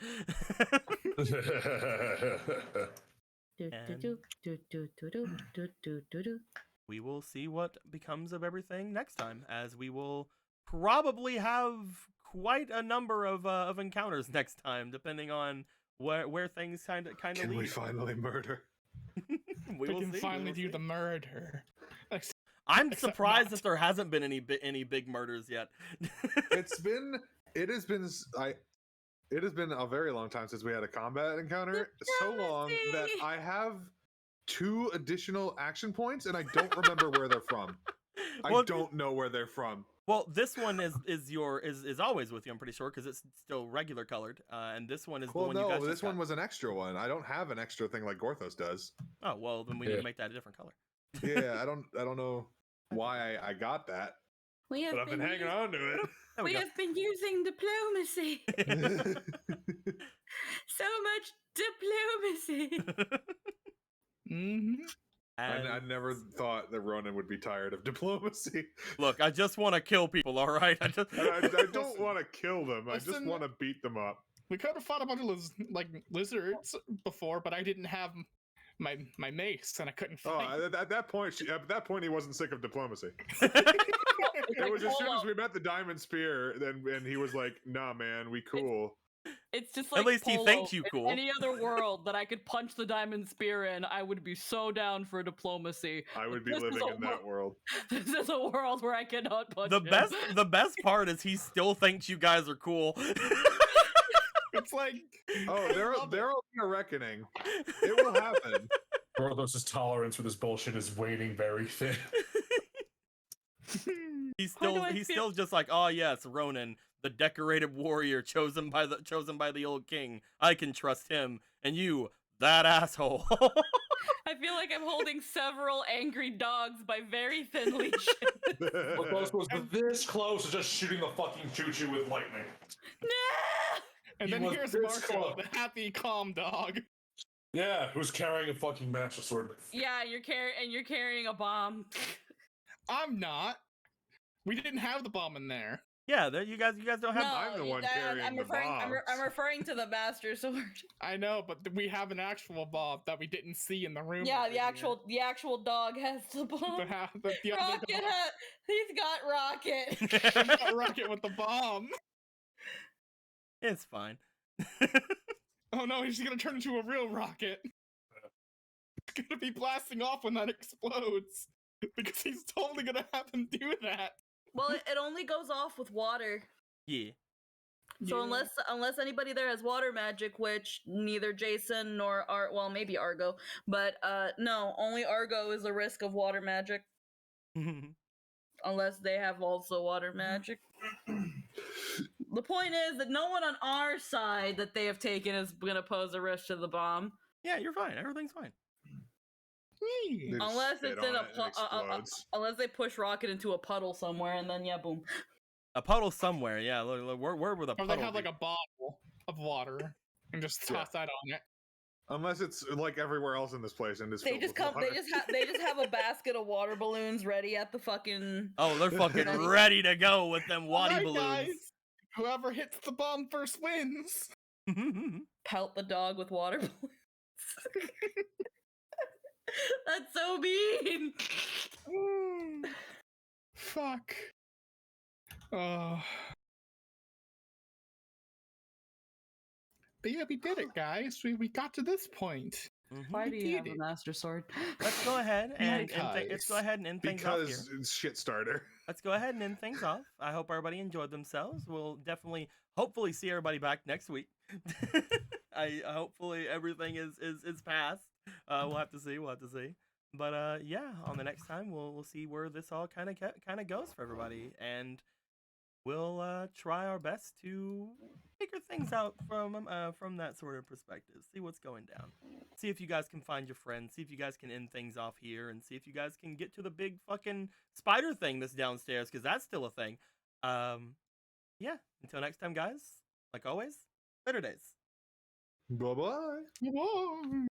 We will see what becomes of everything next time, as we will probably have quite a number of encounters next time, depending on where things kind of Can lead. we finally murder? We We will can see, finally we will do see. the murder. I'm except surprised not. that there hasn't been any big murders yet. It has been a very long time since we had a combat encounter. So long that Diplomacy! I have 2 additional action points and I don't remember where they're from. I Well, don't know where they're from. Well, this one is always with you, I'm pretty sure, because it's still regular colored. And this one is the Well, one you no, guys this just one got. was an extra one. I don't have an extra thing like Gorthos does. Oh well, then we need Yeah. to make that a different color. Yeah, I don't know why I got that, We have but I've been hanging on to There We we go. have been using diplomacy. it. So much diplomacy. Mm-hmm. I And never thought that Ronan would be tired of diplomacy. look, I just want to kill people. All right, I just. And I don't Listen, want to kill them. I just listen. want to beat them up. We could have fought a bunch of lizards before, but I didn't have my mace, and I couldn't fight. Oh, at that point, he wasn't sick of diplomacy. It's It like was as soon as Polo. we met the diamond spear, and he was like, "Nah, man, we cool." It's just like least he Polo. thinks you In cool. any other world that I could punch the diamond spear in, I would be so down for diplomacy. I would be This is living a in that world. This is a world where I cannot punch The him. best part is he still thinks you guys are cool. It's like Oh, there love will be a reckoning. It will happen. Gorthos' tolerance for this bullshit is waning very thin. He's Why do still I he's feel- still just like, oh yes, Ronan, the decorated warrior chosen by the old king. I can trust him, and you, that asshole. I feel like I'm holding several angry dogs by very thin leashes. Gorthos was this close to just shooting the fucking choo-choo with lightning. No! and He then was here's this Marco, close. the happy, calm dog. Yeah, who's carrying a fucking master sword? Yeah, you're carrying a bomb. I'm not. We didn't have the bomb in there. Yeah, you guys don't have. I'm the one carrying I'm the referring, I'm bombs. referring to the master sword. I know, but we have an actual bomb that we didn't see in the room. Yeah, over the here. actual dog has the bomb. The other Rocket dog. he's got Rocket. Got Rocket with the bomb. It's fine. Oh no, he's gonna turn into a real rocket. gonna be blasting off when that explodes because he's totally gonna have him do that. Well, it only goes off with water. Yeah. So Yeah. unless anybody there has water magic, which neither Jason nor well, maybe Argo, but no, only Argo is a risk of water magic unless they have also water magic. The point is that no one on our side that they have taken is going to pose a risk to the bomb. Yeah, you're fine. Everything's fine. Hey. They just Unless spit it's in on a it and explodes. unless they push Rocket into a puddle somewhere and then yeah, boom. A puddle somewhere. Yeah, look, where would a Or puddle they have like be? a bottle of water and just Yeah. toss that on it. Unless it's like everywhere else in this place and it's They filled just with come. water. They just have a basket of water balloons ready at the fucking. Oh, they're fucking ready to go with them waddy Alright, balloons. guys. Whoever hits the bomb first wins. Pelt the dog with water balloons. That's so mean. Fuck. Oh. But yeah, we did it, guys. We got to this point. Why do you have a Repeated. master sword? Let's go ahead and Because- let's go ahead and end things off here. Because it's shit starter. Let's go ahead and end things off. I hope everybody enjoyed themselves. We'll definitely, hopefully, see everybody back next week. I hopefully everything is passed. We'll have to see. We'll have to see. But yeah, on the next time we'll see where this all kind of goes for everybody, and we'll try our best to figure things out from that sort of perspective. See what's going down. See if you guys can find your friends. See if you guys can end things off here, and see if you guys can get to the big fucking spider thing that's downstairs, because that's still a thing. Yeah. Until next time, guys. Like always, better days. Bye bye. Whoa.